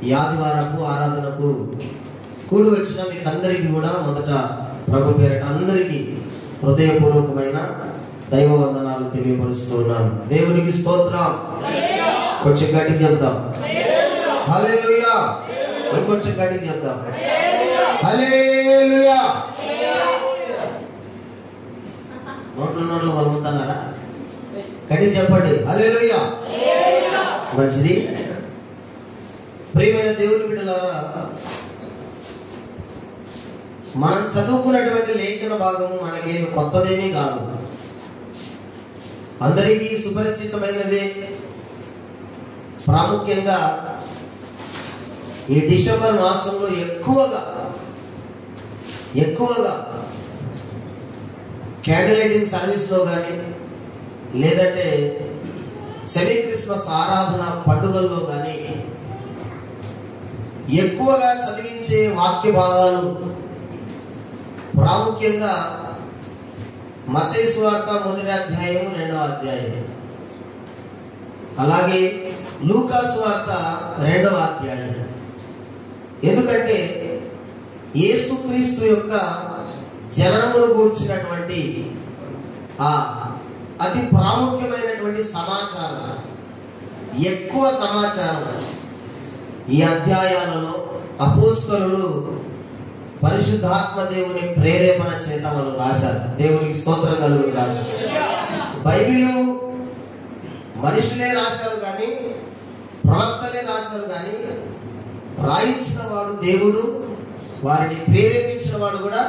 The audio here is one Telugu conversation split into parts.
ఈ ఆదివారపు ఆరాధనకు కూడి వచ్చిన మీకు అందరికీ కూడా మొదట ప్రభు పేరిట అందరికీ హృదయపూర్వకమైన దైవ వందనాలు తెలియపరుస్తున్నాను. దేవునికి స్తోత్రం. కొంచెం గట్టిగా చెప్దాం హల్లెలూయా. ఇంకొంచెం గట్టిగా చెప్దాం హల్లెలూయా. నోట్లు వలుముతున్నారా? గట్టిగా చెప్పండి హల్లెలూయా. మంచిది. ప్రియమైన దేవుని బిడ్డలారా, మనం చదువుకున్నటువంటి లేఖన భాగము మనకేమి కొత్తదేమీ కాదు, అందరికీ సుపరిచితమైనదే. ప్రాముఖ్యంగా ఈ డిసెంబర్ మాసంలో ఎక్కువగా క్యాండిల్ లైటింగ్ సర్వీస్లో కానీ లేదంటే సెమీ క్రిస్మస్ ఆరాధన పండుగల్లో కానీ ఎక్కువగా చదివించే వాక్య భాగాలు ప్రాముఖ్యంగా మత్తయి సువార్త 1వ అధ్యాయం 2వ అధ్యాయం, అలాగే లూకా సువార్త 2వ అధ్యాయం. ఎందుకంటే యేసుక్రీస్తు యొక్క జననమును గూర్చినటువంటి అతి ప్రాముఖ్యమైనటువంటి సమాచారం, ఎక్కువ సమాచారం ఈ అధ్యాయాలలో అపోస్తలులు పరిశుద్ధాత్మ దేవుని ప్రేరేపణ చేత వాళ్ళు రాశారు. దేవునికి స్తోత్రం కలుగును గాక. బైబిలు మనుషులే రాశారు కానీ, ప్రవక్తలే రాశారు కానీ, రాయించిన వాడు దేవుడు, వారిని ప్రేరేపించిన వాడు కూడా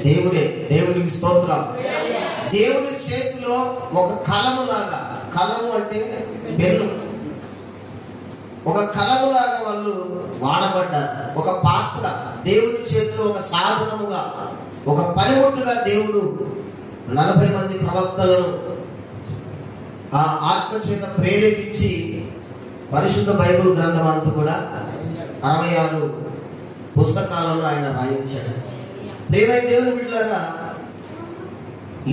దేవుడే. దేవునికి స్తోత్రం. దేవుని చేతిలో ఒక కలము లాగా, కలము అంటే బెల్లు, ఒక కలములాగా వాళ్ళు వాడబడ్డారు. ఒక పాత్ర, దేవుని చేతిలో ఒక సాధనముగా, ఒక పనిముట్టుగా దేవుడు 40 మంది ప్రవక్తలను ఆ ఆత్మ చేత ప్రేరేపించి పరిశుద్ధ బైబిల్ గ్రంథం అంతా కూడా 66 పుస్తకాలను ఆయన రాయించాడు. ప్రియమైన దేవుని బిడ్డలారా,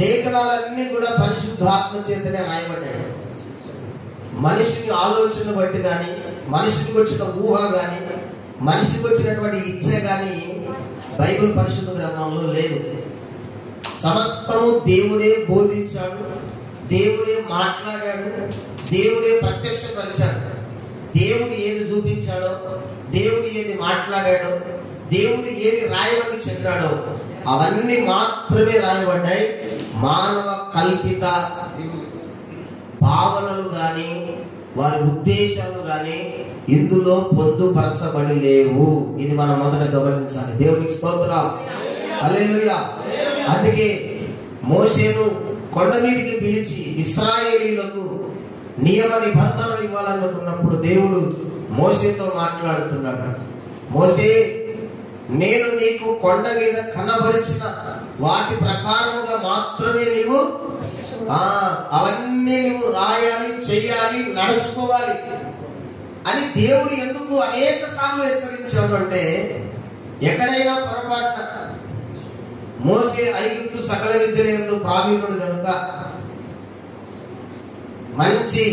లేఖనాలన్నీ కూడా పరిశుద్ధాత్మ చేతనే రాయబడ్డాయి. మనిషిని ఆలోచన బట్టి కానీ, మనిషికి వచ్చిన ఊహ కానీ, మనిషికి వచ్చినటువంటి ఇచ్చ కానీ బైబిల్ పరిశుద్ధ గ్రంథంలో లేదు. సమస్తము దేవుడే బోధించాడు, దేవుడే మాట్లాడాడు, దేవుడే ప్రత్యక్షపరిచాడు. దేవుడు ఏది చూపించాడో, దేవుడు ఏది మాట్లాడాడో, దేవుడు ఏది రాయమని చెప్పాడో అవన్నీ మాత్రమే రాయబడ్డాయి. మానవ కల్పిత భావనలు కానీ, వారి ఉద్దేశాలు కానీ ఇందులో పొందుపరచబడి లేవు. ఇది మనం మొదట గమనించాలి. దేవునికి స్తోత్రం హల్లెలూయా. అందుకే మోషేను కొండ మీదకి పిలిచి ఇశ్రాయేలీయులకు నియమ నిబంధనలు ఇవ్వాలనుకున్నప్పుడు దేవుడు మోషేతో మాట్లాడుతున్నాడు. మోషే, నేను నీకు కొండ మీద కనబరిచిన వాటి ప్రకారముగా మాత్రమే నీవు అవన్నీ నువ్వు రాయాలి, చెయ్యాలి, నడుచుకోవాలి అని దేవుడు ఎందుకు అనేక సార్లు హెచ్చరించాడు అంటే, ఎక్కడైనా పొరపాటున మోసే ఐగుప్తు సకల విద్యలందు ప్రావీణుడు కనుక, మంచి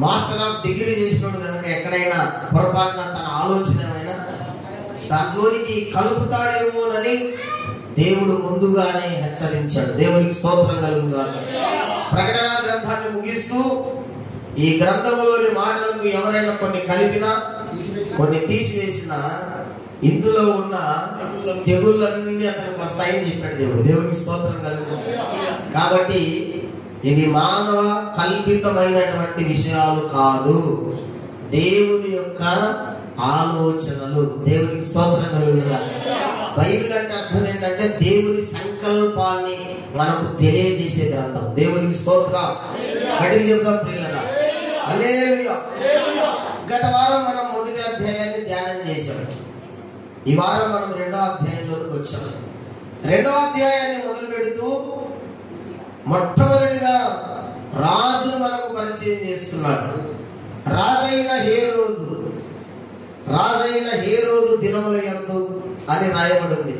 మాస్టర్ ఆఫ్ డిగ్రీ చేసినోడు కనుక ఎక్కడైనా పొరపాటున తన ఆలోచన ఏమైనా దాంట్లోనికి కలుపుతాడేమోనని దేవుడు ముందుగానే హెచ్చరించాడు. దేవునికి స్తోత్రం కలుగును గాక. ప్రకటన గ్రంథాన్ని ముగిస్తూ ఈ గ్రంథంలోని మాటలకు ఎవరైనా కొన్ని కలిపినా, కొన్ని తీసివేసినా ఇందులో ఉన్న తెగుళ్ళన్నీ అతనికి వస్తాయని చెప్పాడు దేవుడు. దేవునికి స్తోత్రం కలుగును. కాబట్టి ఇవి మానవ కల్పితమైనటువంటి విషయాలు కాదు, దేవుని యొక్క ఆలోచనలు. దేవునికి స్తోత్రం కలుగును గాక. బైబిల్ అంటే అర్థం ఏంటంటే దేవుని సంకల్పాన్ని మనకు తెలియజేసే గ్రంథం. దేవునికి స్తోత్రం. గట్టిగా చెప్తాం ప్రియులారా హల్లెలూయా. గత వారం మనం 1వ అధ్యాయాన్ని ధ్యానం చేశాం. ఈ వారం మనం 2వ అధ్యాయంలోకి వచ్చాం. 2వ అధ్యాయాన్ని మొదలు పెడుతూ మొట్టమొదటిగా రాజును మనకు పరిచయం చేస్తున్నాడు. రాజైన హేరోదు దినముల యందు అని రాయబడింది.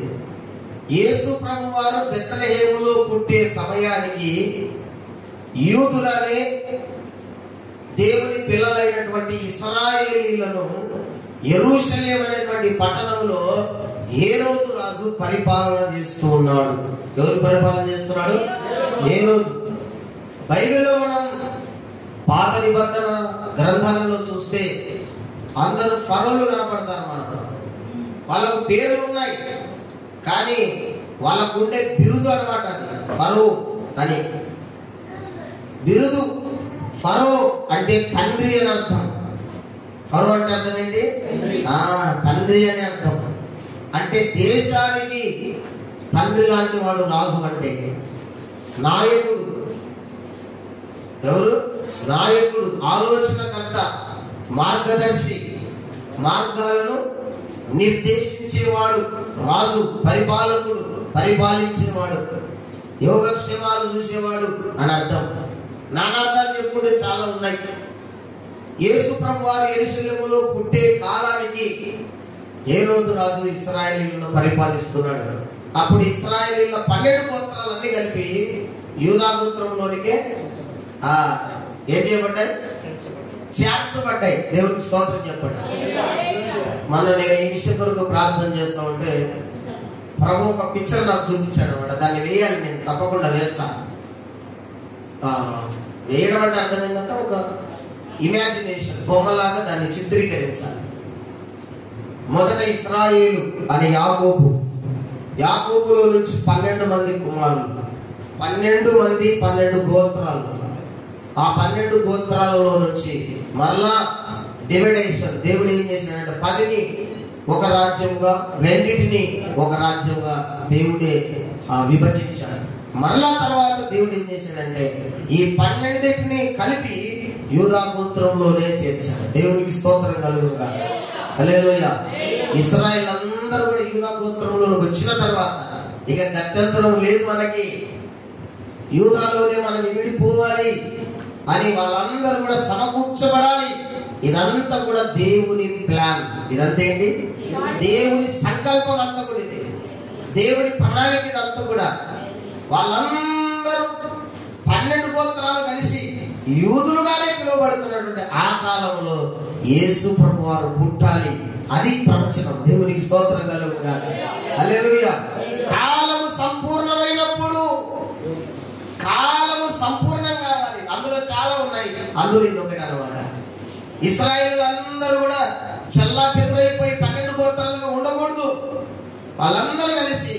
యేసు ప్రభు వారు బెత్లెహేములో పుట్టే సమయానికి యూదులనే దేవుని పిల్లలైనటువంటి ఇశ్రాయేలీలను యెరూషలేము అనేటువంటి పట్టణంలో హేరోదు రాజు పరిపాలన చేస్తూ ఉన్నాడు. ఎవరు పరిపాలన చేస్తున్నాడు? హేరోదు. బైబిల్లో మనం పాత నిబంధన గ్రంథాలలో చూస్తే అందరూ ఫరోలు కనపడతారు. వాళ్ళకు పేర్లు ఉన్నాయి, కానీ వాళ్ళకు ఉండే బిరుదు అనమాట అది ఫరో అని. బిరుదు ఫరో అంటే తండ్రి అని అర్థం. ఫరో అంటే అర్థం ఏంటి? తండ్రి అని అర్థం. అంటే దేశానికి తండ్రి లాంటి వాడు రాజు. అంటే నాయకుడు. ఎవరు? నాయకుడు, ఆలోచనకర్త, మార్గదర్శి, మార్గాలను నిర్దేశించేవాడు రాజు, పరిపాలకుడు, పరిపాలించేవాడు, యోగక్షేమాలు చూసేవాడు అని అర్థం. నానార్థాలు చెప్పుకుంటే చాలా ఉన్నాయి. యేసు ప్రభువారు యెరూషలేములో పుట్టే కాలానికి హేరోదు రాజు ఇశ్రాయేలీయులను పరిపాలిస్తున్నాడు. అప్పుడు ఇశ్రాయేలీయుల 12 గోత్రాలన్నీ కలిపి యూదా గోత్రంలోనికే ఏం చేయబడ్డాయి? చేర్చబడ్డాయి. దేవునికి స్తోత్రం చెప్పండి. నేను ఈ విషయం కొరకు ప్రార్థన చేస్తా ఉంటే ప్రభు ఒక పిక్చర్ నాకు చూపించాడు అనమాట. దాన్ని వేయాలి, నేను తప్పకుండా వేస్తా. వేయడం అంటే అర్థం ఏంటంటే ఒక ఇమాజినేషన్, బొమ్మలాగా దాన్ని చిత్రీకరించాలి. మొదట ఇశ్రాయేలు అనే యాకోబులో నుంచి 12 మంది కుమారులు, 12 మంది 12 గోత్రాలు. ఆ 12 గోత్రాలలో నుంచి మరలా డివైడేషన్. దేవుడు ఏం చేశాడంటే 10ని ఒక రాజ్యంగా, 2టిని ఒక రాజ్యంగా దేవుడే విభజించాడు. మరలా తర్వాత దేవుడు ఏం చేశాడంటే ఈ 12టిని కలిపి యూదా గోత్రంలోనే చేర్చాడు. దేవునికి స్తోత్రం కలుగునుగా. హల్లెలూయా. ఇశ్రాయేల్ అందరూ కూడా యూదా గోత్రంలోకి వచ్చిన తర్వాత ఇక గత్యంతరం లేదు మనకి, యూదాలోనే మనం ఇమిడిపోవాలి అని వాళ్ళందరూ కూడా సమకూర్చబడాలి. ఇదంతా కూడా దేవుని ప్లాన్. ఇదంతా ఏంటి? దేవుని సంకల్పం అంతా కూడా ఇది, దేవుని ప్రణాళిక ఇదంతా కూడా. వాళ్ళందరూ 12 గోత్రాలు కలిసి యూదులుగానే పిలువబడుతున్నటువంటి ఆ కాలంలో యేసు ప్రభు వారు పుట్టాలి. అది ప్రవచనం. దేవునికి స్తోత్రం కలుగుగా. హల్లెలూయా. కాలము సంపూర్ణమైనప్పుడు, కాలము సంపూర్ణం కావాలి. అందులో చాలా ఉన్నాయి, అందులో ఇది ఒకటి అన్నమాట. ఇశ్రాయేలు అందరూ కూడా చల్లా చెదురైపోయి 12 గోత్రాలుగా ఉండకూడదు. వాళ్ళందరూ కలిసి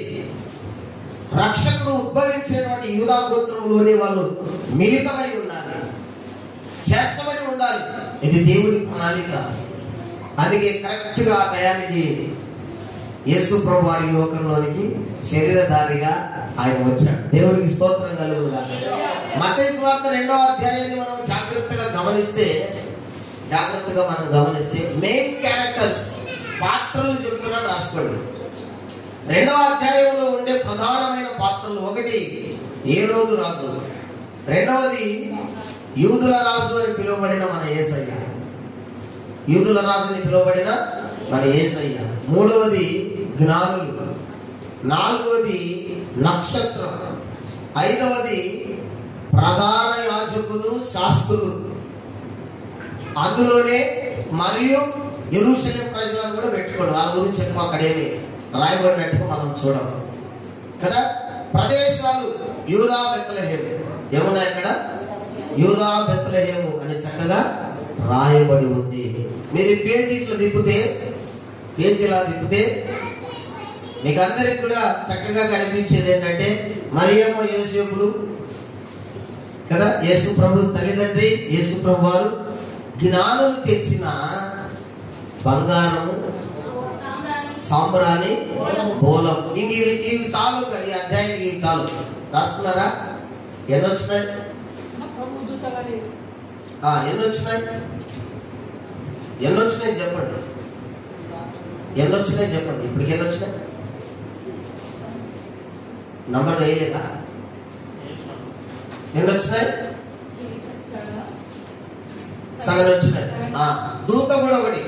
రక్షకుడు ఉద్భవించేటువంటి యూదా గోత్రంలోనే వాళ్ళు మిళితమై ఉండాలి, చేర్చబడి ఉండాలి. ఇది దేవుని ప్రణాళిక. అందుకే కరెక్ట్ గా టయానికి యేసు ప్రభు వారి లోకంలోనికి శరీరధారిగా ఆయన వచ్చాడు. దేవునికి స్తోత్రం కలుగుగా. మత్తయి సువార్త 2వ అధ్యాయాన్ని మనం జాగ్రత్తగా గమనిస్తే మెయిన్ క్యారెక్టర్స్, పాత్రలు చెప్తున్నాను, రాసుకోండి. 2వ అధ్యాయంలో ఉండే ప్రధానమైన పాత్రలు, ఒకటి హేరోదు రాజు, రెండవది యూదుల రాజు అని పిలువబడిన మన యేసయ్య, యూదుల రాజుని పిలువబడిన మన యేసయ్య, మూడవది జ్ఞానులు, నాలుగవది నక్షత్రం, ఐదవది ప్రధాన యాజకులు, శాస్త్రులు. అందులోనే మరియు యెరూషలేము ప్రజలను కూడా పెట్టుకోండి. వాళ్ళ గురించి ఎక్కువ అక్కడేమి రాయబడినట్టుగా మనం చూడము కదా. ప్రదేశాలు యూదా బెత్లెహేము, ఏమున్నా ఇక్కడ? యూదా బెత్లెహేము అని చక్కగా రాయబడి ఉంది. మీరు పేజీ ఇట్లా పేజీలా తిప్పితే మీకు అందరికి కూడా చక్కగా కనిపించేది ఏంటంటే మరియమ్మ యోసేపులు కదా, యేసు ప్రభు తల్లిదండ్రి, యేసు ప్రభు వారు జ్ఞానులు తెచ్చిన బంగారము, సాంబ్రాణి, బోలం. ఇంక ఇవి చాలు, ఈ అధ్యాయానికి ఇవి చాలు. రాసుకున్నారా? ఎన్నొచ్చినాయి? ఎన్నొచ్చినాయి చెప్పండి. ఇప్పటికి ఎన్నొచ్చినాయి? నంబర్ వేయలేదా? ఎన్నొచ్చినాయి? సగం వచ్చినాయి. దూత కూడా ఒకటి,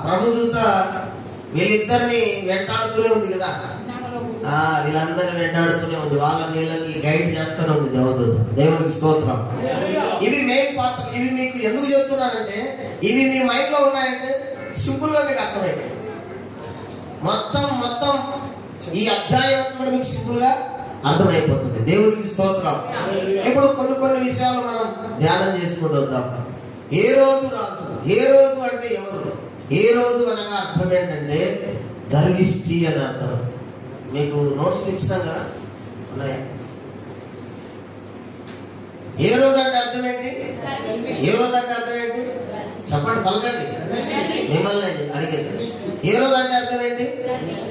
ప్రభుదూత. వీళ్ళిద్దరిని వెంటాడుతూనే ఉంది కదా, వీళ్ళందరినీ వెంటాడుతూనే ఉంది. వాళ్ళ నీళ్ళకి గైడ్ చేస్తూనే ఉంది దేవదూత. దేవునికి స్తోత్రం. ఇవి మెయిన్ పాత్ర. ఇవి మీకు ఎందుకు చెప్తున్నానంటే ఇవి మీ మైండ్ లో ఉన్నాయంటే సింపుల్ గా మీకు అర్థమైంది. మొత్తం ఈ అధ్యాయం కూడా మీకు సింపుల్ గా అర్థమైపోతుంది. దేవునికి స్తోత్రం. ఇప్పుడు కొన్ని విషయాలు మనం ధ్యానం చేసుకుంటూ వద్దాం. ఏ రోజు రాజు, ఏ రోజు అంటే ఎవరు? ఏ రోజు అనగా అర్థం ఏంటంటే గర్విష్టి అని అర్థం. మీకు నోట్స్ ఇచ్చినాం కదా, ఉన్నాయా? ఏ రోజు అంటే అర్థం ఏంటి? ఏ రోజు అంటే అర్థం ఏంటి? చెప్పండి, పలకండి, మిమ్మల్ని అడిగేది. ఏ రోజు అంటే అర్థం ఏంటి?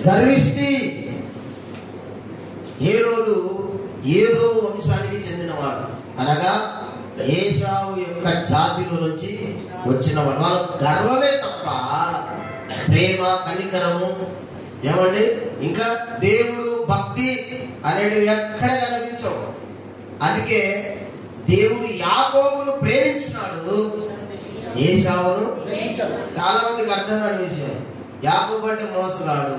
గర్విష్టి. ఏ రోజు ఏదో వంశానికి చెందినవాడు, అనగా ఏశావు యొక్క జాతిలో నుంచి వచ్చినవాడు. వాళ్ళ గర్వమే తప్ప ప్రేమ, కనికరము, ఏమండి ఇంకా దేవుడు, భక్తి అనేటివి ఎక్కడ కనిపించవు. అందుకే దేవుడు యాకోబును ప్రేమించినాడు, ఏశావును. చాలా మందికి అర్థం కాని విషయం. యాకోబు అంటే మోసగాడు.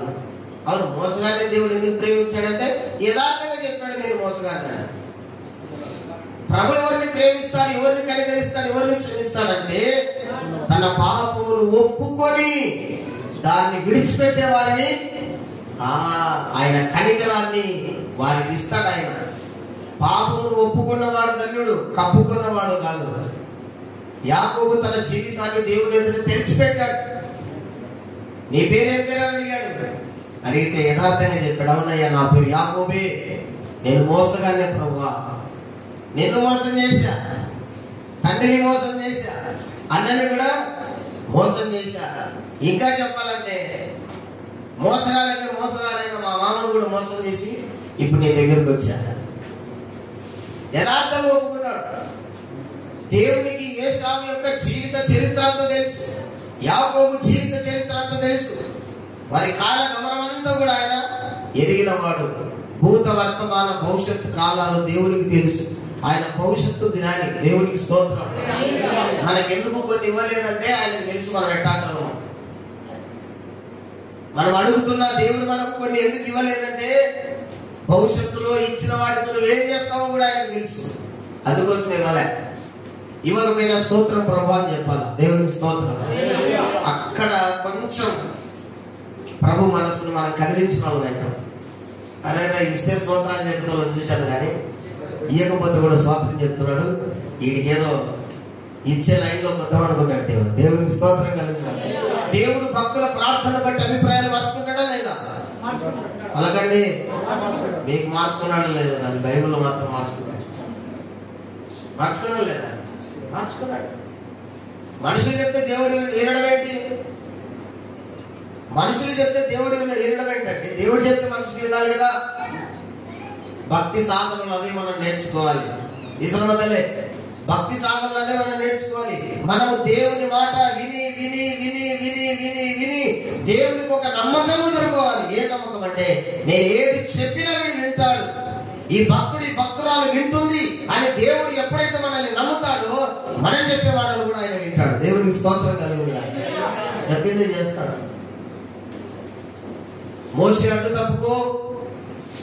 అవును, మోసగాడిని దేవుడు ఎందుకు ప్రేమించాడంటే యథార్థంగా చెప్పాడు, నేను మోసగాడిని. ప్రభు ఎవరిని ప్రేమిస్తాడు, ఎవరిని కనికరిస్తాడు, ఎవరిని క్షమిస్తాడంటే తన పాపములు ఒప్పుకొని దాన్ని విడిచిపెట్టే వారిని, ఆయన కనికరాన్ని వారికి ఇస్తాడు. ఆయన పాపమును ఒప్పుకున్నవాడు ధన్యుడు, కప్పుకున్నవాడు కాదు. యాకోబు తన జీవితాన్ని దేవుని ఎదుట తెరిచిపెట్టాడు. నీ పేరేం పేరు అని అడిగాడు. అడిగితే యథార్థంగా చెప్పాడు, అవునయ్యా నా పేరు యాకోబే, నేను మోసగానే ప్రభువా, నిన్ను మోసం చేశా, తండ్రిని మోసం చేశా, అన్నని కూడా మోసం చేశా. ఇంకా చెప్పాలంటే మోసగాళ్ళకి మోసగాడైన మా మామను కూడా మోసం చేసి ఇప్పుడు నీ దగ్గరకు వచ్చా. యథార్థంగా ఒప్పుకున్నాడు. దేవునికి ఏశావు యొక్క జీవిత చరిత్ర అంతా తెలుసు, యాకోబు జీవిత చరిత్ర అంతా తెలుసు. వారి కాల గమనమంతా కూడా ఆయన ఎరిగిన వాడు. భూత, వర్తమాన, భవిష్యత్తు కాలాలు దేవునికి తెలుసు. ఆయన భవిష్యత్తు దినాన్ని, దేవునికి స్తోత్రం. మనకెందుకు కొన్ని ఇవ్వలేదంటే ఆయనకు తెలుసు మనం ఎట్టాటం. మనం అడుగుతున్నా దేవుడు మనకు కొన్ని ఎందుకు ఇవ్వలేదంటే భవిష్యత్తులో ఇచ్చిన వాటితో నువ్వేం చేస్తావో కూడా ఆయనకు తెలుసు. అందుకోసం ఇవ్వలే. ఇవ్వకపోయినా స్తోత్రం ప్రభు అని చెప్పాలి. దేవునికి స్తోత్రం. అక్కడ కొంచెం ప్రభు మనసును మనం కదిలించిన వాళ్ళు అవుతాం. అరే ఇస్తే స్తోత్రాన్ని చెప్తాను చూశాను, కానీ ఇవ్వకపోతే కూడా స్తోత్రం చెప్తున్నాడు. వీడికి ఏదో ఇచ్చే లైన్లో కొద్దాం అనుకుంటాడు దేవుడు. దేవునికి స్తోత్రం కలుగుతాడు. దేవుడు భక్తుల ప్రార్థన బట్టి అభిప్రాయాలు మార్చుకుంటాడా లేదా? అలాగండి, మీకు మార్చుకున్నాడు లేదు, కానీ బైబిల్లో మాత్రం మార్చుకున్నాడు. మార్చుకున్నాడు లేదా? మార్చుకున్నాడు. మనుషులు చెప్తే దేవుడు వినడం ఏంటి? మనుషులు చెప్తే దేవుడు వినడం ఏంటంటే దేవుడు చెప్తే మనుషులు వినాలి కదా. భక్తి సాధనలు అదే మనం నేర్చుకోవాలి. ఇసరమతలే భక్తి సాధనలు అదే మనం నేర్చుకోవాలి. మనము దేవుని మాట విని విని విని విని విని విని దేవునికి ఒక నమ్మకము దొరుకోవాలి. ఏ నమ్మకం అంటే నేను ఏది చెప్పినా వీడు వింటాడు, ఈ భక్తుడి భక్తురాలు వింటుంది అని దేవుడు ఎప్పుడైతే మనల్ని నమ్ముతాడో మనం చెప్పే మాటలు కూడా ఆయన వింటాడు. దేవునికి స్తోత్రం కలుగుగా చెప్పింది చేస్తాడు. మోషే అడ్డు తప్పుకో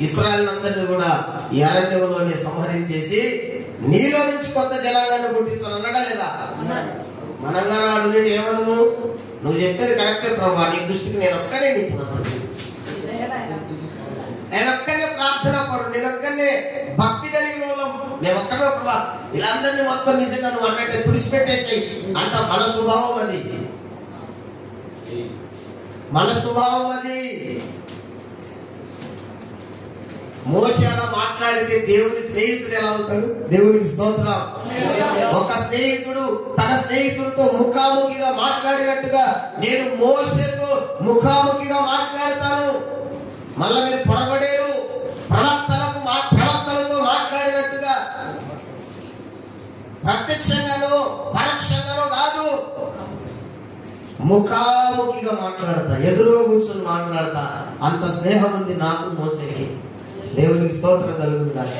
ఇశ్రాయేలు అందరినీ కూడా ఈ అరణ్యంలోనే సంహరించేసి నీలో నుంచి కొత్త జనాంగాన్ని పుట్టిస్తాను అన్నాడా లేదా? మనంగా నాడు నేను ఏమను, నువ్వు చెప్పేది కరెక్టే ప్రభా, నీ దృష్టికి నేను ఒక్కనే నీతిమంతుడు, నేను ఒక్కనే ప్రార్థన పడు, నేను ఒక్కనే భక్తి కలిగిన వాళ్ళం, నేను ఒక్కనే ప్రభా, వీళ్ళందరినీ మొత్తం నిజంగా నువ్వు అన్నట్టే తుడిచిపెట్టేసాయి అంట. మన స్వభావం అది, మన స్వభావం అది. మోషే అలా మాట్లాడితే దేవుని స్నేహితుడు ఎలా అవుతాడు? దేవునికి స్తోత్రం. ఒక స్నేహితుడు తన స్నేహితుడితో ముఖాముఖిగా మాట్లాడినట్టుగా నేను మోషేతో ముఖాముఖిగా మాట్లాడతాను. మళ్ళా మీరు పొరబడేరు. ప్రవక్తలతో మాట్లాడినట్టుగా ప్రత్యక్షంగానో పరోక్షంగానో కాదు, ముఖాముఖిగా మాట్లాడతా, ఎదురుగా కూర్చొని మాట్లాడతా. అంత స్నేహం ఉంది నాకు మోషేకి. దేవునికి స్తోత్రం కలుగుతారు.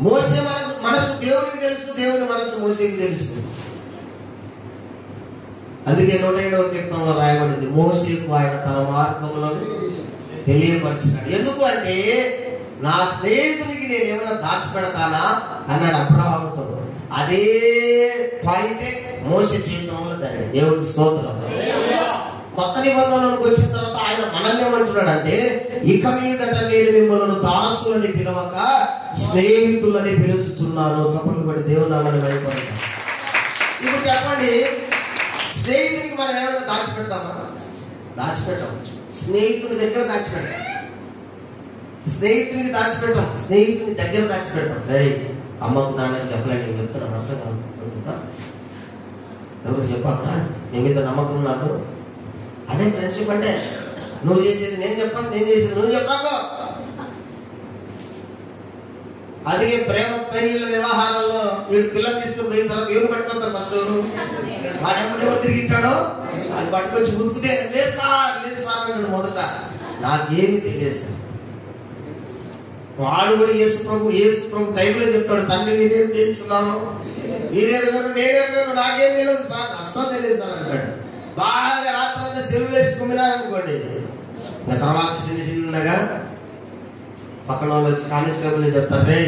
మోషే మనసు దేవునికి తెలుసు, దేవుని మనసు మోషేకి తెలుసు. అందుకే 107వ కీర్తనలో రాయబడింది, మోషేకు ఆయన తన మార్గములను తెలియపరిచాడు. ఎందుకు అంటే నా స్నేహితునికి నేను ఏమైనా దాచిపెడతానా, అన్నాడు అబ్రహాముతో. అదే పాయింటే మోషే జీవితంలో జరిగింది. దేవుడికి స్తోత్రం. కొత్త నిబంధనలకు వచ్చిన తర్వాత ఆయన మనల్ని ఏమంటున్నాడంటే, ఇక మీదట నేను మిమ్మల్ని దాసులని పిలవక స్నేహితులని పిలుచుచున్నాను. చప్పట్లు పడి దేవుని నామాన్ని మహిమపడతాం. ఇప్పుడు చెప్పండి, స్నేహితునికి మనం ఏమైనా దాచిపెడతామా? దాచిపెట్టాం. స్నేహితుని దగ్గర దాచిపెడతాం, స్నేహితునికి దాచిపెట్టాం, స్నేహితుని దగ్గర దాచిపెడతాం. రే అమ్మకు నాన్నకి చెప్పలేండి, నేను చెప్తున్నా మనసుగా ఉంటుందా? ఎవరు చెప్పాలా? నీ మీద నమ్మకం నాకు. అదే ఫ్రెండ్షిప్ అంటే. నువ్వు చేసేది నేను చెప్పాను, నేను చేసేది నువ్వు చెప్పాకో. అందుకే ప్రేమ పెళ్లిళ్ళ వ్యవహారాల్లో వీడు పిల్లలు తీసుకుని పోయిన తర్వాత ఎవరు పట్టుకొస్తారు? ఫస్ట్ వాడెప్పుడు ఎవరు తిరిగిట్టాడో అది పట్టుకొచ్చి ముతుకుతే లేదు సార్ లేదు సార్ అంటాడు. మొదట నాకేమి తెలియదు సార్. వాడు కూడా యేసు ప్రభు టైంలో చెప్తాడు, తండ్రి మీరేం చేస్తున్నాను, మీరేదన్నారు నేనేదన్నారు, నాకేం తెలియదు సార్, అస్సలు తెలియదు సార్ అంటాడు. బాగా రాత్రంతా సెలవులు వేసి కుమ్మినారనుకోండి, తర్వాత చిన్నగా పక్కన వాళ్ళు వచ్చి కానిస్టేబుల్ చెప్తారు, రే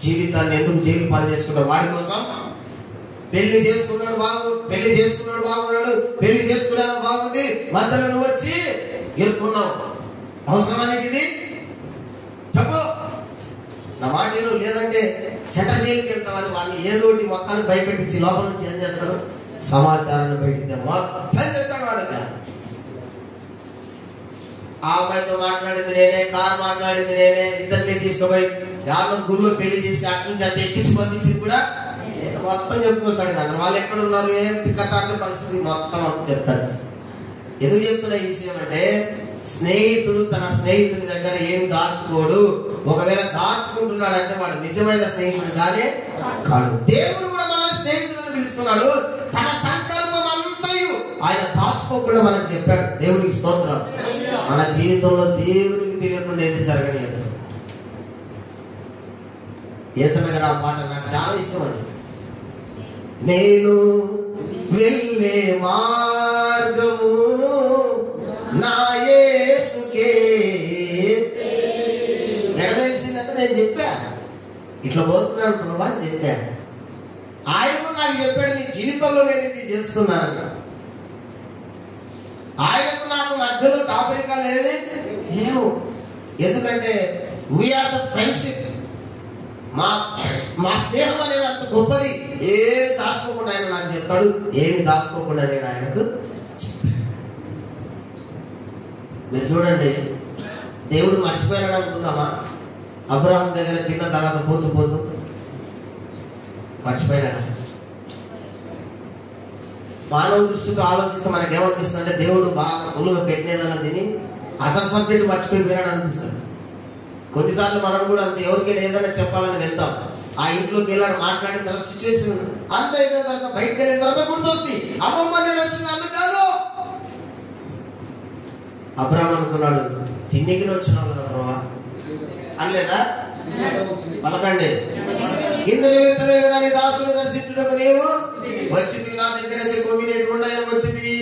జీవితాన్ని ఎందుకు జైలు పాలు చేసుకుంటావు? వాడి కోసం పెళ్లి చేసుకున్నాడు బాగున్నాడు, పెళ్లి చేసుకున్నాను బాగుంది, మధ్యలో నువ్వు వచ్చి గెలుపుకున్నావు. అవసరమనేది ఇది చెప్పు. నా మాట నువ్వు లేదంటే చెట్ట జైలుకి వెళ్తావని వాళ్ళని ఏదోటి మొత్తాన్ని భయపెట్టించి లోపల నుంచి ఏం చేస్తారు? సమాచారాన్ని బయటికి మొత్తం చెప్తాను వాడికి. ఆ అమ్మాయితో మాట్లాడింది నేనే, కారు మాట్లాడింది నేనే, ఇద్దరిని తీసుకుపోయి యాభై గుళ్ళో పెళ్లి చేసి అటు నుంచి అంటే ఎక్కించి పంపించింది కూడా నేను మొత్తం చెప్పుకొస్తాడు. కానీ వాళ్ళు ఎక్కడ ఉన్నారు, ఏంటి కథ అంటే పరిస్థితి మొత్తం అంత చెప్తాడు. ఎందుకు చెప్తున్నా ఈ విషయం అంటే, స్నేహితుడు తన స్నేహితుడి దగ్గర ఏమి దాచుకోడు. ఒకవేళ దాచుకుంటున్నాడంటే వాడు నిజమైన స్నేహితుడు కానీ కాదు. దేవుడు కూడా మనల్ని స్నేహితులను పిలుస్తున్నాడు. తన సంకల్పం అంతయు ఆయన దాచుకోకుండా మనకు చెప్పాడు. దేవునికి స్తోత్రం. మన జీవితంలో దేవునికి తెలియకుండా ఏది జరగలేదు. యేసయ్య గారి ఆ పాట నాకు చాలా ఇష్టం. అది నేను వెళ్ళే మార్గము నా యేసుకే ఎడదలిసిందంటే నేను చెప్పా, ఇట్లా పోతున్నాను ప్రభా అని చెప్పా. ఆయన కూడా నాకు చెప్పాడు, నీ జీవితంలో నేను ఇది చేస్తున్నానంట. ఆయనకు నాకు మధ్యలో దాపరికాలు లేవు. ఎందుకంటే వీఆర్ ద ఫ్రెండ్షిప్. మా స్నేహం అనేది అంత గొప్పది. ఏమి దాచుకోకుండా ఆయన నాకు చెప్తాడు, ఏమి దాచుకోకుండా నేను ఆయనకు. మీరు చూడండి, దేవుడు మర్చిపోయాడు అనుకుందామా? అబ్రహాం దగ్గర తిన్న తర్వాత పోతూ మర్చిపోయాడు. మానవ దృష్టితో ఆలోచిస్తే మనకేమనిపిస్తుంది అంటే, దేవుడు బాగా ఫుల్గా పెట్టినేదన్నా తిని అసలు సబ్జెక్టు మర్చిపోయిపోయినాడు అనిపిస్తుంది. కొన్నిసార్లు మనం కూడా అంత ఎవరికైనా ఏదైనా చెప్పాలని వెళ్తాం, ఆ ఇంట్లోకి వెళ్ళాడు మాట్లాడిన తర్వాత సిచ్యువేషన్ అంత అయిపోయిన తర్వాత బయటకు వెళ్ళిన తర్వాత గుర్తొస్తుంది, అమ్మమ్మ నేను వచ్చినందుకు కాదు. అబ్రహాం అనుకున్నాడు, తిన్నికి వచ్చినావు కదా ప్రభా అనలేదా? పలకండి, ఇందు నిమిత్తమే కదా నీ దాసుని దర్శించుటకు నీవు వచ్చింది, నా దగ్గర కోవినేటువంటి ఆయన వచ్చింది.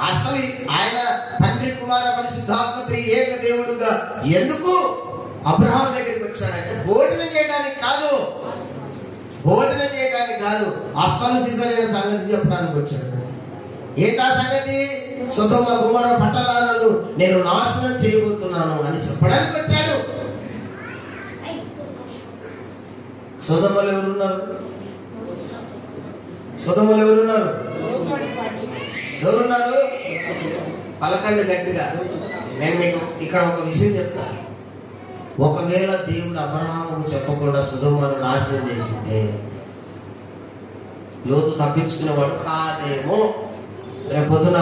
అసలు ఆయన తండ్రి కుమార పరిశుద్ధాత్మ ఏక దేవుడుగా ఎందుకు అబ్రహాం దగ్గరికి వచ్చాడంటే, భోజనం చేయడానికి కాదు, అస్సలు సిసలైన సంగతి చెప్పడానికి వచ్చాడు. ఏంటా సంగతి? సొదొమ గొమొర్రా పట్టణాలను నేను నాశనం చేయబోతున్నాను అని చెప్పడానికి వచ్చాడు. సొదొమలో ఎవరున్నారు? పలకండి గట్టిగా. నేను మీకు ఇక్కడ ఒక విషయం చెప్తాను. ఒకవేళ దేవుడు అబ్రహాముకు చెప్పకుండా సొదొమను నాశనం చేసింటే లోతు తప్పించుకునేవాడు కాదేమో. రేపొద్దున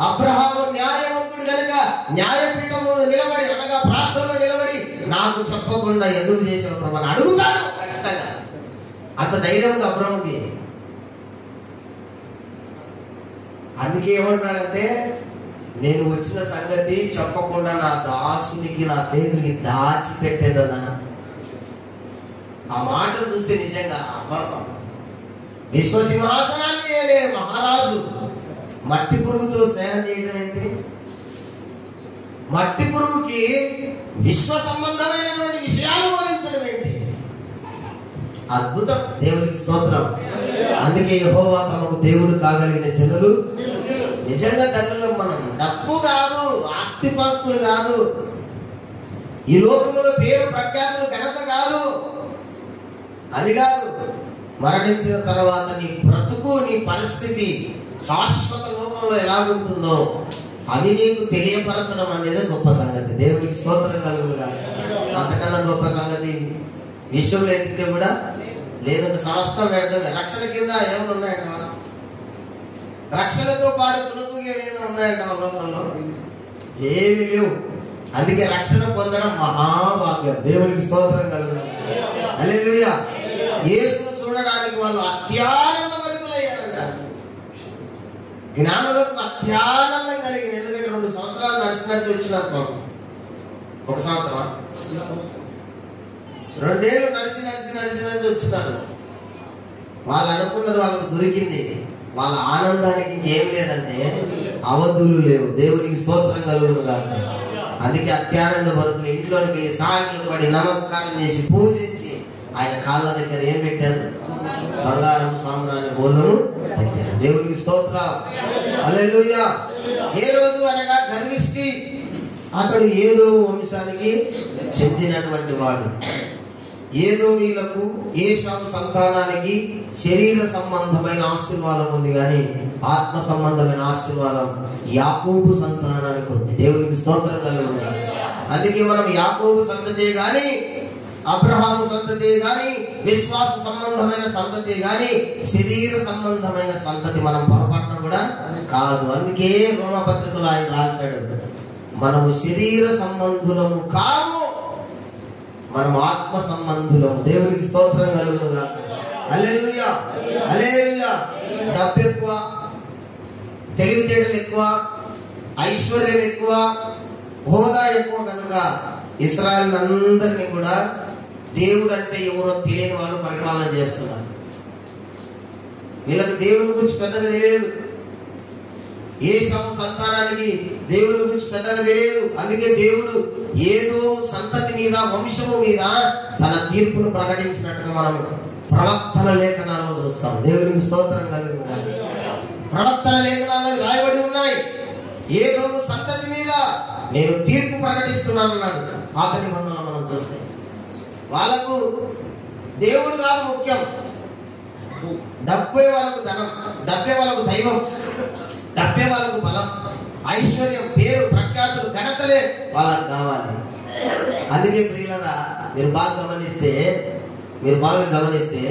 అబ్రహాము న్యాయవంతుడు కనుక న్యాయపీఠము నిలబడి అనగా ప్రార్థనలో నిలబడి నాకు చెప్పకుండా ఎందుకు చేసావు ప్రభు అని అడుగుతాడు ఖచ్చితంగా. అంత ధైర్యం ఉంది అబ్రహాముకి. అందుకే ఏమంటాడంటే, నేను వచ్చిన సంగతి చెప్పకుండా నా దాసునికి నా స్నేహితుడికి దాచిపెట్టేదన్నా. ఆ మాటలు చూస్తే నిజంగా విశ్వసింహాసనాన్ని ఏలే మహారాజు మట్టి పురుగుతో స్నేహం చేయడం ఏంటి? మట్టి పురుగుకి విశ్వ సంబంధమైనటువంటి విషయాలు బోధించడం ఏంటి? అద్భుతం. దేవునికి స్తోత్రం. అందుకే యెహోవా తమకు దేవుడు కాగలిగిన జనులు నిజంగా ధనులు. మనం డబ్బు కాదు, ఆస్తిపాస్తులు కాదు, ఈ లోకములో పేరు ప్రఖ్యాతులు ఘనత కాదు, అది కాదు. మరణించిన తర్వాత నీ బ్రతుకు, నీ పరిస్థితి శాశ్వత లోకంలో ఎలా ఉంటుందో అవి నీకు తెలియపరచడం అనేది గొప్ప సంగతి. దేవునికి స్తోత్రం కలుగుగా. అంతకన్నా గొప్ప సంగతి విషయంలో ఎదిగితే కూడా లేదు. ఒక సమస్తం వ్యర్థమే. రక్షణ కింద ఏమైనా ఉన్నాయంట? రక్షణతో పాటు తులుతూగే ఏమైనా ఉన్నాయంట లోకంలో? ఏమి లేవు. అందుకే రక్షణ పొందడం మహాభాగ్యం. దేవునికి స్తోత్రం కలుగుగా. హల్లెలూయా. యేసును చూడడానికి వాళ్ళు అత్యానంద భరితులయ్యారంట. జ్ఞానులకు అత్యానందం కలిగింది. ఎందుకంటే 2 సంవత్సరాలు నడిచి వచ్చినారు. పాపం 1 సంవత్సరమా 2 ఏళ్ళు నడిచి వచ్చినారు. వాళ్ళు అనుకున్నది వాళ్ళకు దొరికింది. వాళ్ళ ఆనందానికి ఇంకేం లేదంటే అవధులు లేవు. దేవునికి స్తోత్రం కలుగును గాక. అందుకే అత్యానంద భరితులు ఇంట్లోకి వెళ్ళి సాగిలు పడి నమస్కారం చేసి పూజించి ఆయన కాళ్ళ దగ్గర ఏం పెట్టారు? బంగారం సామ్రాణి బోలు పెట్టారు. దేవునికి స్తోత్రం. హల్లెలూయా. ఏ రోజు అనగా గర్విష్టి, అతడు ఏదో వంశానికి చెందినటువంటి వాడు. ఏదోమీలకు ఏశావు సంతానానికి శరీర సంబంధమైన ఆశీర్వాదం ఉంది, కానీ ఆత్మ సంబంధమైన ఆశీర్వాదం యాకోబు సంతానానికి ఉంది. దేవునికి స్తోత్రం కలుగుగా. అందుకే మనం యాకోబు సంతతే గాని, అబ్రహాము సంతతి గాని, విశ్వాస సంబంధమైన సంతతి గాని, శరీర సంబంధమైన సంతతి మనం పొరపాటున కూడా కాదు. అందుకే రోమపత్రికలో ఆయన రాశాడు, మనము శరీర సంబంధులము కాము, మనం ఆత్మ సంబంధులము. దేవునికి స్తోత్రం కలుగునుగా. హల్లెలూయా, హల్లెలూయా. డబ్బు ఎక్కువ, తెలివితేటలు ఎక్కువ, ఐశ్వర్యం ఎక్కువ, హోదా ఎక్కువ కనుక ఇశ్రాయేల్ అందరినీ కూడా దేవుడు అంటే ఎవరో తెలియని వాళ్ళు పరిపాలన చేస్తున్నారు. వీళ్ళకి దేవుని గురించి పెద్దగా తెలియదు. ఏశావు సంతానానికి దేవుని గురించి పెద్దగా తెలియదు. అందుకే దేవుడు ఏదో సంతతి మీద, వంశము మీద తన తీర్పును ప్రకటించినట్టుగా మనం ప్రవక్తల లేఖనాల్లో చూస్తాం. దేవునికి స్తోత్రం కలుగుగా. ప్రవక్తల లేఖనాల్లో రాయబడి ఉన్నాయి, ఏదో సంతతి మీద నేను తీర్పు ప్రకటిస్తున్నాను అన్నాడు. పాత నిబంధనలో మనం చూస్తే వాళ్ళకు దేవుడు కాదు ముఖ్యం, డబ్బే వాళ్ళకు ధనం, డబ్బే వాళ్ళకు దైవం, డబ్బే వాళ్ళకు బలం, ఐశ్వర్యం, పేరు ప్రఖ్యాతులు, ఘనతలే వాళ్ళకు కావాలి. అందుకే ప్రియులారా, మీరు బాగా గమనిస్తే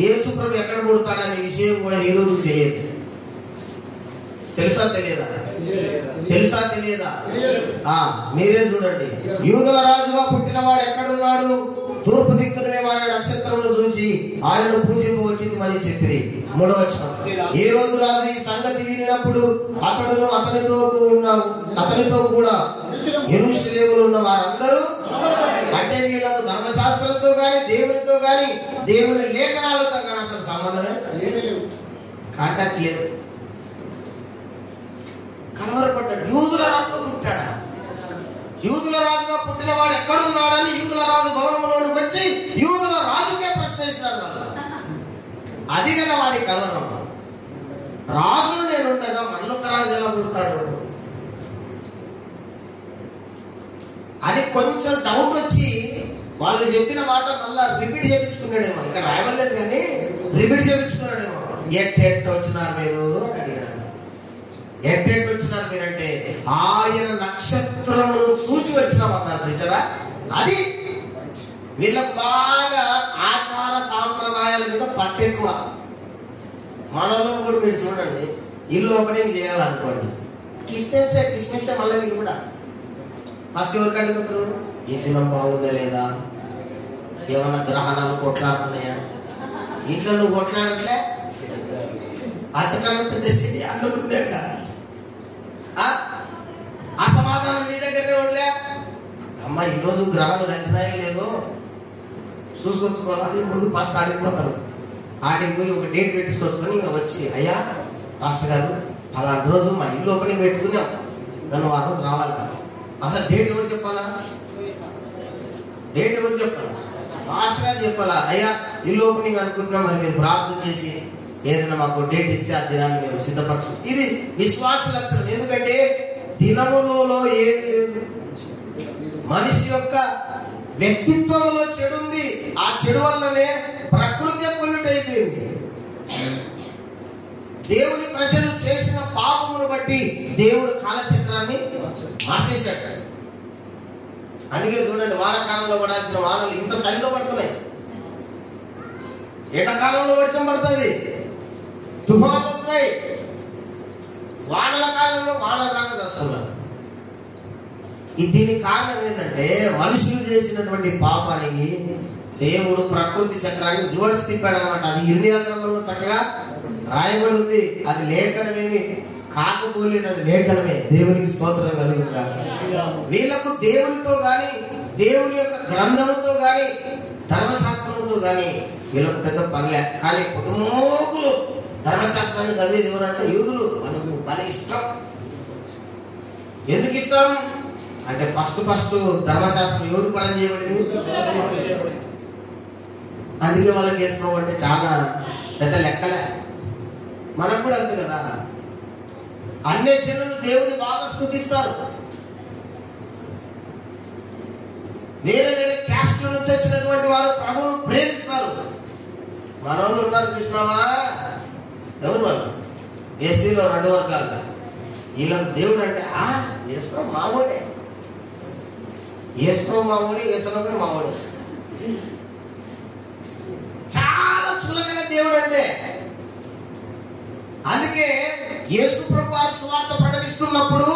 యేసు ప్రభు ఎక్కడ పుడతాడనే విషయం కూడా ఈ రోజు తెలియదు. తెలుసా తెలియదా? మీరే చూడండి. యూదుల రాజుగా పుట్టినవాడు ఎక్కడున్నాడు? తూర్పు దిక్కున మేము ఆయన నక్షత్రములు చూసి ఆయనను పూజింపవచ్చింది అని చెప్పి 3వ వచనం. ఏ రోజు రాజు ఈ సంగతి వినినప్పుడు అతడును అతనితో కూడా యెరూషలేములో ఉన్న వారందరూ, అంటే వీళ్ళకు ధర్మశాస్త్రంతో గాని, దేవునితో గాని, దేవుని లేఖనాలతో కానీ అసలు సంబంధమే కాంటాక్ట్ లేదు. కలవరపడ్డాడు. యూదుల రాజుగా పుట్టాడా? యూదుల రాజుగా పుట్టినవాడు ఎక్కడున్నాడని యూదుల రాజు భవనంలోనికి వచ్చి యూదుల రాజుకే ప్రశ్న వేసినారు వాళ్ళు. అది కదా వాడి కలవరం. రాజులు నేనుండగా మళ్ళొక రాజు ఎలా పుడతాడు అని కొంచెం డౌట్ వచ్చి వాళ్ళు చెప్పిన మాట మళ్ళా రిపీట్ చేయించుకున్నాడేమో. ఇక్కడ రాయవలేదు కానీ రిపీట్ చేయించుకున్నాడేమో. ఎట్టెట్టు వచ్చినారు మీరు అని అడిగారు. ఎట్టెట్టు వచ్చినారు మీరంటే ఆయన నక్షత్రమును సూచి వచ్చినామన్నారు. చూసారా? అది వీళ్ళకు బాగా ఆచార సాంప్రదాయాల మీద పట్టెక్కువ. మనలో కూడా మీరు చూడండి, ఇల్లు ఓపెనింగ్ చేయాలనుకోండి, క్రిస్మస్ మళ్ళీ వీళ్ళు కూడా ఫస్ట్ ఎవరికి అడుగుతారు? ఈ దినం బాగుందా లేదా, ఏమన్నా గ్రహణాలు కొట్లాడుతున్నాయా? ఇంట్లో నువ్వు కొట్లాడట్లే, అంతకన్నా పెద్ద సిటీ అల్లుందే కదా. అసమాధానం నీ దగ్గరనే ఉండలే. అమ్మ ఈరోజు గ్రహాలు నచ్చినాయో లేదో చూసుకొచ్చుకోవాలని ముందు ఫస్ట్ ఆడిపోతారు. ఆడికి పోయి ఒక డేట్ పెట్టించుకొచ్చుకొని ఇంకా వచ్చి, అయ్యా ఫాస్ట్ గారు అలాంటి రోజు మా ఇల్లు ఓపెనింగ్ పెట్టుకున్నాం, నన్ను ఆ రోజు రావాలి. అసలు డేట్ ఎవరు చెప్పాలా? డేట్ ఎవరు చెప్పాలా? పాస్టర్ గారు చెప్పాలా? అయ్యా ఇల్లు ఓపెనింగ్ అనుకుంటున్నాం, మరి మీరు ప్రార్థన చేసి ఏదైనా మాకు డేట్ ఇస్తే ఆ దినాన్ని మేము సిద్ధపరచు. ఇది విశ్వాస లక్షణం. ఎందుకంటే దినములలో ఏమి లేదు, మనిషి యొక్క వ్యక్తిత్వంలో చెడు ఉంది. ఆ చెడు వల్లనే ప్రకృతి పొల్యూట్ అయిపోయింది. దేవుని ప్రజలు చేసిన పాపమును బట్టి దేవుడు కాలచక్రాన్ని మార్చేశాడు. అందుకే చూడండి, వానకాలంలో పడాల్సిన వానలు ఇంత స్థాయిలో పడుతున్నాయి. ఎండాకాలంలో వర్షం పడుతుంది, తుఫాన్లు వస్తున్నాయి. వానల కాలంలో వానలు రాక చేస్తున్నారు. దీనికి కారణం ఏంటంటే మనుషులు చేసినటువంటి పాపానికి దేవుడు ప్రకృతి చక్రాన్ని రివర్స్ తిప్పాడు అనమాట. అది ఇర్మియా గ్రంథంలో చక్కగా రాయబడి ఉంది. అది లేఖనమేమి కాకపోలేదు, అది లేఖనమే. దేవునికి స్తోత్రం కలుగుగా. వీళ్ళకు దేవునితో గాని, దేవుని యొక్క గ్రంథముతో గాని, ధర్మశాస్త్రంతో గాని వీళ్ళకు పెద్ద పనిలే. కానీ పొదుమోకులు ధర్మశాస్త్రాన్ని చదివేది ఎవరంటే యూదులు. మనకు భలే ఇష్టం. ఎందుకు ఇష్టం అంటే ఫస్ట్ ధర్మశాస్త్రం యూదు పరం చేయబడింది. అందుకే వాళ్ళకి వేసుకోవడం అంటే చాలా పెద్ద లెక్కలే. మనకు కూడా అంతే కదా. అన్ని జనులు దేవుని బాగా స్తుతిస్తారు. వేరే వేరే క్యాస్ట్ నుంచి వచ్చినటువంటి వారు ప్రభువును ప్రేమిస్తారు. మన వాళ్ళు ఉన్నారు చూసినావా, ఎవరు వాళ్ళు? ఏసీలో 2 వర్గాలు. వీళ్ళకి దేవుడు అంటే యేసుప్రభు మామూడే, యేసుప్రభు మామూడే, యేసులో కూడా మామూడే. చాలా చులకన దేవుడు అంటే. అందుకే యేసుప్రభు వారు సువార్త ప్రకటిస్తున్నప్పుడు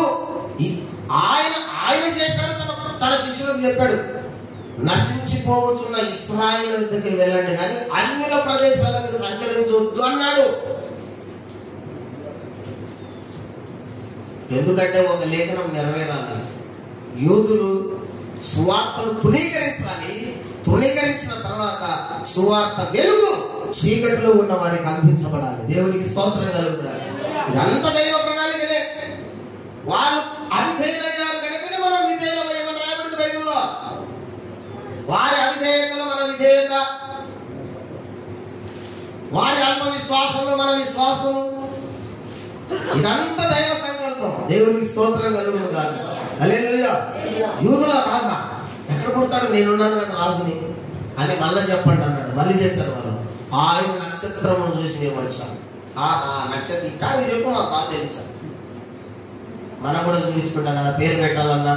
ఆయన చేశాడు, తన శిష్యులకు చెప్పాడు, నశించిపోవచ్చున్న ఇశ్రాయేలు దగ్గరికి వెళ్ళండి కానీ అన్యుల ప్రదేశాలకు సంచరించవద్దు అన్నాడు. ఎందుకంటే ఒక లేఖనం నెరవేరాలి. యూదులు సువార్తను తృణీకరించాలి. తృణీకరించిన తర్వాత సువార్త వెలుగు చీకటిలో ఉన్న వారికి అందించబడాలి. దేవునికి స్తోత్రం కలుగుతారు. ఇదంతా దైవ ప్రణాళికలే. వాళ్ళు అవిధేయులయ్యారు కనుకనే మనం విధేయులమని రాయబడింది బైబిల్లో. వారి అవిధేయతలో మన విధేయత, వారి అల్ప విశ్వాసంలో మన విశ్వాసం. ఇదంతా దైవ సంకల్పం. దేవునికి స్తోత్రం కలుగును గాక. హల్లెలూయా. యూదుల రాజా ఎక్కడ పుడతాడు? నేనున్నాను కదా రాజుని అని మళ్ళీ చెప్పండి అన్నాడు. మళ్ళీ చెప్పారు వాళ్ళు. ఆయన నక్షత్రం చూసి మేము వచ్చాం. ఆ నక్షత్రం ఇక్కడ చెప్పు, మాకు బాగా తెలుసా. మనం కూడా చూపించుకుంటాం కదా. పేరు పెట్టాలన్నా,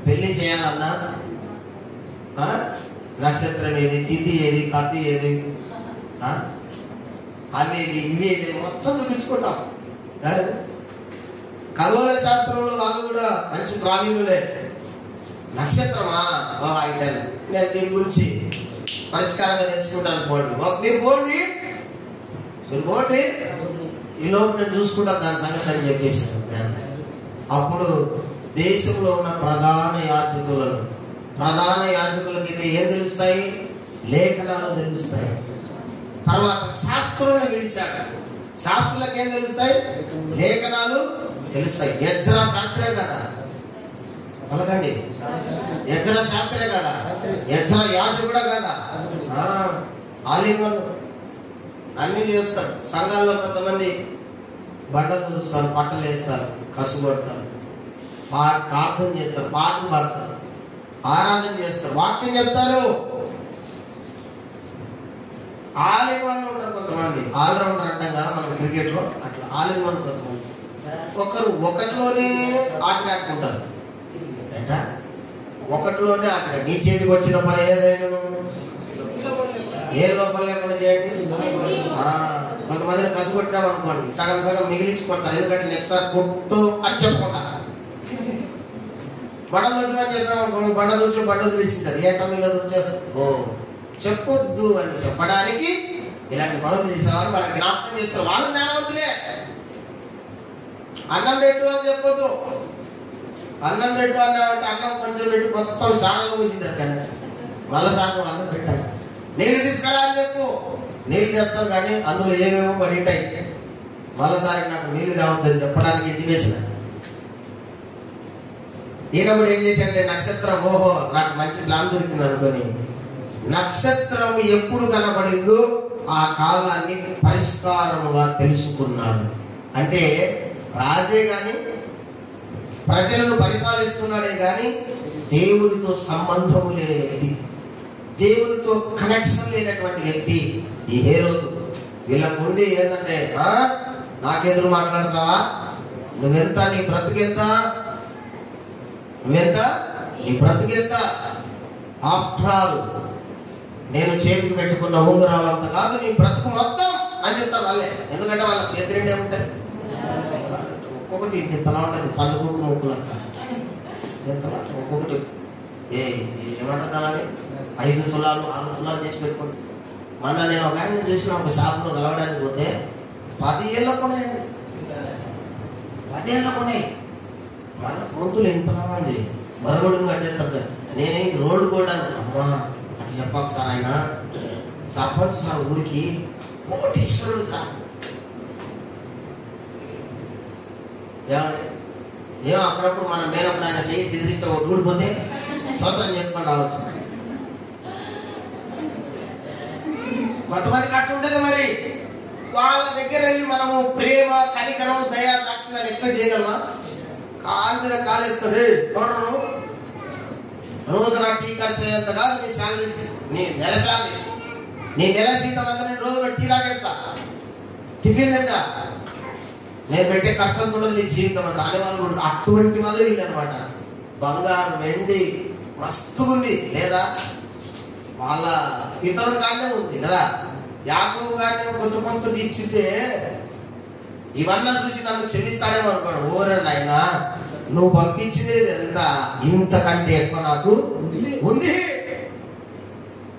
పెళ్లి చేయాలన్నా నక్షత్రం ఏది, తిథి ఏది, కత్తి ఏది, అవి ఇవి ఏది మొత్తం చూపించుకుంటాం. ఖగోళ శాస్త్రంలో వాళ్ళు కూడా మంచి ప్రావీణ్యులే. నక్షత్రమా అయితే నేను దీని గురించి పరిష్కారంగా తెచ్చుకుంటాను. మీరు పోండి ఈ లోపు నేను చూసుకుంటాను దాని సంగతి అని చెప్పేసి. అప్పుడు దేశంలో ఉన్న ప్రధాన యాజకులకి ఏం తెలుస్తాయి? లేఖనాలు తెలుస్తాయి. తర్వాత శాస్త్రులను పిలిచాడు. శాస్త్రులకు ఏం తెలుస్తాయి? లేఖనాలు తెలుస్తాయి. ఎజ్రా శాస్త్రే కదా, పలకండి. ఎజ్రా శాస్త్రే కదా, ఎజ్రా యాజకుడా కదా. ఆలింగలు అన్ని చేస్తారు. సంఘాల్లో కొంతమంది బండ చూస్తారు, పట్టలు వేస్తారు, కసుగొడతారు, ప్రార్థన చేస్తారు, పాటలు పాడతారు, ఆరాధన చేస్తారు, వాక్యం చెప్తారు. ఆల్ ఇన్ వన్ ఉంటారు కొంతమంది. ఆల్రౌండర్ అంటాం కదా మనం క్రికెట్లో, అట్లా ఆల్ ఇన్ వన్ కొంతమంది. ఒకటిలోనే ఆటలాడుకుంటారు. ఏంటా ఒకటిలోనే ఆట. నీ చేతికి వచ్చిన పని ఏదైనా ఏ లోపల లేకుండా చేయండి. కొంతమందిని కసిపెట్టాం అనుకోండి, సగం సగం మిగిలించి కొడతారు. ఎందుకంటే నెక్స్ట్ సార్ కొట్టు అని చెప్పుకుంటా. బండ దూచమని చెప్పాము అనుకోండి, బండ దూచేసింటారు. ఏంటో మీద దూచారు, చెప్పొద్దు అని చెప్పడానికి ఇలాంటి పనులు చేసేవారు మనకు జ్ఞాపకం చేస్తారు. వాళ్ళు జ్ఞానవంతులే. అన్నం పెట్టు అని చెప్పొద్దు. అన్నం పెట్టు అన్నామంటే అన్నం కొంచెం పెట్టి మొత్తం సాగలు పోసింది అక్కడ. మళ్ళా సాగం అన్నం పెట్టాలి. నీళ్ళు తీసుకురా అని చెప్పు, నీళ్ళు తెస్తారు కానీ అందులో ఏమేమో మరి ఉంటాయి. మళ్ళీసారి నాకు నీళ్ళు తేవద్దని చెప్పడానికి ఇంటిమేషన్. ఈయన కూడా ఏం చేశాడంటే నక్షత్రం, ఓహో నాకు మంచి ప్లాన్ దొరికింది అనుకొని నక్షత్రం ఎప్పుడు కనబడిందో ఆ కాలాన్ని పరిష్కారముగా తెలుసుకున్నాడు. అంటే రాజే గాని ప్రజలను పరిపాలిస్తున్నాడే గాని దేవునితో సంబంధము లేని వ్యక్తి, దేవునితో కనెక్షన్ లేనటువంటి వ్యక్తి ఈ హేరోదు. వీళ్ళకు ఉండి ఏంటంటే నాకెదురు మాట్లాడతావా, నువ్వెంత, నీ బ్రతుకెంత, నువ్వెంత, నీ బ్రతుకెంత, ఆఫ్టర్ ఆల్ నేను చేతికి పెట్టుకున్న ఉంగరాలంత కాదు నీ బ్రతుకు మొత్తం అని చెప్తారు వాళ్ళే. ఎందుకంటే వాళ్ళ చేతి నిండే ఉంటాయి, ఒక్కొక్కటి ఇంతలా ఉంటుంది, పందుకు ముక్కులక్క ఇంతలా ఒక్కొక్కటి ఏమంటుందని 5 తులాలు 6 తులాలు చేసి పెట్టుకోండి. మొన్న నేను ఒక ఆయన చూసిన ఒక షాపులో కలవడానికి పోతే 10 ఏళ్ళ కొన్నాయండి, 10 ఏళ్ళ కొన్నాయి. మన గొంతులు ఎంతలా అండి, మరొకటి కట్టేస్తారు. నేనే ఇది రోడ్డు కూడా అనుకున్నా, అమ్మా అట్లా చెప్పాక సార్, ఆయన సర్పంచ్ సార్, ఊరికి కోటీశ్వరుడు సార్. ఏమండి ఏమో అప్పుడప్పుడు మనం మేనప్పుడు ఆయన చేయి ఎదిరిస్తే ఒకటి ఊడిపోతే స్వతంత్రం చెప్పుకొని రావచ్చు. కొంతమందికి అట్లా ఉంటుంది. మరి వాళ్ళ దగ్గర వెళ్ళి మనము ప్రేమ, కనికరం, దయా, దాక్షిణ్యాలు ఎక్స్పెక్ట్ చేయగలమా? కాలు మీద కాలేస్తాడు, కొడరు రోజు నా టీ ఖర్చు అయ్యేంత కాదు నీ శాలరీ, నీ నెల శాలరీ, నీ నెల జీతం అంతా నేను రోజు టీ తాగేస్తా, టిఫిన్ తింటా, నేను పెట్టే ఖర్చు అంత ఉండదు నీ జీవితం అంతా అనే వాళ్ళు. అటువంటి వాళ్ళు వీళ్ళు అనమాట. బంగారు, వెండి మస్తుగా ఉంది లేదా, వాళ్ళ పితరుడు కానీ ఉంది కదా. యాకోబు కానీ కొంత ఇచ్చితే ఇవన్నా చూసి నన్ను క్షమిస్తాడేమో అనుకోండి. ఓరండి ఆయన, నువ్వు పంపించినది ఎంత, ఇంతకంటే ఎక్కువ నాకు ఉంది.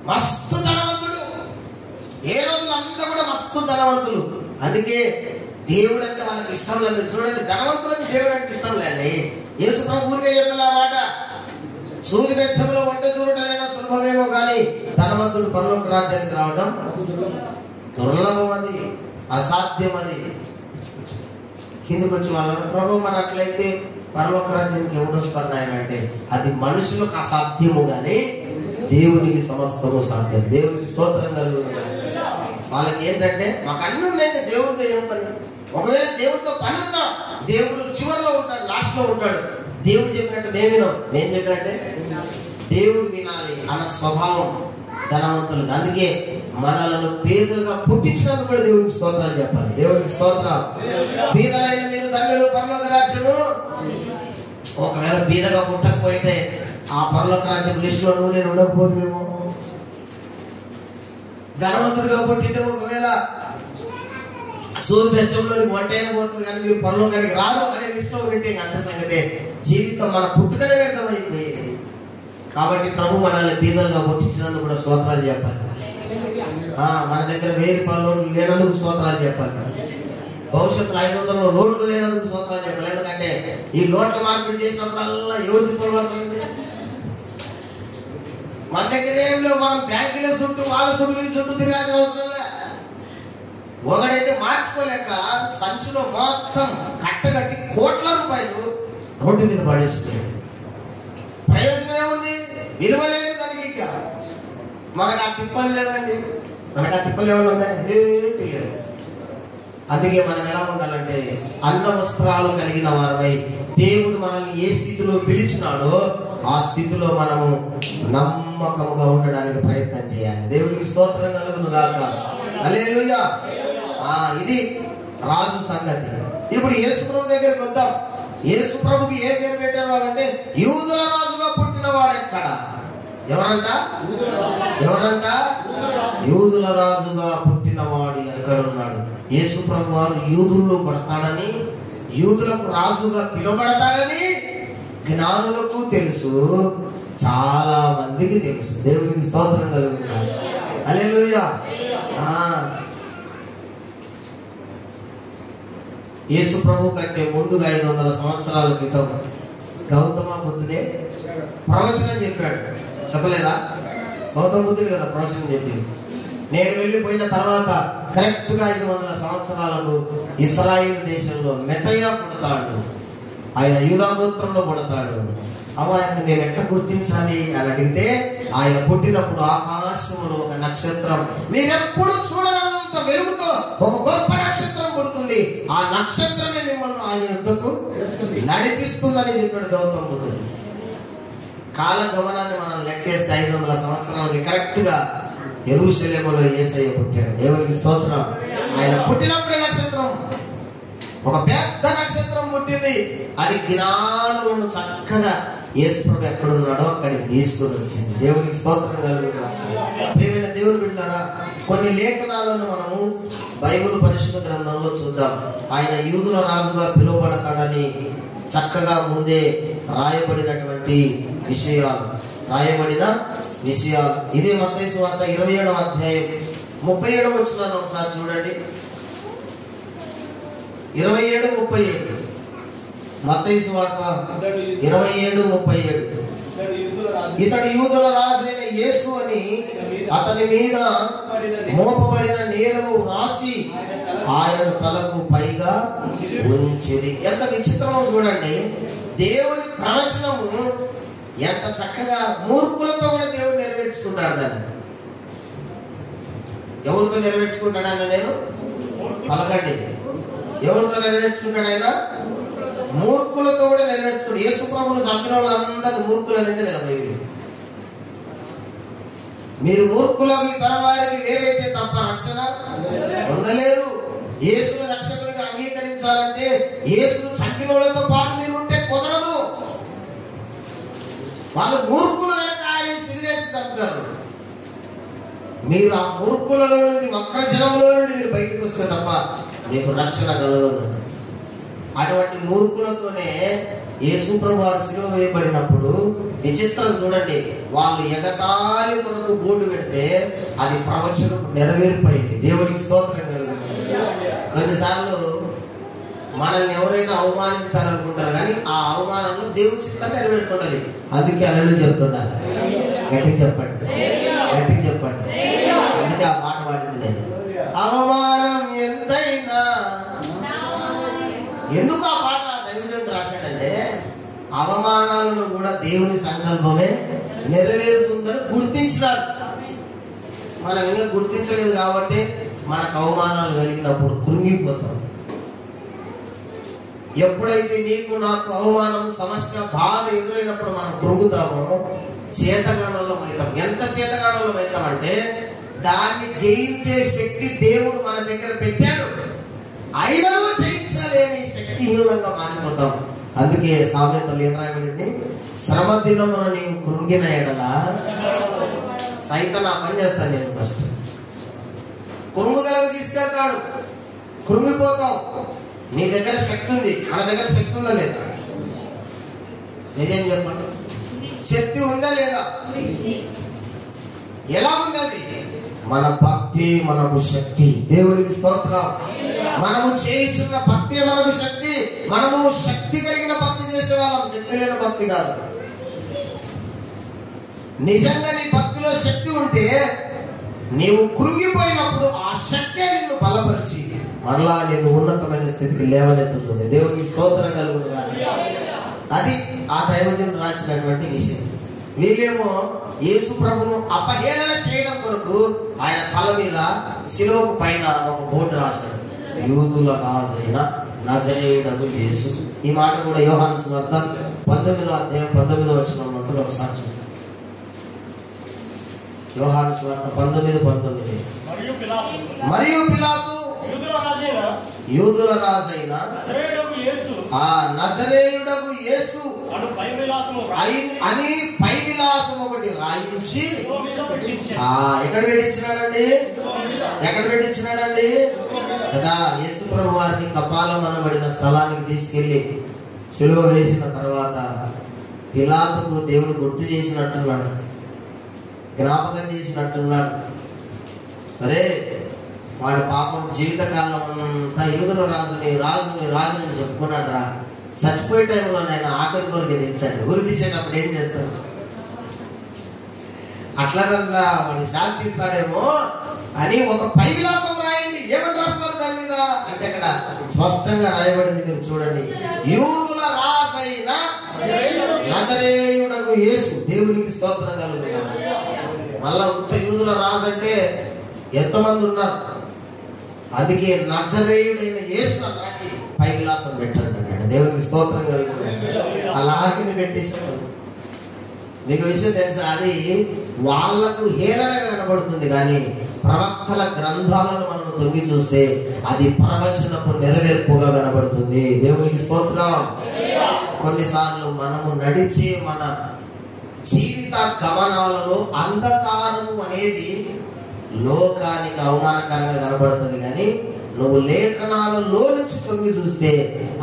మస్తు ధనవంతుడు, ఏ రోజులు అంతా కూడా మస్తు ధనవంతులు. అందుకే దేవుడు అంటే మనకి ఇష్టం లేదు. చూడండి, ధనవంతులకి దేవుడు అంటే ఇష్టం లేండి. యేసు ప్రభు ఊరికే చెప్పలే ఆ మాట, సూది బెచ్చంలో వంట దూరటైనా సులభమేమో కానీ ధనవంతుడు పరలోక రాజ్యానికి రావడం దుర్లభం, అది అసాధ్యం. అది కిందకి వచ్చి వాళ్ళు ప్రభు మరి అట్లయితే పరలోక రాజ్యానికి ఎవడు వస్తారు ఆయన అంటే, అది మనుషులకు అసాధ్యము కానీ దేవునికి సమస్తము సాధ్యం. దేవునికి స్తోత్రం కలుగుతుంది. వాళ్ళకి ఏంటంటే మాకు అన్ని ఉన్నాయి, దేవుడితో ఏం పని. ఒకవేళ దేవుడితో పని ఉన్నా దేవుడు చివరిలో ఉంటాడు, లాస్ట్ లో ఉంటాడు. దేవుడు చెప్పినట్టు మేము వినాం, నేను చెప్పినట్టే దేవుడు వినాలి అన్న స్వభావం ధనవంతులు. అందుకే మనలను పేదలుగా పుట్టించినందుకు కూడా దేవుడికి స్తోత్రాలు చెప్పాలి. దేవుడికి స్తోత్రం. బీదలైన మీరు ధన్యులు, పరలోక రాజ్యము. ఒకవేళ బీదగా పుట్టకపోయితే ఆ పరలోక రాజ్యం లిస్టులో నువ్వు నేను ఉండకపోదు. మేము ధనవంతుడిగా పుట్టింటే ఒకవేళ సూర్య బెచ్చంలోనికి వంటైనా పోతుంది కానీ మీరు పరలోకానికి రారు అనే లిస్టులో ఉంటే అంత సంగతే. జీవితం మన పుట్టుకనే వ్యర్థమైపోయేది. కాబట్టి ప్రభు మనల్ని బీదలుగా పుట్టించినందుకు కూడా స్తోత్రాలు చెప్పాలి. మన దగ్గర 1000 రూపాయలు లేనందుకు స్తోత్రాలు చెప్పాలి. భవిష్యత్తులో 500 నోట్లు లేనందుకు స్తోత్రాలు చెప్పాలి. ఎందుకంటే ఈ నోట్ల మార్పిడి చేసినప్పుడల్లా ఎవరు తిప్పలు పడుతుంది. మన దగ్గర ఏం లేవు, మనం బ్యాంకుల చుట్టూ వాళ్ళ చుట్టూ ఈ చుట్టూ తిరగాల్సిన అవసరం లే. ఒకడైతే మార్చుకోలేక సంచిలో మొత్తం కట్టగట్టి కోట్ల రూపాయలు రోడ్డు మీద పడేస్తుంది. ప్రయోజనం ఏముంది? విలువ లేదు దానికి. ఇంకా మనకు ఆ తిప్పలు లేదండి, మనకు ఆ తిప్పలు ఏమైనా ఉన్నాయి? ఏంటి లేదు. అందుకే మనం ఎలా ఉండాలంటే అన్న వస్త్రాలు కలిగిన వారమై దేవుడు మనల్ని ఏ స్థితిలో పిలిచినాడో ఆ స్థితిలో మనము నమ్మకముగా ఉండడానికి ప్రయత్నం చేయాలి. దేవునికి స్తోత్రం కలుగును గాక. హల్లెలూయా. ఇది రాజు సంగతి. ఇప్పుడు యేసు ప్రభు దగ్గరికి వద్దాం. యేసు ప్రభుకి ఏ పేరు పెట్టారు వాళ్ళంటే యూదుల రాజుగా పుట్టిన వాడు ఎక్కడ? ఎవరంట? యూదుల రాజుగా పుట్టిన వాడు ఎక్కడ ఉన్నాడు? యేసు ప్రభు వారు యూదుల్లో పడతాడని, యూదులకు రాజుగా పిలువబడతాడని జ్ఞానులకు తెలుసు, చాలా మందికి తెలుసు. దేవునికి స్తోత్రం కలుగుతుంది. హల్లెలూయా. యేసు ప్రభు కంటే ముందుగా 500 సంవత్సరాల క్రితం గౌతమ బుద్ధుడే ప్రవచనం చెప్పాడు. చెప్పలేదా? గౌతమ బుద్ధుడు కదా ప్రవచనం చెప్పింది. నేను వెళ్ళిపోయిన తర్వాత కరెక్ట్ గా 500 సంవత్సరాలకు ఇశ్రాయేలు దేశంలో మెతయ పుడతాడు. ఆయన యూదా గోత్రంలో పుడతాడు. ఆయన్ని మేము ఎట్లా గుర్తించాలి అని అడిగితే, ఆయన పుట్టినప్పుడు ఆకాశంలో ఒక నక్షత్రం, మీరెప్పుడు చూడనంత వెలుగుతో ఒక గొప్ప నక్షత్రం పుడుతుంది, ఆ నక్షత్రమే మిమ్మల్ని ఆయన యుద్ధకు నడిపిస్తుందని చెప్పాడు గౌతమ బుద్ధుడు. కాల గమనాన్ని మనం లెక్కేస్తే 500 సంవత్సరాలకి కరెక్ట్ గా యెరూషలేములో యేసయ్య పుట్టాడు. దేవునికి స్తోత్రం. ఆయన పుట్టినప్పుడే నక్షత్రం, ఒక పెద్ద నక్షత్రం పుట్టింది. అది జ్ఞానులను చక్కగా యేసుప్రభు ఎక్కడున్నాడో అక్కడికి తీసుకొని వచ్చింది. దేవునికి స్తోత్రం కలుగుతుంది. ప్రియమైన దేవుని బిడ్డలారా, కొన్ని లేఖనాలను మనము బైబిల్ పరిశుద్ధ గ్రంథంలో చూద్దాం. ఆయన యూదుల రాజుగా పిలువబడతాడని చక్కగా ముందే రాయబడిన విషయాలు. ఇదే మత్తయి సువార్త 27వ అధ్యాయం 37వ వచనాన్ని ఒకసారి చూడండి. 27:37 మత్తయి సువార్త 27:37. ఇతడు యూదుల రాజైన యేసు అని అతని మీద మోపబడిన నేరము రాసి ఆయన తలకు పైగా ఉంచిరి. ఎంత విచిత్రమో చూడండి. దేవుని ప్రవచనము ఎంత చక్కగా మూర్ఖులతో కూడా దేవుడు నెరవేర్చుకుంటాడు. దాన్ని ఎవరితో నెరవేర్చుకుంటాడన్న నేను పలకండి. ఎవరితో నెరవేర్చుకుంటాడు ఆయన? మూర్ఖులతో కూడా నెరవేర్చుకుంటాడు. యేసు ప్రభువును చంపిన వాళ్ళందరూ మూర్ఖులు అనేది కదా బైబిల్. మీరు మూర్ఖులకు ఇతర వారికి వేరైతే తప్ప రక్షణ పొందలేరు. యేసును రక్షకుడిగా అంగీకరించాలంటే యేసును చంపిన వాళ్ళతో పాటు మీరు ఉంటే కుదరదు. వాళ్ళు మూర్ఖులు కనుక ఆయన సిరివేసి చంపారు. మీరు ఆ మూర్ఖులలో నుండి, వక్రజనంలో నుండి మీరు బయటకు వస్తే తప్ప మీకు రక్షణ కలగదు. అటువంటి మూర్ఖులతోనే యేసు ప్రభు వారు సిలువ వేయబడినప్పుడు విచిత్రం చూడండి. వాళ్ళు ఎగతాళి కొరకు బోర్డు పెడితే అది ప్రవచనం నెరవేరిపోయింది. దేవునికి స్తోత్రం కలుగుతుంది. కొన్నిసార్లు మనల్ని ఎవరైనా అవమానించాలనుకుంటారు, కానీ ఆ అవమానంలో దేవుని చిత్తం నెరవేరుతున్నది. అందుకే అల్లుడు చెప్తున్నారు. గట్టిగా చెప్పండి. అందుకే ఆ మాట పాడింది నేను. అవమానం ఎంతైనా, ఎందుకు ఆ పాట దైవజనుడు రాశాడంటే అవమానాలను కూడా దేవుని సంకల్పమే నెరవేరుతుందని గుర్తించినాడు. మనం ఇంకా గుర్తించలేదు కాబట్టి మనకు అవమానాలు కలిగినప్పుడు కృంగిపోతాం. ఎప్పుడైతే నీకు నాకు అవమానం, సమస్య, బాధ ఎదురైనప్పుడు మనం కృంగుతామో చేతగానంలో అవుతాం. ఎంత చేతగానంలో అవుతామంటే దాన్ని జయించే శక్తి దేవుడు మన దగ్గర పెట్టాడు. అయినను జయించలేని శక్తిహీనంగా మారిపోతాం. అందుకే సామెతలు ఏం రాయబడింది? శ్రమ దినమున నీవు కృంగిన ఎడల సైతం ఆ పని చేస్తాను నేను. ఫస్ట్ కృంగుదలకు తీసుకెళ్తాడు. కృంగిపోతావు. నీ దగ్గర శక్తి ఉంది, మన దగ్గర శక్తి ఉందా లేదా? నిజం చెప్పండి. శక్తి ఉందా లేదా? ఎలా ఉంది అది? మన భక్తి మనకు శక్తి. దేవునికి స్తోత్రం. మనము చేయించున్న భక్తి మనకు శక్తి. మనము శక్తి కలిగిన భక్తి చేసే వాళ్ళం, శక్తి లేని భక్తి కాదు. నిజంగా నీ భక్తిలో శక్తి ఉంటే నీవు కృంగిపోయినప్పుడు ఆ శక్తి నిన్ను బలపరిచి మరలా నిన్ను ఉన్నతమైన స్థితికి లేవనెత్తుతుంది. దేవునికి స్తోత్రం కలుగును గాక. అది ఆ దైవజనుడు రాసినటువంటి విషయం. వీళ్ళేమో యేసు ప్రభును అపహేళన చేయడం కొరకు ఆయన తల మీద శిలువకు పైన ఒక బోర్డు రాశాడు. యూదుల రాజైన నజరేయుడగు యేసు. ఈ మాట కూడా యోహాను సువార్త 19వ అధ్యాయం 19వ వచనంలో ఉంటుంది. ఒకసారి చూడండి. యోహాను సువార్త 19:19. మరియు పిలాతు యూదుల రాజైన ఆ నజరేయుడగు యేసు అని పై విలాసం ఒకటి రాయించి ఎక్కడ పెట్టించినాడండి కదా? యేసు ప్రభు వారిని కపాలం అనబడిన స్థలానికి తీసుకెళ్లి సిలువ వేసిన తర్వాత పిలాతుకు దేవుడు గుర్తు చేసినట్టున్నాడు, జ్ఞాపకం చేసినట్టున్నాడు. అరే వాడి పాపం జీవితకాలం అంతా యూదుల రాజుని చెప్పుకున్నాడు రా. చచ్చిపోయే టైంలో నేను ఆఖరి కొరకు తెచ్చాడు. ఊరి తీసేటప్పుడు ఏం చేస్తాడు? అట్లా వాడిని శాంతిస్తాడేమో అని ఒక పై విలాసం రాయండి. ఏమని రాస్తున్నారు దాని మీద అంటే అక్కడ స్పష్టంగా రాయబడింది. మీరు చూడండి. యూదుల రాజైన నజరేయుడగు యేసు. దేవునికి స్తోత్రం కలుగుతాం. మళ్ళా ఉత్త యూదుల రాజు అంటే ఎంతమంది ఉన్నారు, అందుకే నజరేయుడైన యేసు అని రాసి పై గ్లాసం పెట్టండి. దేవునికి స్తోత్రం కలుగుతాం. అలాగే పెట్టేశారు. మీకు విషయం తెలుసా, అది వాళ్లకు హేళనగా కనబడుతుంది, కానీ ప్రవక్తల గ్రంథాలను మనం తొంగి చూస్తే అది ప్రవచనపు నెరవేర్పుగా కనబడుతుంది. దేవునికి స్తోత్రం. కొన్నిసార్లు మనము నడిచే మన జీవిత గమనాలలో అంధకారము అనేది లోకానికి అవమానకరంగా కనబడుతుంది, కానీ నువ్వు లేఖనాలలో నుంచి తొంగి చూస్తే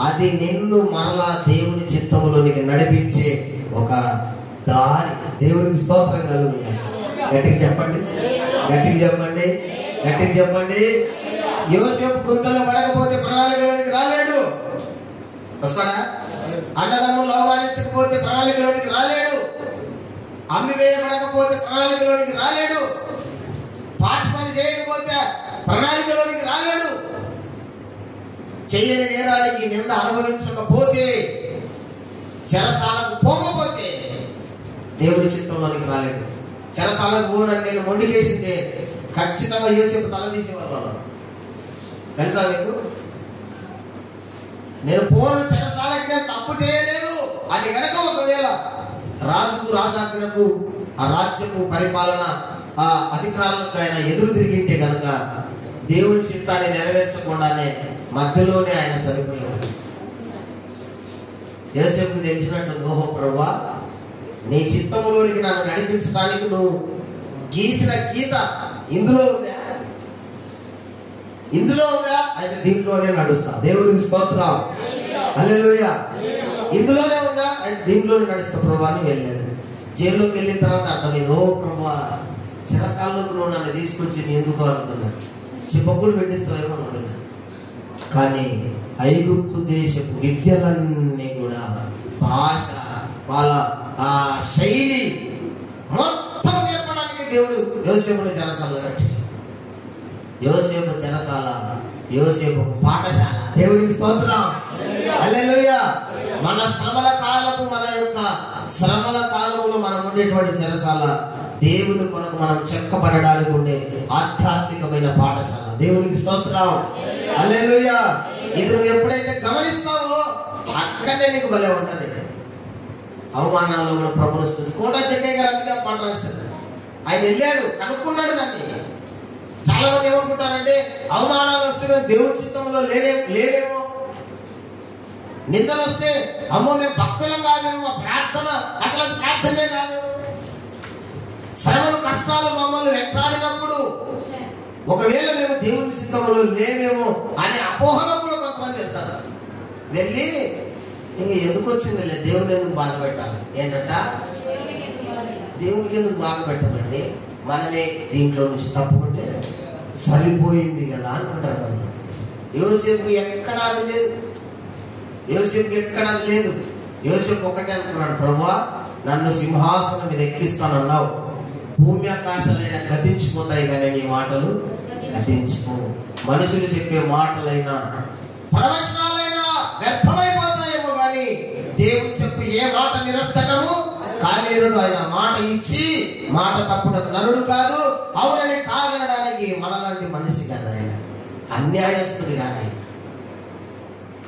అది నిన్ను మరలా దేవుని చిత్తములోనికి నడిపించే ఒక దారి. దేవునికి స్తోత్రం కలుగుతుంది. గట్టిగా చెప్పండి, గట్టిగా చెప్పండి, గట్టిగా చెప్పండి. యోసేపు గుంతలో పడకపోతే ప్రణాళికలోనికి రాలేడు. వస్తాడా? అన్నదమ్ములు అవమానించకపోతే ప్రణాళికలోనికి రాలేడు. అమ్మి వేయబడకపోతే ప్రణాళికలోనికి రాలేడు. పాచి పని చేయకపోతే ప్రణాళికలోనికి రాలేడు. చెయ్యని నేరానికి నింద అనుభవించకపోతే, చెరసాలకు పోకపోతే దేవుడి చిత్తంలోనికి రాలేడు. చెరసాలకు పోనని నేను మొండికేసింటే ఖచ్చితంగా యోసేపు తల తీసేవాళ్ళు. తెలుసా మీకు? నేను పోను చెరసాలకి నేను తప్పు చేయలేదు అని గనక ఒకవేళ రాజుకు, రాజాజ్ఞకు, ఆ రాజ్యపు పరిపాలన ఆ అధికారులకు ఆయన ఎదురు తిరిగింటే కనుక దేవుని చిత్తాన్ని నెరవేర్చకుండానే మధ్యలోనే ఆయన చనిపోయాడు. యోసేపుకు తెలిసినట్టు, ఓహో ప్రభువా, నీ చిత్తములోనికి నన్ను నడిపించడానికి నువ్వు గీసిన గీత ఇందులో ఉందా, ఇందులో ఉందా అయితే దీంట్లోనే నడుస్తా. దేవునికి స్తోత్రం. హల్లెలూయా. ఇందులోనే ఉందా అయితే దీంట్లోనే నడుస్తా ప్రభువా అని వెళ్ళాడు. జైల్లోకి వెళ్ళిన తర్వాత అర్థమైంది, ఓ ప్రభువా, చెరసాల్లోకి నువ్వు నన్ను తీసుకొచ్చి ఎందుకు అనుకున్నాను, చెప్పకుండా పెట్టిస్తావేమో అనుకున్నాను. కానీ ఐగుప్తు దేశపు విద్యలన్నీ కూడా, భాష, వాళ్ళ ఆ శైలి మొత్తం నేర్పడానికి దేవుడు యోసేపుని చెరసాలలో కట్టి, యోసేపు చెరసాల, యోసేపు పాఠశాల. దేవుడికి స్తోత్రం. హల్లెలూయా. మన శ్రమల కాలము, మన యొక్క శ్రమల కాలములో మనం ఉండేటువంటి చెరసాల దేవుని కొరకు మనం చెక్కబడడానికి ఉండే ఆధ్యాత్మికమైన పాఠశాల. దేవునికి స్తోత్రం. హల్లెలూయా. ఇది నువ్వు ఎప్పుడైతే గమనిస్తావో అక్కడనే నీకు భలే ఉంటది. అవమానాల్లో కూడా ప్రభుత్వం చూసి కోటా చెక్కయ్య గారు అందుకే పాట రాశారు. ఆయన వెళ్ళాడు, కనుక్కున్నాడు దాన్ని. చాలా మంది ఏమనుకుంటారంటే అవమానాలు వస్తే దేవుడి చిత్తంలో లేనేమో, నిందలు వస్తే అమ్మో మేము భక్తులం కాదేమో, ప్రార్థన అసలు అది ప్రార్థనే కాదు. శ్రమలు, కష్టాలు మమ్మల్ని వెంటాడినప్పుడు ఒకవేళ మేము దేవుని చిత్తంలో లేమేమో అనే అపోహలో కూడా కొంతమంది వెళ్తారు. వెళ్ళి ఇంక ఎందుకు వచ్చింది లేదు, దేవుని ఎందుకు బాధ పెట్టాలి, ఏంటంట దేవునికి ఎందుకు బాధ పెట్టాలండి, మనమే దీంట్లో నుంచి తప్పుకుంటే సరిపోయింది కదా అనుకుంటారు కొంతమంది. యోసేపు ఎక్కడ అది లేదు, యోసేపు ఎక్కడ అది లేదు. యోసేపు ఒకటే అనుకున్నాడు, ప్రభువా నన్ను సింహాసనం మీద ఎక్కిస్తానన్నావు, భూమి ఆకాశాలైనా గతించిపోతాయి కానీ నీ మాటలు గతించుకో. మనుషులు చెప్పే మాటలైనా ప్రవచనాలైనా వ్యర్థమైపోతాయేమో కానీ దేవుడు చెప్పు ఏ మాట నిరర్థకము కాలేదు. ఆయన మాట ఇచ్చి మాట తప్పుటకు నరుడు కాదు, అవునని కాదనడానికి మనలాంటి మనిషి కాదు. ఆయన అన్యాయస్తుడు కాదు, ఆయన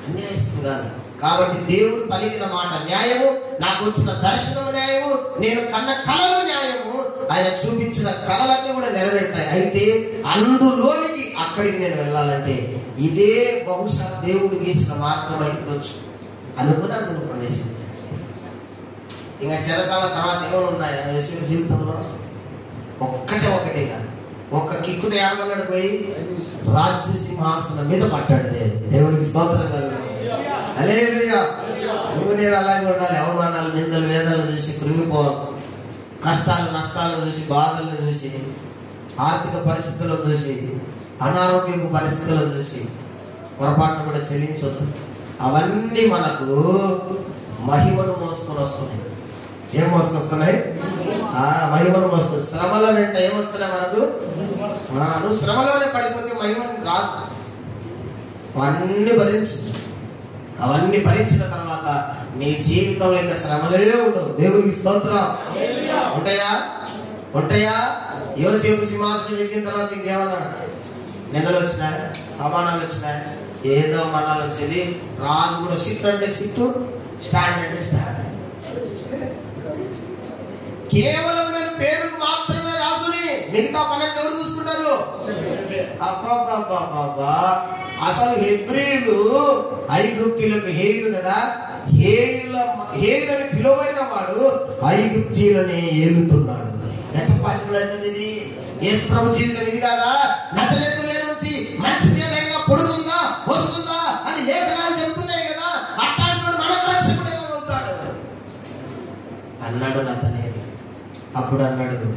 అన్యాయస్తుడు కాదు. కాబట్టి దేవుడు పలికిన మాట న్యాయము, నాకు వచ్చిన దర్శనము న్యాయము, నేను కన్న కళలు న్యాయము, ఆయన చూపించిన కళలన్నీ కూడా నెరవేరుతాయి. అయితే అందులోనికి అక్కడికి నేను వెళ్ళాలంటే ఇదే బహుశా దేవుడు గీసిన మార్గం అయిపోవచ్చు అనుకుని అందులో ప్రవేశించాను. ఇంకా చెరసాల తర్వాత ఏమైనా ఉన్నాయా యేసు జీవితంలో? ఒకటే కాదు, ఒక్క కిక్కుతో ఏడమన్నాడు, పోయి రాజ్య సింహాసనం మీద పట్టాడు. దేవునికి స్తోత్రం కలుగుతుంది. హల్లెలూయా. నువ్వు నేను అలాగే ఉండాలి. అవమానాలు, నిందలు, వేదనలు చూసి కృంగిపోవాలి, కష్టాలు, నష్టాలను చూసి, బాధలను చూసి, ఆర్థిక పరిస్థితులను చూసి, అనారోగ్యపు పరిస్థితులను చూసి పొరపాటును కూడా చెల్లించొద్దు. అవన్నీ మనకు మహిమను మోసుకొని వస్తున్నాయి. ఏం మోసుకొస్తున్నాయి? మహిమను మోసుకొని. శ్రమలో అంటే ఏమొస్తున్నాయి మనకు? నువ్వు శ్రమలోనే పడిపోతే మహిమను రాదు. అవన్నీ భరించు. అవన్నీ భరించిన తర్వాత నీ జీవితంలో ఇంకా శ్రమలే ఉండవు. దేవునికి స్తోత్రం. ఉంటాయా? ఉంటాయా? యోసేపు సింహాసనం ఎక్కిన తర్వాత ఇంకేమన్నా నిందలు వచ్చినాయి, అవమానాలు వచ్చినాయి, ఏదో అవమానాలు వచ్చేది. రాజు కూడా సిట్ అంటే సిట్టు, స్టాండ్ అంటే స్టాండ్. కేవలం నేను పేరుకు మాత్రమే రాజుని, మిగతా పని ఎవరు చూసుకుంటారు? అబ్బా, అసలు హెబ్రీలు ఐగుప్తీయులకు హేయులు కదా. హేయులని పిలువబడిన వాడు ఐగుప్తీయులని ఏలుతున్నాడు. ఎంత పాఠంలో అవుతుంది ఇది? యేసు ప్రభు జీవితం ఇది కాదా? నజరేతు నుంచి మంచిది ఏదైనా పొడుగుందా వస్తుందా అని లేఖనాలు చెప్తున్నాయి కదా. అట్లాంటి మనకు రక్షకుడు ఎలా అవుతాడు అన్నాడు నతనేలు. అప్పుడు అన్నాడు,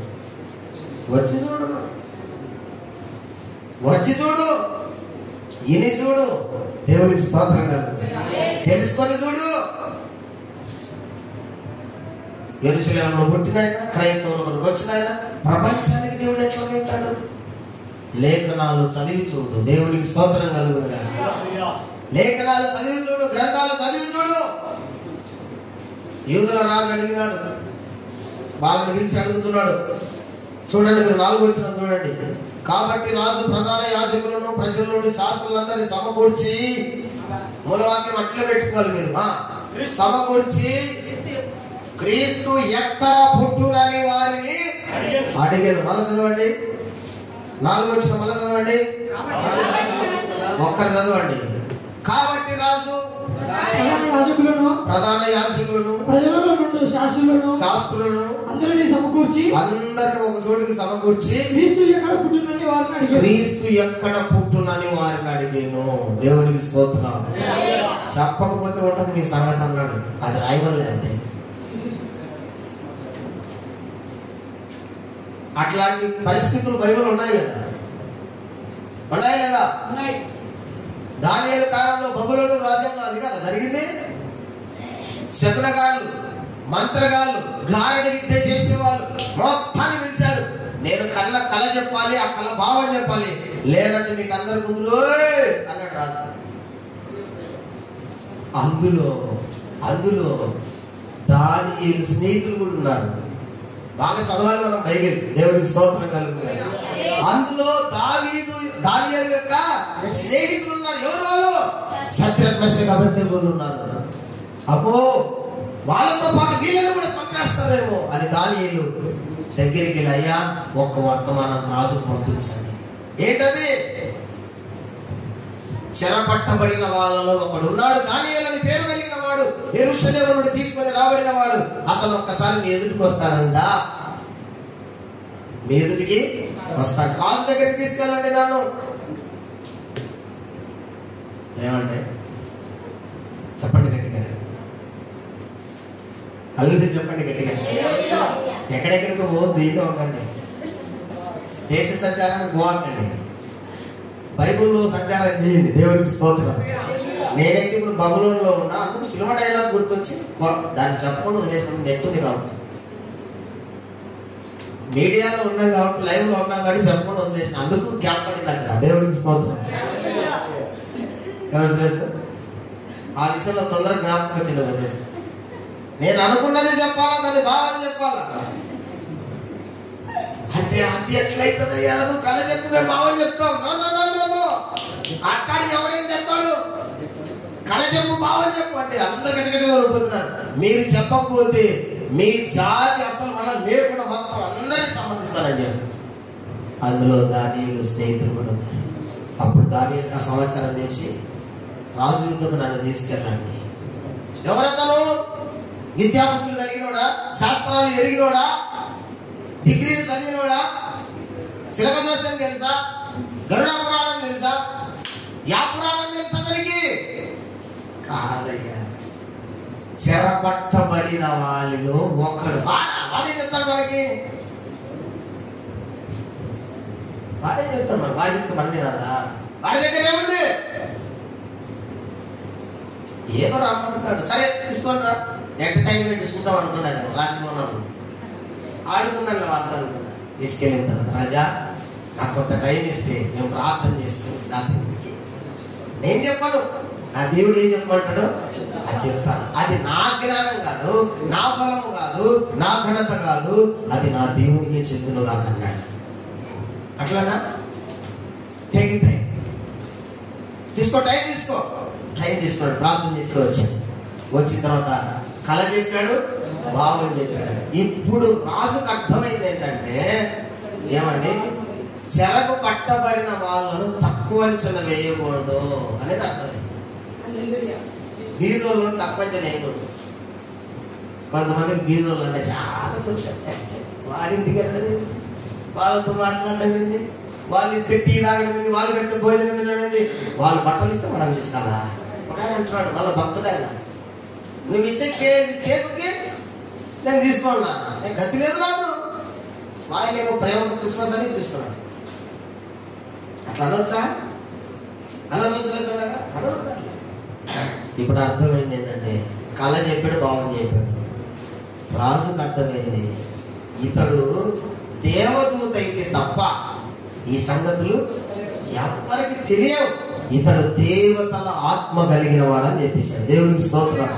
వచ్చి చూడు, వచ్చి చూడు, ఇని చూడు. దేవునికి స్తోత్రం కాదు, తెలుసుకొని చూడు. యెరూషలేములో పుట్టిన ఆయన, క్రైస్తవుల కొరకు వచ్చిన ఆయన, ప్రపంచానికి దేవుడు ఎట్లా వెళ్తాడు? లేఖనాలు చదివి చూడు. దేవునికి స్తోత్రం కలుగును. లేఖనాలు చదివి చూడు, గ్రంథాలు చదివి చూడు. యూదుల రాజు అడిగినాడు, వాళ్ళని పిలిచి అడుగుతున్నాడు. చూడండి, మీరు 4వ వచనం చూడండి. కాబట్టి రాజు ప్రధాన యాజకులను ప్రజలను శాస్త్రులందరినీ సమకూర్చి, మూలవాక్యం అట్లే పెట్టుకోవాలి మీరు, సమకూర్చి క్రీస్తు ఎక్కడ పుట్టునని వారిని అడిగారు. మళ్ళీ చదవండి, 4వ వచనం మళ్ళీ చదవండి, ఒక్కరు చదవండి. కాబట్టి రాజు ప్రధాన యాజకులను శాస్త్రులను అందరిని ఒక చోటికి సమకూర్చి క్రీస్తు ఎక్కడ పుట్టునని వారిని అడిగాను. దేవునికి స్తోత్రం. చెప్పకపోతే ఉంటది మీ సంగతి అన్నాడు. అది రాయబడలే అంతే. అట్లాంటి పరిస్థితులు బైబిల్ ఉన్నాయి కదా, ఉన్నాయి లేదా? దానియేలు కాలంలో బబులోను రాజ్యంలో అది కదా జరిగింది. శకునగాళ్ళు, మంత్రగాళ్ళు, గారడి విద్య చేసేవాళ్ళు మొత్తాన్ని పిలిచాడు. నేను కళ చెప్పాలి, ఆ కళ భావం చెప్పాలి, లేదంటే మీకు అందరు కుదురు అన్నాడు రాజు. అందులో దానియేలు స్నేహితులు కూడా ఉన్నారు. బాగా చదవాలి మనం బైబిల్. దేవునికి స్తోత్రం కలుగుతుంది. అందులో దానియేలు యొక్క స్నేహితులు ఉన్నారు. ఎవరు వాళ్ళు? శద్రక్ మెషక్ అబేద్నెగోలు ఉన్నారు. అబ్బో, వాళ్ళతో పాటు వీళ్ళని కూడా చంపేస్తారేమో అని దానియేలు దగ్గరికి వెళ్ళి, అయ్యా ఒక్క వర్తమానం రాజు పంపించండి. ఏంటది? చెరపట్టబడిన వాళ్ళలో ఒకడు ఉన్నాడు, దానియేలు అని పేరు కలిగిన వాడు, యెరూషలేము నుండి తీసుకొని రాబడిన వాడు. అతను ఒక్కసారి మీ ఎదుటికి వస్తాడంట. మీ ఎదుటికి వస్తాడు. రాజు దగ్గరికి తీసుకెళ్ళండి నన్ను. ఏమంటే చెప్పండి గట్టిగా, అల్లుడి చెప్పండి గట్టిగా. ఎక్కడెక్కడికి పోవద్దు, ఇంట్లో ఉండండి. దేశ సంచారానికి పోవాలండి, బైబుల్లో సంచారం చేయండి. దేవునికి స్తోత్రం. నేనైతే ఇప్పుడు బబులోన్లో ఉన్నా, అందుకు సినిమా డైలాగ్ గుర్తొచ్చి దాన్ని చెప్పకుండా వదిలేసిన. నెట్ ఉంది కాబట్టి, మీడియాలో ఉన్నాం కాబట్టి, లైవ్ లో ఉన్నాం కాబట్టి చెప్పకుండా వదిలేసిన. అందుకు గ్యాప్ పడింది అక్కడ. దేవునికి స్తోత్రం. ఆ విషయంలో తొందరగా జ్ఞాపకం వచ్చింది వదిలేసి. నేను అనుకున్నది చెప్పాలా, దాన్ని బాగా చెప్పాలా అంటే అది ఎట్లయితుందయ్యా? నువ్వు కళ చెప్పి మేము బాగా చెప్తాం. అట్టాడు ఎవడేం చెప్తాడు? కళ చెప్పు, బాగా చెప్పు అంటే అందరు గజగజగా కోల్పోతున్నారు. మీరు చెప్పకపోతే మీ జాతి అసలు మనం లేకుండా మొత్తం అందరినీ సంబంధిస్తారని చెప్పి. అందులో దానియేలు స్నేహితులు కూడా ఉన్నారు. అప్పుడు దానియేలు ఆ సమాచారం తెచ్చి, రాజు యుద్ధకు నన్ను తీసుకెళ్ళండి. ఎవరతను? విద్యాబుద్ధులు కలిగినోడా, శాస్త్రాలు ఎరిగినోడా, డిగ్రీలు చదివినోడా, శిలక జోస్యం తెలుసా, గరుడ పురాణం తెలుసా, యా పురాణం తెలుసా? అతనికి కాదయ్యా. చెరపట్టబడిన వాళ్ళలో ఒకడు. వాడే చెప్తాను మనకి, వాడే చెప్తాను మరి. వాడు చెప్తే మంది రాదా? వాడి దగ్గర ఏముంది? ఏదో రమ్మంటున్నాడు. సరే తీసుకోండి రా, ఎంటర్టైన్మెంట్ చూద్దాం అనుకున్నారు. రాజభవనంలో ఆడుకున్నాను వాళ్ళతో అనుకున్నా. తీసుకెళ్ళిన తర్వాత, రాజా నాకు కొంత టైం ఇస్తే నేను ప్రార్థన చేసుకుని నా దేవుడికి నేను చెప్పాను, నా దేవుడు ఏం చెప్పమంటాడో అది చెప్తాను. అది నా జ్ఞానం కాదు, నా బలము కాదు, నా ఘనత కాదు, అది నా దేవునికే చెందునుగా అన్నాడు. అట్లానా? టేక్ టైం తీసుకో, టైం తీసుకున్నాడు. ప్రార్థన చేస్తూ వచ్చిన తర్వాత కళ చెప్పాడు, భావం చెప్పాడు. ఇప్పుడు రాజుకు అర్థమైంది ఏంటంటే, ఏమండి, చెరకు పట్టబడిన వాళ్ళను తక్కువ అంచనా వేయకూడదు అనేది అర్థమైంది. బీదోళ్ళను తక్కువ అంచనా వేయకూడదు. కొంతమందికి బీదోళ్ళు అంటే చాలా వాడింటికి వెళ్ళలేదు, వాళ్ళతో మాట్లాడలేదు, వాళ్ళు ఇస్తే టీ తాగడం, వాళ్ళు పెడితే భోజనం తినడం, వాళ్ళు బట్టలు ఇస్తే మనం తీసుకోవాలా? ఒక ఆయన అంటున్నాడు, వాళ్ళ భక్తుడైనా, నువ్వు ఇచ్చే కేకుకి నేను తీసుకోవాలా? నేను గతి లేదు నాకు. ఆయన ప్రేమ క్రిస్మస్ అని పిలుస్తున్నాడు. అట్లా అనొచ్చా? ఇప్పుడు అర్థమైంది ఏంటంటే, కళ చెప్పాడు, భావం చెప్పాడు. రాజుకు అర్థమైంది, ఇతడు దేవదూత అయితే తప్ప ఈ సంగతులు ఎవరికి తెలియవు, ఇతడు దేవతల ఆత్మ కలిగిన వాడని చెప్పేశాడు. దేవునికి స్తోత్రం.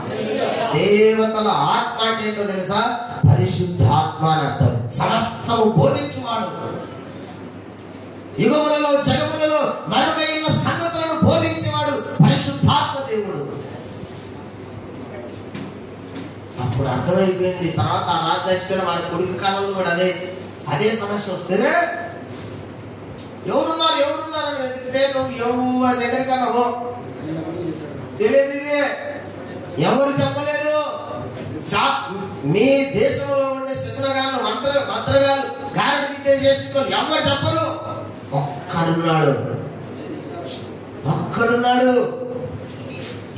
దేవతల ఆత్మ అంటే ఏంటో తెలుసా? పరిశుద్ధాత్మ అని అర్థం. సమస్తము బోధించువాడు, యుగములలో జగములలో మరుగైన సంగతులను బోధించేవాడు పరిశుద్ధాత్మ దేవుడు. అప్పుడు అర్థమైపోయింది. తర్వాత ఆ రాజ్యాధికారి వాడి కొడుకు కాలంలో కూడా అదే సమస్య వస్తేనే ఎవరున్నారు అని వెతికితే నువ్వు ఎవరి దగ్గరికి అన్నావో తెలియదు. ఇదే ఎవరు చెప్పలేరు. మీ దేశంలో ఉండే శకునగాళ్ళు, మంత్రగాళ్ళు, గారడి విద్య చేసిన ఎవరు చెప్పరు. ఒక్కడున్నాడు.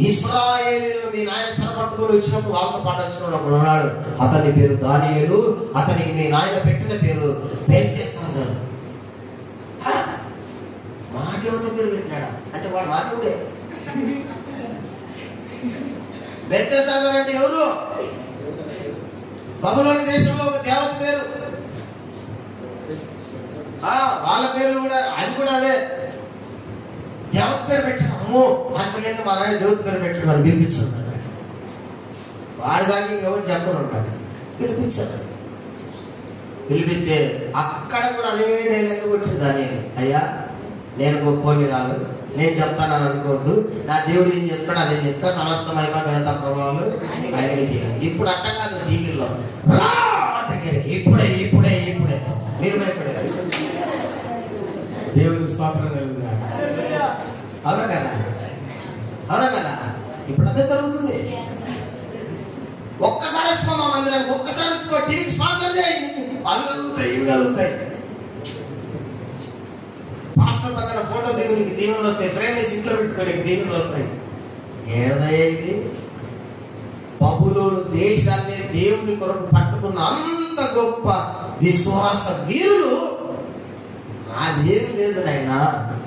ఇశ్రాయేలీయులు మీ నాయన చెరపట్టుకుని వచ్చినప్పుడు వాళ్ళతో పాటు వచ్చిన ఒకడు ఉన్నాడు. అతని పేరు దానియేలు. అతనికి మీ నాయన పెట్టిన పేరు బెల్తెషాజరు. మా దేవుని పేరు పెట్టినాడా అంటే వాడు మా దేవుడే. బెల్తెషాజరు అంటే ఎవరు? బబులోని దేశంలో ఒక దేవత పేరు. వాళ్ళ పేర్లు కూడా అది కూడా అవే. దేవత పేరు పెట్టాడు. అమ్మో అంతలేదు మా నాయన దేవత పేరు పెట్టాడు, వాడు పిలిపించాడు. వాడు కానీ ఇంకెవరు చెప్పను ఉన్నాడు. పిలిపిస్తే అక్కడ కూడా అదే డైలాగ్ కొట్టింది దాన్ని. అయ్యా నేను గొప్పని కాదు, నేను చెప్తానని అనుకోవద్దు, నా దేవుడు ఏం చెప్తాడు అదే చెప్తా, సమస్త మహిమ ఘనత ప్రభావాలు ఆయనకి చేయాలి. ఇప్పుడు అట్ట కాదు, టీవీలో రా దగ్గరికి ఇప్పుడే మీరు భయపడేది. దేవుడికి స్తోత్రం కలుగుతారు. అవునా కదా? ఇప్పుడు అదే జరుగుతుంది. ఒక్కసారి వచ్చుకో మా మందిరానికి, ఒక్కసారి వచ్చుకో, టీవీకి స్పాన్సర్ చేయండి, అవి కలుగుతాయి. పాస్టర్ పక్కన ఫోటో దేవునికి దీవెనలు వస్తాయి, ఫ్రేమ్ వేసి ఇంట్లో పెట్టుకోనికి దీవెనలు వస్తాయి. ఏదయ్యా ఇది? బబులోను దేశాన్ని దేవుని కొరకు పట్టుకున్న అంత గొప్ప విశ్వాస వీరులు, అదేమి లేదు నాయన,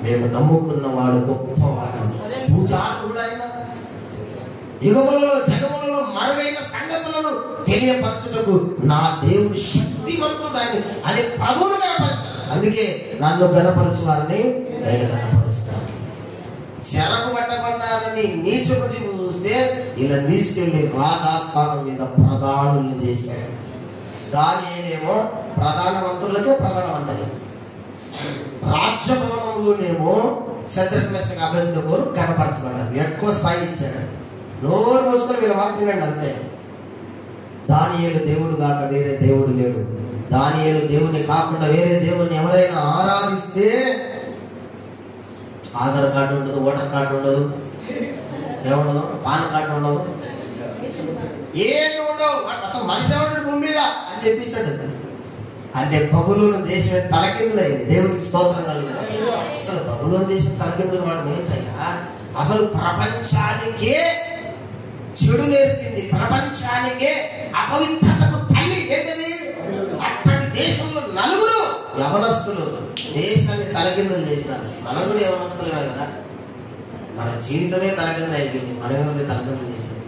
మేము నమ్ముకున్నవాడు గొప్పవాడు, పూజారుడు ఆయన, యుగములలో జగములలో మరుగైన సంగతులను తెలియపరచుటకు నా దేవుడు శక్తివంతుడు ఆయన అని ప్రభువును గనపరచాలి. అందుకే నన్ను గనపరచువారని నేను గనపరుస్తాను. చెరకు పట్టబడ్డారని నీచపు జీవులు చూస్తే ఇలా తీసుకెళ్లి రాజాస్థానం మీద ప్రధానుల్ని చేశారు. దానియేలేమో ప్రధానమంత్రులకే ప్రధానమంత్రి, రాజ్యభవనంలోనేమో శద్రక్ మేషక్ అబేద్నెగోలు కనపరచబడ్డారు. ఎక్కువ స్థాయి ఇచ్చాడు. నోరు మోసుకొని వీళ్ళ మాట వినండి అంతే. దానియేలు దేవుడు కాక వేరే దేవుడు లేడు. దానియేలు దేవుని కాకుండా వేరే దేవుని ఎవరైనా ఆరాధిస్తే ఆధార్ కార్డు ఉండదు, ఓటర్ కార్డు ఉండదు, ఏముండదు, పాన్ కార్డు ఉండదు, ఏంటి ఉండవు, అసలు మనిషి ఉండడు భూమి మీద అని చెప్పేశాడు. అంటే బబులోను దేశం తలకిందులైంది. దేవునికి స్తోత్రం కలుగుతాడు. అసలు బబులోను దేశం తలకిందులు వాడు ఏంటయ్యా? అసలు ప్రపంచానికే చెడు నేర్పింది, ప్రపంచానికే అపవిత్రతకు తల్లి ఏంటది? అక్కడి దేశంలో నలుగురు యవనస్తులు దేశాన్ని తలకిందులు చేసినారు. మనం కూడా యవనస్తులమే కదా, మన జీవితమే తలకిందులు అయిపోయింది. మనమే తలకిందులు చేసింది.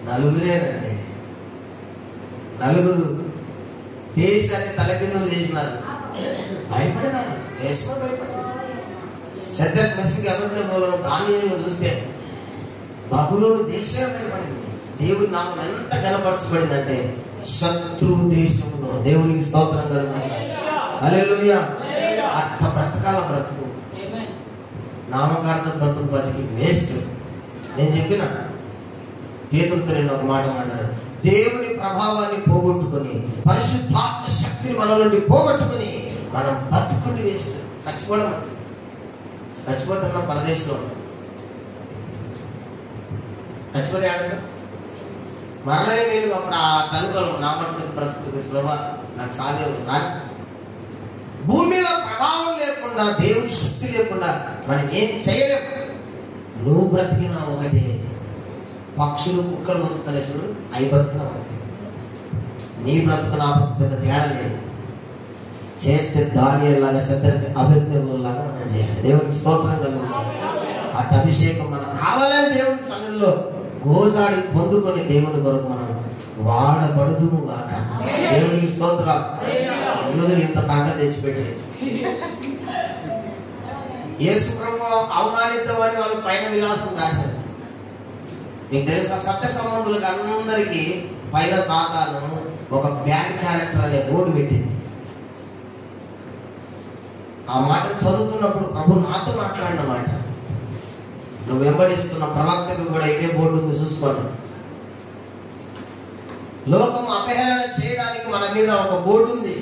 నలుగురేనండి, నలుగురు దేశాన్ని తలకిందులు చేసినారు. భయపడినారు, దేశంలో భయపడింది. శద్రక్ మెషక్ అబేద్నెగోలను దానియేలును చూస్తే బబులోను దేశం పడింది. దేవుని నామం ఎంత ఘనపరచబడిందంటే శత్రువు దేశంలో. దేవునికి స్తోత్రం కలుగును. హల్లెలూయా. అట్ట బ్రతకాల బ్రతుకు, నామకార్థ బ్రతుకు బతికి వేస్ట్. నేను చెప్పిన పేతురుతో నేను ఒక మాట మాట్లాడాను. దేవుని ప్రభావాన్ని పోగొట్టుకుని, పరిశుద్ధాత్మ శక్తిని మన నుండి పోగొట్టుకుని మనం బతుకుని వేస్ట్. చచ్చిపోవడం, చచ్చిపోతున్న పరదేశంలో చచ్చిపోతే ఆడండి మరణమే నేను అప్పుడు ఆ టనుకలు నా మట్టుకు బ్రతుకు ప్రభా నాకు సాగేవు రాని. భూమి మీద ప్రభావం లేకుండా, దేవుని శక్తి లేకుండా మనం ఏం చేయలేము. నువ్వు బ్రతికినా ఒకటి, పక్షులు కుక్కలు బతుకుతానే చూడు, అవి బతికినా ఒకటి. నీ బ్రతుకు నా బ్రతుకు పెద్ద తేడా లేదు. చేస్తే దానియేలులాగా శద్రక్ అబేద్నెగోలాగా మనం చేయాలి. దేవునికి స్తోత్రం కలుగును. అటు అభిషేకం మనం కావాలని దేవుని సన్నిధిలో గోజాడి పొందుకొని దేవుని కొరకు మనం వాడబడుదుము గాక. దేవునికి స్తోత్రం. యూదులు ఇంత తంట తెచ్చిపెట్టి యేసు ప్రభువు అవమానిద్దామని వాళ్ళు పైన విలాసం రాశారు. మీకు తెలుసా, సత్య సంబంధులకు అందరికీ పైన సాతాను ఒక బ్యాడ్ క్యారెక్టర్ అనే బోర్డు పెట్టింది. ఆ మాట చదువుతున్నప్పుడు ప్రభు నాతో మాట్లాడిన మాట, నువ్వు వెంబడిస్తున్న ప్రవక్తకు కూడా ఇదే బోర్డు ఉంది చూసుకోండి. లోకం అపహరణ చేయడానికి మన మీద ఒక బోర్డు ఉంది.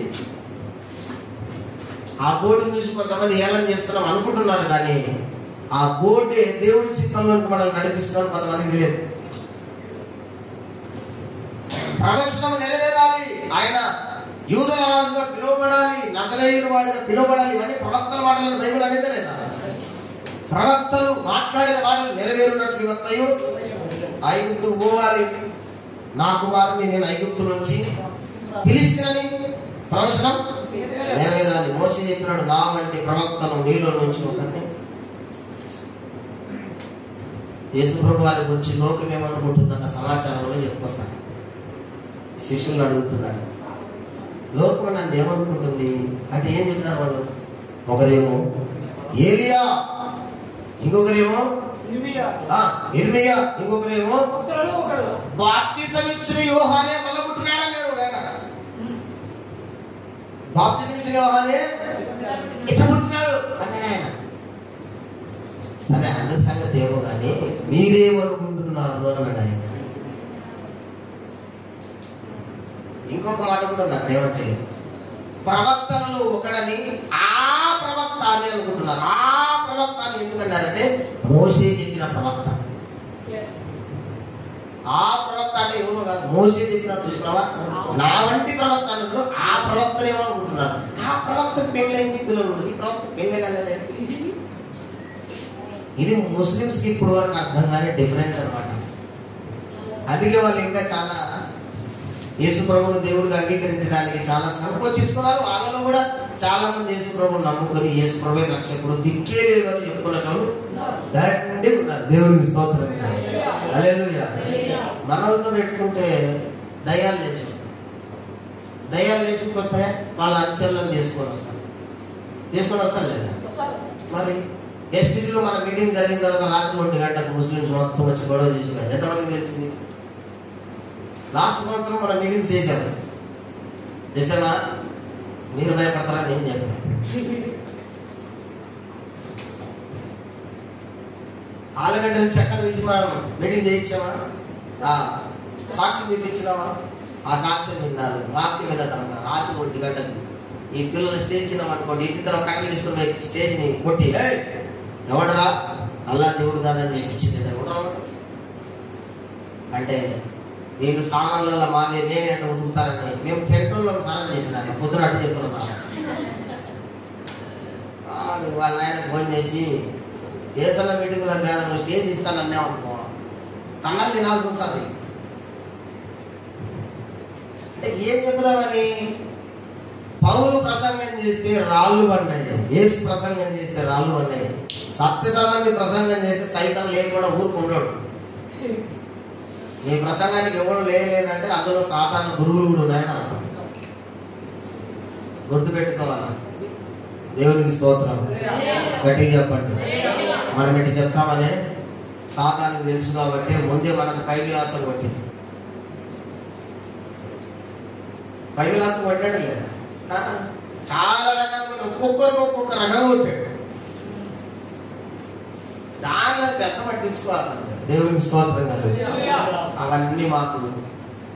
ఆ బోర్డును చూసి కొంతమంది ఏలం చేస్తున్నాం అనుకుంటున్నారు, కానీ ఆ బోర్డే దేవుని చిత్తంలోకి మనల్ని నడిపిస్తున్నాం కొంతమందికి తెలియదు. ప్రవచనం నెరవేరాలి, ఆయన యూదుల రాజుగా పిలువబడాలి, నజరేయుడు వాడిగా పిలువబడాలి. ఇవన్నీ ప్రవక్తల మాటలను బైబిల్ అనేది లేదా? ప్రవక్తలు మాట్లాడిన మాటలు నెరవేరున్నట్లు ఇవన్నయు ఐగుప్తుకు పోవాలి, నా కుమారుని నేను ఐగుప్తు నుంచి పిలిస్తేనని ప్రవచనం నెరవేరాలి. మోసే చెప్పినాడు, నా వంటి ప్రవక్తను నీలో నుంచి ఒకరిని. యేసుప్రభు వారి గురించి లోకం ఏమనుకుంటుందన్న సమాచారంలో చెప్పుకొస్తాను. శిష్యులను అడుగుతున్నాడు, లోకం నన్ను ఏమనుకుంటుంది అంటే ఏం చెప్పినారు వాళ్ళు? ఒకరేమో ఏలియా, ఇంకొకరేమో ఇర్మియా, ఇంకొకరేమో బాప్తిసం ఇచ్చిన యోహానే మళ్ళీ పుట్టినాడన్నాడు. బాప్తిసం ఇచ్చిన యోహానే ఇట్లా పుట్టినాడు అన్నాడు ఆయన. సరే, అందరి సంగతి ఏమో కానీ మీరేమనుకుంటున్నారు అన్నాడు ఆయన. ఇంకొక మాట కూడా ఉంది అక్కడ, ఏమంటే ప్రవక్తలలో ఒకడని ఆ ప్రవక్త అని అనుకుంటున్నారు. ఆ ప్రవక్త అని ఎందుకన్నారంటే మోసే చెప్పిన ప్రవక్త. ఆ ప్రవక్త అంటే ఎవరో కాదు, మోసే చెప్పినట్టు చూసినావా, నా వంటి ప్రవక్త అన్నట్లు ఆ ప్రవక్తను ఏమనుకుంటున్నారు. ఆ ప్రవక్తకు పెళ్ళైంది, పిల్లలు, ఈ ప్రవక్త పెళ్ళే కదా. ఇది ముస్లిమ్స్ కి ఇప్పుడు వరకు అర్థం కాని డిఫరెన్స్ అనమాట. అందుకే వాళ్ళు ఇంకా చాలా యేసు ప్రభువును దేవుడిగా అంగీకరించడానికి చాలా సంకోచిస్తున్నారు. వాళ్ళలో కూడా చాలా మంది యేసు ప్రభువును నమ్ముకొని యేసు ప్రభువే రక్షకుడు, దిక్కే లేదు అని చెప్పుకున్నారు, దండి ఉన్నారు. దేవుడికి స్తోత్రం. హల్లెలూయా. మనలతో పెట్టుకుంటే దయ్యాలు లేచిస్తాయి. దయ్యాలు లేచుకొస్తాయా? వాళ్ళ అంచెలను తీసుకొని వస్తారు లేదా? మరి ఎస్పీసీలో మన మీటింగ్ జరిగిన తర్వాత రాత్రి 1 గంటకు ముస్లిమ్స్ మొత్తం వచ్చి గొడవ చేసిపోయారు. ఎంతమందికి తెలిసింది? లాస్ట్ సంవత్సరం మన మీటింగ్స్ చేసామా? మీరు భయపడతారని నేను చెప్పాను. ఆలగడ్డ నుంచి ఎక్కడ నుంచి మనం మీటింగ్ చేయించామా? సాక్ష్యం చూపించినామా? ఆ సాక్ష్యం విన్నారు, వాక్యం విన్న తర్వాత రాత్రి 1 గంటకు ఈ పిల్లలు స్టేజ్ కింద అనుకోండి, ఇంటి తర్వాత కట్టలు తీసుకుని స్టేజ్ని కొట్టి, ఎవడరా అల్లా దేవుడు కాదని చెప్పించింది. ఎవడరా అంటే వీళ్ళు సామాన్లలో మావే నేనే అంటే ఉతుకుతారని మేము టెంటోల్లో స్నానం చెప్పినాను. పొద్దున అట్టు చెప్తున్నాం. వాళ్ళ ఆయన ఫోన్ చేసి ఏసన్న మీటింగ్లో కానీ స్టేజ్ ఇచ్చానన్నే అనుకో కన్నాలు తినాల్సి వస్తుంది. అంటే ఏం చెప్దామని, పౌలు ప్రసంగం చేస్తే రాళ్ళు పడినాయి, యేసు ప్రసంగం చేస్తే రాళ్ళు పడినాయి, సత్య సంబంధి ప్రసంగం చేస్తే సైతం లేకుండా ఊరుకుంటాడు. మీ ప్రసంగానికి ఎవరు లేదంటే అందులో సాతాను గురువులు కూడా ఉన్నాయని అర్థం. గుర్తుపెట్టుకోవాలి. దేవునికి స్తోత్రం. గట్టిగా చెప్పండి. మనం ఇటు చెప్తామనే సాతానికి తెలుసు కాబట్టి ముందే మనకు పై విలాసం కొట్టింది. పై విలాసం కొట్టాడు లేదా? చాలా రకాలు ఒక్కొక్కరికి ఒక్కొక్క రకంగా కొట్టాడు. దానిలో పెద్ద పట్టించుకోవాలండి. దేవునికి స్తోత్రం కాదు. అవన్నీ మాకు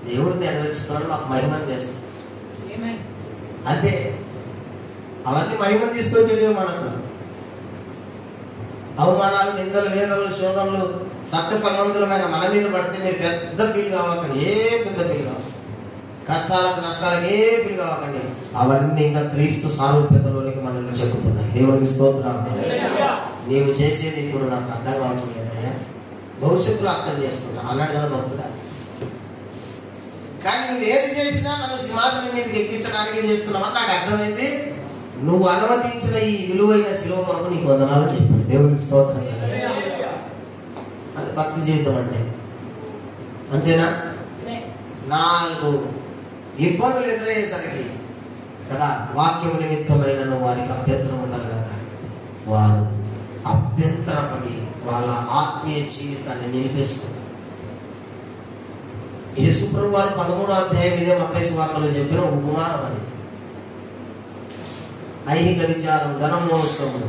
దేవుడు నెరవేర్చుతున్నాడు, మాకు మహిమని చేస్తాం అంతే. అవన్నీ మహిమని తీసుకొచ్చేవి మనకు. అవమానాలు, నిందలు, వేదనలు, శోధనలు సత్య సంబంధులమైన మన మీద పడితే మీరు పెద్ద ఫీల్ కావకండి. ఏ పెద్ద ఫీల్ కావాలి. కష్టాలకు నష్టాలకు ఏ ఫీల్ కావకండి. అవన్నీ ఇంకా క్రీస్తు సారూప్యతలోనికి మనల్ని చెక్కుతున్నాయి. దేవునికి స్తోత్రం. నీవు చేసేది ఇప్పుడు నాకు అర్థం కావటం లేదా, భవిష్యత్తులో అర్థం చేసుకుంటా అన్నాడు కదా భక్తుడా. కానీ నువ్వు ఏది చేసినా నన్ను సింహాసనం మీదకి ఎక్కించడానికి చేస్తున్నావని నాకు అర్థమైంది. నువ్వు అనుమతించిన ఈ విలువైన శిలువ కొరకు నీకు వందనాలని చెప్పాడు. దేవునికి స్తోత్రం. అది భక్తి జీవితం అంటే. అంతేనా? 4 ఇబ్బందులు ఎదురయ్యేసరికి కదా, వాక్యం నిమిత్తమైన వారికి అభ్యంతరం కలగక వారు అభ్యంతరపడి వాళ్ళ ఆత్మీయ జీవితాన్ని నిలిపేస్తారు. యేసుప్రభు వారు 13వ అధ్యాయం ఇదే మత్తయి సువార్తలో చెప్పిన ఉపమానం అది. ఐహిక విచారం, ధనమోసము,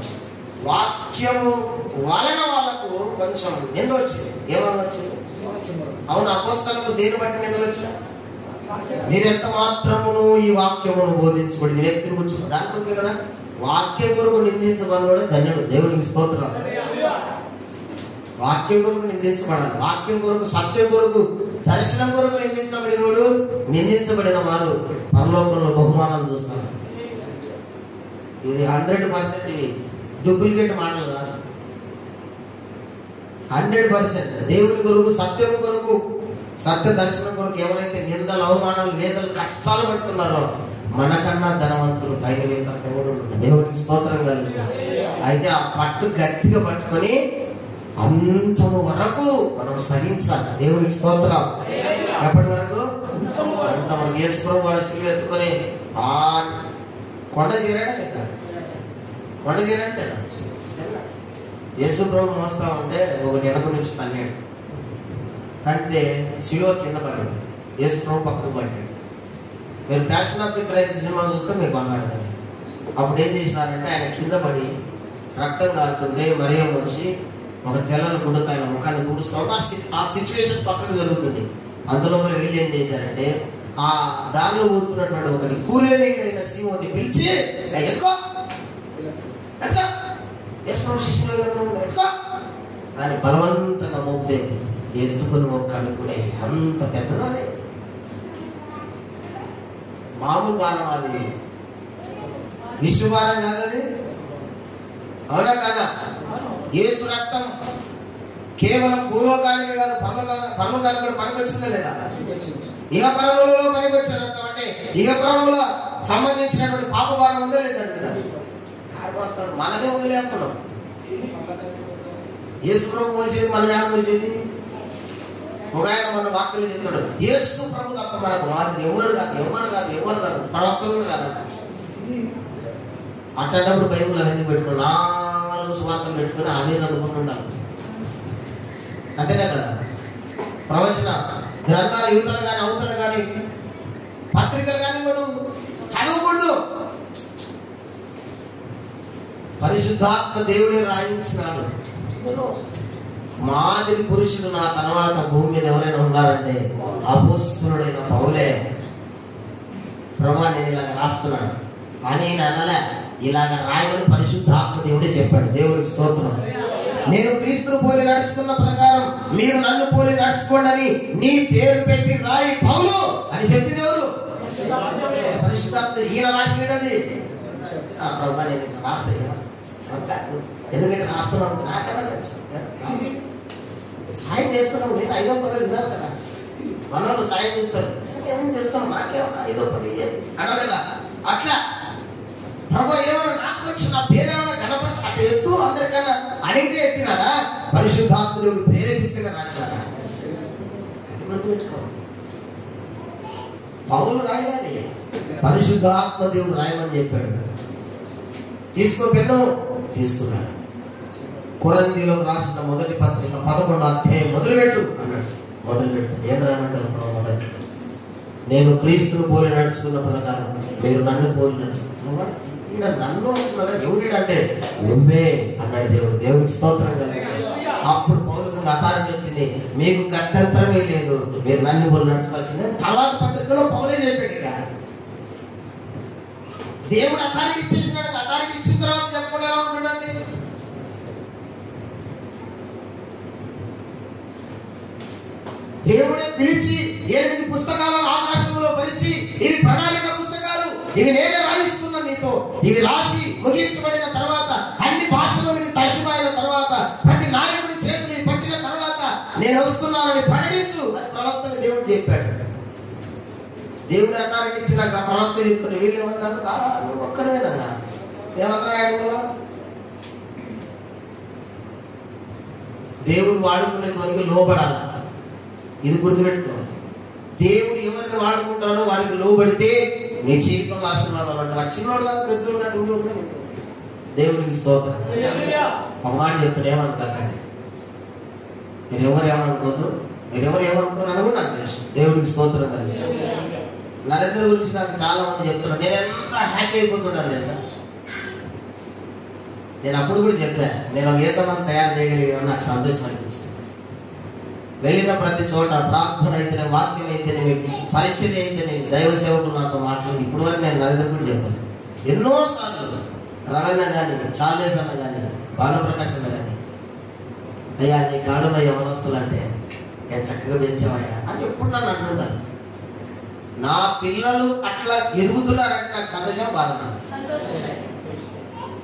వాక్యము వలన వాళ్ళకు కొంచెం నింద వచ్చింది. ఏమన్నా వచ్చింది? అవును, అపోస్తలకు దేని బట్టి నిందలు వచ్చినా? మీరెంత మాత్రమును ఈ వాక్యమును బోధించబడి వ్యక్తిని గురించి దానికి కదా. వాక్య కొరకు నిందించబడినోడు ధన్యుడు. దేవునికి స్తోత్రం. వాక్యం కొరకు నిందించబడాలి. వాక్యం కొరకు, సత్యం కొరకు, దర్శనం కొరకు నిందించబడినోడు, నిందించబడిన వారు పరలోకంలో బహుమానాలు చూస్తారు. ఇది 100% డూప్లికేట్ మాటలు కాదు. 100% దేవుని కొరకు, సత్యం కొరకు, సత్య దర్శనం కొరకు ఎవరైతే నిందలు, అవమానాలు, వేదలు, కష్టాలు పడుతున్నారో మనకన్నా ధనవంతులు పైన దేవుడు. దేవునికి స్తోత్రం కలిగి అయితే ఆ పట్టు గట్టిగా పట్టుకొని అంతము వరకు మనం సహించాలి. దేవునికి స్తోత్రం. ఎప్పటి వరకు? అంతవరకు. యేసుప్రభు వారి శిలువ ఎత్తుకొని ఆ కొండ చేరాడు కదా. కొండ చేరాడు కదా. యేసుప్రభు మోస్తా ఉంటే ఒకటి వెనక నుంచి తన్నాడు. తంటే శిలువ కింద పడింది. యేసుప్రభు పక్కకు పడ్డాడు. మీరు passion of the Christ cinema చూస్తే మీరు బాగా అర్థమైంది. అప్పుడు ఏం చేసినారంటే ఆయన కింద పడి రక్తం కాలుతుంటే మరియం వచ్చి ఒక తెల్లని గుడ్డతో ఆయన ముఖాన్ని తుడుస్తూ ఆ సిచ్యువేషన్ పక్కకు జరుగుతుంది. అందులో వీళ్ళు ఏం చేశారంటే ఆ దారిలో పోతున్నటువంటి ఒకటి కూరేనైన సీమోని పిలిచి ఎత్తుకో ఎత్తుకో యేసుప్రభు శిష్యులు ఎత్తుకో అని బలవంతంగా మోపితే ఎత్తుకుని ఒక్కడు కూడా అంత పెద్దదానే. మామూలు భారం అది, విశ్వభారం కాదది. అవునా కాదా? యేసు రక్తం కేవలం భూలోకానికి కాదు, పరలోకానికి కూడా పనికొచ్చిందా లేదా? ఇహ పరములలో పనికొచ్చే రక్తం అంటే ఇహ పరముల సంబంధించినటువంటి పాప భారం ఉందా లేదా కదా. ఆడిపోస్తాడు. మనదే ఉంది లేకున్నాం. యేసు ప్రభు మోసేది మనం ఏడ మోసేది? ఒక ఆయన మన వాక్యలు చెప్తాడు, యేసు ప్రభు తప్ప మనకు వారిది ఎవరు కాదు, ఎవరు కాదు, ఎవరు కాదు, ప్రవక్తలు కూడా కాదంట. అట్టేటప్పుడు బైబుల్ అవన్నీ పెట్టుకుని 4 సువార్తలు పెట్టుకుని అవే చదువుకుంటుండాలి. అంతేనా కదా? ప్రవచన గ్రంథాలు యువతలు కానీ, అవతలు కానీ, పత్రికలు కానీ మనం చదవకూడదు. పరిశుద్ధాత్మ దేవుడే రాయించినాడు. మాదిరి పురుషుడు నా తర్వాత భూమి మీద ఎవరైనా ఉన్నారంటే అపోస్తలుడైన పౌలే. ప్రభా నేను ఇలాగ రాస్తున్నాను అని అనలే, ఇలాగ రాయమని పరిశుద్ధాత్మ దేవుడే చెప్పాడు. దేవునికి స్తోత్రం. నేను క్రీస్తును పోలి నడుచుకున్న ప్రకారం మీరు నన్ను పోలి నడుచుకోండి అని నీ పేరు పెట్టి రాయి పౌలు అని చెప్పి దేవుడు పరిశుద్ధాత్మ ఈయన రాసినది. ప్రభా నేను రాస్తా, ఎందుకంటే రాస్తున్నాను నాకన్నా సాయం చేస్తున్నావు. నేను 5వ 10వ విన్నాను కదా, మనోళ్ళు సాయం చేస్తారు. ఏం చేస్తాను, నాకేమన్నా 5వ 10 అన్నారు కదా. అట్లా ప్రభు ఏమన్నా నాకు వచ్చి నా పేరేమన్నా కనపరచి అటు ఎత్తు అందరికన్నా అడిగితే ఎత్తినాడా? పరిశుద్ధాత్మ దేవుడు ప్రేరేపిస్తే రాసినాడా? అది గుర్తుపెట్టుకో. పౌలు రాయలేదు, పరిశుద్ధాత్మ దేవుడు రాయమని చెప్పాడు. తీసుకో పెన్ను, తీసుకున్నాడు. కొరింథీయులకు రాసిన మొదటి పత్రిక 11వ అధ్యాయం మొదలుపెట్టు అన్నాడు. మొదలు పెడతాడు. ఏం రామంటావు? మొదటి నేను క్రీస్తును పోలి నడుచుకున్న ప్రకారం మీరు నన్ను పోలి నడుచుకున్నావా? ఈయన నన్ను అంటున్నారా? ఎవరిడంటే నువ్వే అన్నాడు దేవుడు. దేవుడికి స్తోత్రం కలుగును. అప్పుడు పౌలుకు అథారిటీ వచ్చింది. మీకు గత్యంతరమే లేదు, మీరు నన్ను పోలి నడుచుకోవాల్సిందే. తర్వాత పత్రికలో పౌలే చెప్పాడు. ఇక దేవుడు అథారిటీ ఇచ్చేసినాడు. అథారిటీ ఇచ్చిన తర్వాత చెప్పకుండా ఎలా ఉంటాడండి? దేవుడే పిలిచి 8 పుస్తకాలను ఆకాశంలో పరిచి, ఇవి ప్రణాళిక పుస్తకాలు, ఇవి నేనే రాయిస్తున్నా నీతో, ఇవి రాసి ముగించబడిన తర్వాత, అన్ని భాషలోనికి తరచుగా అయిన తర్వాత, ప్రతి నాయకుడి చేతులు పట్టిన తర్వాత నేను వస్తున్నానని ప్రకటించు అని ప్రవక్తగా దేవుడు చెప్పాడు. దేవుడు అథారిటీ ఇచ్చినాక ప్రవక్త చెప్తున్న వీళ్ళు ఏమన్నారు? నువ్వు ఒక్కడమేనన్నా ఏమన్నా? దేవుడు వాడుకునే వారికి లోబడాల. ఇది గుర్తుపెట్టుకో. దేవుడు ఎవరిని వాడుకుంటారో వారికి లోబడితే నీ జీవితంలో ఆశీర్వాదం అంటారు. చిన్నోడు కాదు, పెద్దోడు కాదు, ఇంకోటి కాదు. దేవునికి స్తోత్రం. ఒక మాట చెప్తాను, ఏమనుకోకండి. మీరు ఏమనుకోవద్దు, మీరు ఏమనుకోరని కూడా నాకు తెలుసు. దేవునికి స్తోత్రం కాదు. నరేంద్ర గురించి నాకు చాలా మంది చెప్తున్నారు. నేను ఎంత హ్యాపీ అయిపోతుంటాను తెలుసా. నేను అప్పుడు కూడా చెప్పాను, నేను ఒక ఏసమాన్ని తయారు చేయగలిగాను, నాకు సంతోషం అనిపించింది. వెళ్ళిన ప్రతి చోట ప్రార్థన అయితేనే, వాక్యం అయితేనే, పరిచయం అయితేనే, దైవ సేవకులు నాతో మాట్లాడింది. ఇప్పుడు వరకు నేను నరేంద్ర కూడా చెప్పాను. ఎన్నోసార్లు రవణ కానీ, చార్లెస్ అన్న కానీ, భానుప్రకాష్ అన్న కానీ, అయ్యా నీ కాడున్న యవనస్తులు అంటే నేను చక్కగా పెంచావయ్యా అని ఎప్పుడు నన్ను అంటున్నాను. నా పిల్లలు అట్లా ఎదుగుతున్నారంటే నాకు సంతోషం, బాధ.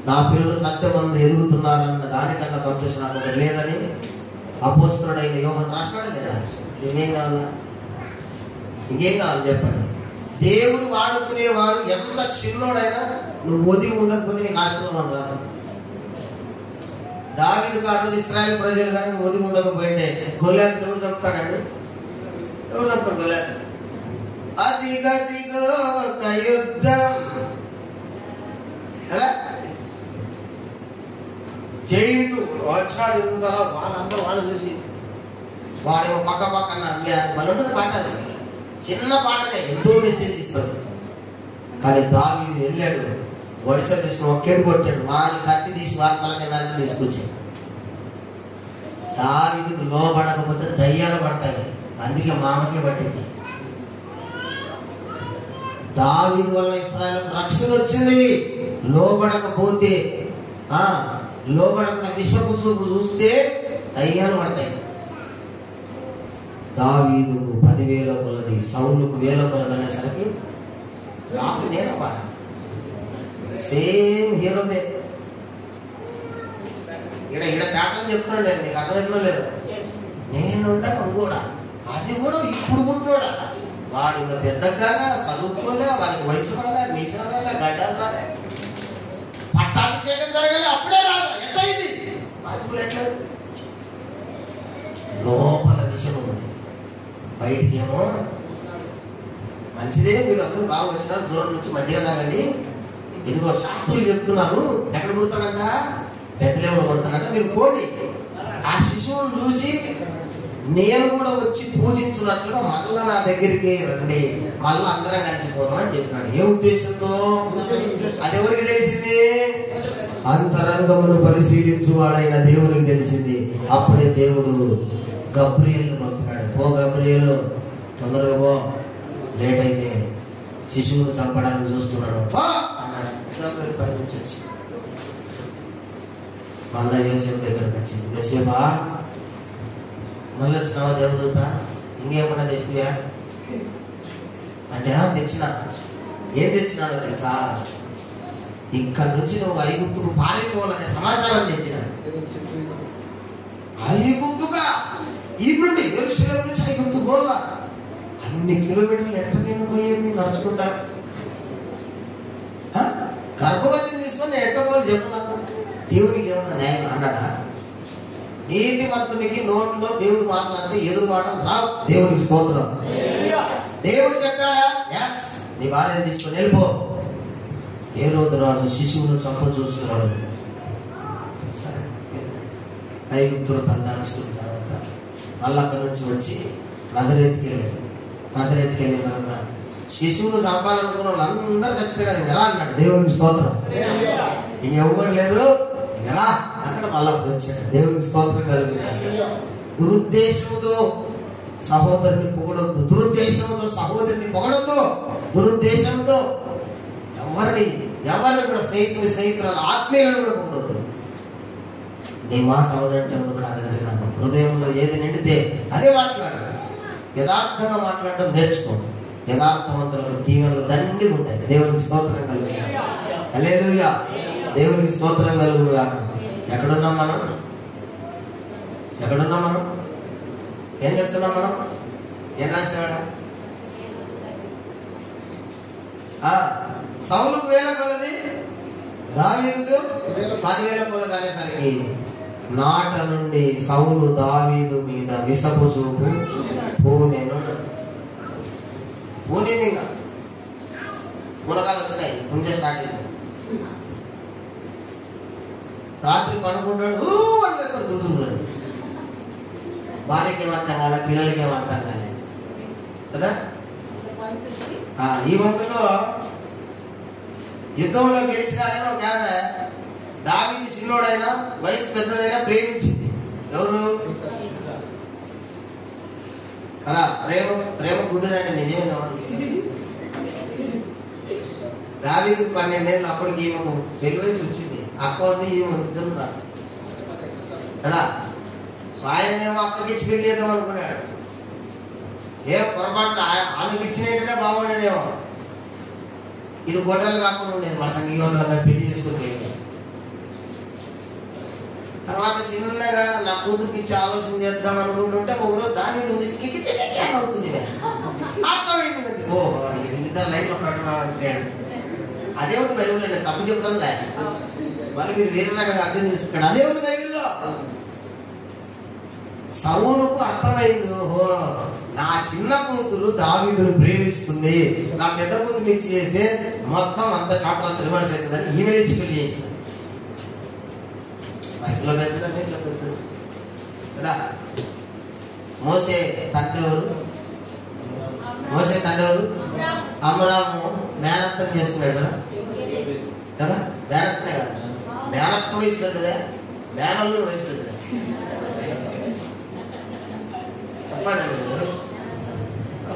నా పిల్లలు సత్యమందు ఎదుగుతున్నారన్న దానికన్నా సంతోషం నాకు ఒకటి లేదని అపోస్తలుడైన యోహాను రాస్తాడు కదా. ఇంకేం కావాలా? ఇంకేం కావాలి చెప్పండి? దేవుడు వాడుకునేవాడు ఎంత చిన్నోడైనా నువ్వు ఒదిగి ఉండకపోతే నీకు ఆశీర్వాదం రాదు. దావీదు కాదు, ఇశ్రాయేల్ ప్రజలు కానీ ఒదిగి ఉండకపోయింటే గొల్యాతు ఎవరు చెప్తాడండి? ఎవరు చెప్తాడు గొల్యాతు? అదిగదిగో ఒక యుద్ధం కదా, జైంటు వచ్చాడు. వాళ్ళందరూ వాళ్ళు చూసి వాడేమో పక్క పక్కన మన ఉంటుంది పాట. అది చిన్న పాటనే ఎంతో మెసేజ్ ఇస్తాడు. కానీ దావీదు వెళ్ళాడు, వడిస తీసుకుని ఒక్కేడు కొట్టాడు. వాని కత్తి తీసి వారి తలకి నరికి తీసుకొచ్చాడు. దావీదుకు లోబడకపోతే దయ్యాలు పడతాయి. అందుకే మామకే పట్టింది. దావీదు వల్ల ఇశ్రాయేలుకు రక్షణ వచ్చింది. లోబడకపోతే లోబడకుండా విషపు చూపు చూస్తే దయ్యాలు పడతాయి. దావీదుకు 10,000 కొలది, సౌలుకు 1,000 కొలది అనేసరికి రాసి నేను పాట సేమ్ హీరోదే. ఈడ ప్యాటర్న్ చెప్తున్నాడు. నీకు అర్థమైందో లేదు? నేనుండా కూడా అది కూడా ఇప్పుడు ముందుడా వాడు ఇంకా పెద్దగా చదువుకోలే, వాడికి వయసు రాలే, మీసం రాలే, గడ్డలు రాలే, పట్టాభిషేకం జరగాలి, అప్పుడే రాదు. ఎట్లా ఇది రాజుకులు ఎట్లయింది? లోపల విషయం ఉంది, బయటికి ఏమో మంచిదే. మీరు అందరూ బాగా వచ్చినారు, దూరం నుంచి మధ్యగా తాగండి. ఇదిగో శాస్త్రులు చెప్తున్నారు, ఎక్కడ పుడతాడంట? బెత్లెహేములో పుడతాడంట. మీరు పోండి, ఆ శిశువును చూసి నేను కూడా వచ్చి పూజించున్నట్లుగా మళ్ళా నా దగ్గరికి రండి, మళ్ళా అందరం కలిసిపోదాం అని చెప్పినాడు. ఏ ఉద్దేశంతో? అది ఎవరికి తెలిసింది? అంతరంగమును పరిశీలించువాడైన దేవునికి తెలిసింది. అప్పుడే దేవుడు గబ్రియేలును పంపినాడు. పో గబ్రియేలు, తొందరగా పో, లేట్ అయితే శిశువును చంపడానికి చూస్తున్నాడు అన్నాడు. గబ్రియేలు పై నుంచి వచ్చి మళ్ళా యోసేపు దగ్గరకు వచ్చింది. యోసేపా మళ్ళీ వచ్చినావా దేవదూత? ఇంకేమన్నా తెచ్చివా అంటే తెచ్చిన. ఏం తెచ్చినాడో తెలుసా? ఇక్కడ నుంచి నువ్వు ఐగుప్తుకు పారిపోవాలనే సమాచారం తెచ్చిన. ఐగుప్తుగా ఇప్పుడు యెరూషలేము నుంచి ఐగుప్తు పోలా అన్ని కిలోమీటర్లు ఎట్ట నేను పోయేది నడుచుకుంటా? గర్భవతిని తీసుకొని నేను ఎట్ట పోవాలి చెప్పు నాకు. దేవునికి ఏమన్నా న్యాయం అన్నాడా? నీతిమంతునికి నోట్లో దేవుడు మాట్లాడితే ఎదురు మాటలు రావు. దేవునికి స్తోత్రం. దేవుడు చెప్పాడా? ఎస్, నీ భార్యను తీసుకొని వెళ్ళిపో. హేరోదు రాజు శిశువును చంప చూస్తున్నాడు. సరే, ఐగుప్తులు తలదాచుకున్న తర్వాత మళ్ళీ అక్కడి నుంచి వచ్చి నజరేతుకి వెళ్ళాడు. నజరేతుకి వెళ్ళిన తర్వాత శిశువును చంపాలనుకున్న వాళ్ళందరూ చచ్చిపోయారు. ఎలా అన్నాడు, దేవునికి స్తోత్రం. ఇంకెవ్వరు లేరు, ఎలా అక్కడ మళ్ళా వచ్చాడు. దేవునికి స్తోత్రం కలుగుతాడు. దురుద్దేశముతో సహోదరుని పొగడొద్దు, దురుద్దేశంతో సహోదరుని పొగడొద్దు, దురుద్దేశంతో ఎవరిని కూడా స్నేహితురాలు ఆత్మీయులను కూడా పొగడొద్దు. నీ మాట అవునంటే అవును, కాదంటే కాదు. హృదయంలో ఏది నిండితే అదే మాట్లాడు. యథార్థంగా మాట్లాడడం నేర్చుకో. యథార్థవంతులకు దీవెనలు దండిగా ఉంటాయి. దేవునికి స్తోత్రం కలుగుతాయి. హల్లెలూయా, దేవునికి స్తోత్రం కలుగుగా. ఎక్కడున్నాం మనం? ఎక్కడున్నాం మనం? ఏం చెప్తున్నాం మనం? ఏం రాసేవాడా? సౌలుకు 1000 కొలది, దావీదుకు 10,000 కొలది అనేసరికి నాట నుండి సౌలు దావీదు మీద విసపు చూపు పూనెను. ఇంకా మునగాలు వచ్చినాయి, ముందే స్టార్ట్ అయింది. రాత్రి పడుకుంటాడు అంటే దుర్దుంటాడు. భార్యకి ఏమంటాం కాలే, పిల్లలకి ఏమంటాం కాలే కదా. ఈ వంతులో యుద్ధంలో గెలిచినాడని ఒక ఆమె దావీదు చిన్నోడైనా వయసు పెద్దదైనా ప్రేమించింది. ఎవరు కదా? ప్రేమ గుడ్డుదండి, నిజమేనా? దావీదు 12 ఏళ్ళు, అప్పటికి ఈమెకు పెళ్లి వయసు వచ్చింది. అక్క ఉంది, ఈమె ఇద్దరు రాదు కదా. ఆయనేమో అక్కకి ఇచ్చి పెళ్లి చేద్దాం అనుకున్నాడు. ఏ పొరపాటు ఆమెకి ఇచ్చినట్టునే బాగుండేనేమో. ఇది గొడ్డలు కాకుండా ఉండేది. మన సంఘీయంలో పెళ్లి చేసుకుని తర్వాత చిన్నగా నా కూతురికి ఇచ్చి ఆలోచన చేద్దాం అనుకుంటుంటే ఒకరోజు దాని అవుతుంది. అర్థమైంది, ఓ ఇద్దరు లైఫ్ లో అంటాడు. అదే ఉంది బైబుల్. నేను తప్పు చెప్తానులే, వాళ్ళు మీరు వేరే రకంగా అర్థం చేసుకున్నాడు. అదే ఉంది బైబిల్లో. సౌలుకు అర్థమైంది, ఓహో నా చిన్న కూతురు దావీదును ప్రేమిస్తుంది, నా పెద్ద కూతురు ఇచ్చి చేస్తే మొత్తం అంత చాప్టర్ అంత రివర్స్ అవుతుందని ఈమె ఇచ్చి పెళ్లి చేసిన. వయసులో పెద్దదంటే ఇట్లా పెద్దది కదా. మోసే తండ్రి ఎవరు? అమరాము మేనత్వం చేసుకున్నాడు కదా. మేనత్వమే కదా, మేనత్వం వయసు పెద్దదే, మేనల్లు వయసు పెద్దదే. చెప్పండి,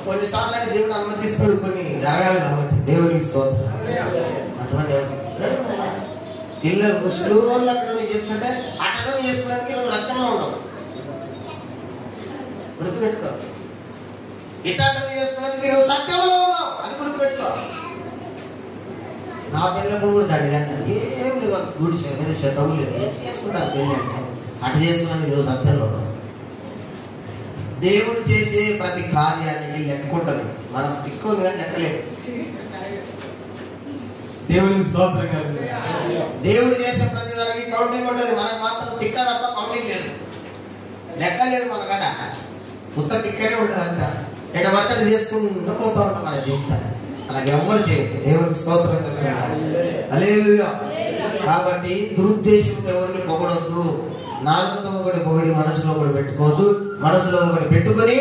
కొన్నిసార్లు అయితే దేవుడు అనుమతిస్తాడు, కొన్ని జరగాలి కాబట్టి. దేవునికి స్తోత్రం. అంతమంది పిల్లలు స్లోన్లు అటెండ్ చేసుకుంటే అటెండ్ చేసుకోవడానికి నువ్వు రక్షణలో ఉండవు. గుర్తుపెట్టుకో. ఇట్లా అటెండ్ చేసుకున్నందుకు నువ్వు సత్యంలో ఉన్నావు, అది గుర్తుపెట్టుకో. నా పెళ్ళినప్పుడు కూడా దండి అంటే ఏం లేదు, గుడి తగు లేదు, ఏం చేసుకుంటాను పెళ్ళి అంటే అటు చేసుకున్నందుకు నువ్వు సత్యంలో ఉన్నావు. దేవుడు చేసే ప్రతి కార్యానికి లెక్క ఉంటుంది. మనం ఎక్కువ లెక్కలేదు. దేవునికి స్తోత్రం. దేవుడు చేసే ప్రతి దానికి కౌంటింగ్ ఉంటుంది. మనకు మాత్రం తిక్క తప్ప కౌంటింగ్ లేదు, లెక్క లేదు మనకట. ఉత్త తిక్కనే ఉంటుంది. అంతా ఎట పడితే చేసుకుంటూ పోతూ ఉంటాం మన జీవితాన్ని. అలాగే ఎవ్వరు చేయదు. దేవునికి స్తోత్రం. హల్లెలూయా. కాబట్టి దురుద్దేశంతో ఎవరిని పొగడొద్దు. నాలుగుతో ఒకటి పొగిడి మనసులో ఒకటి పెట్టుకోవద్దు. మనసులో ఒకటి పెట్టుకొని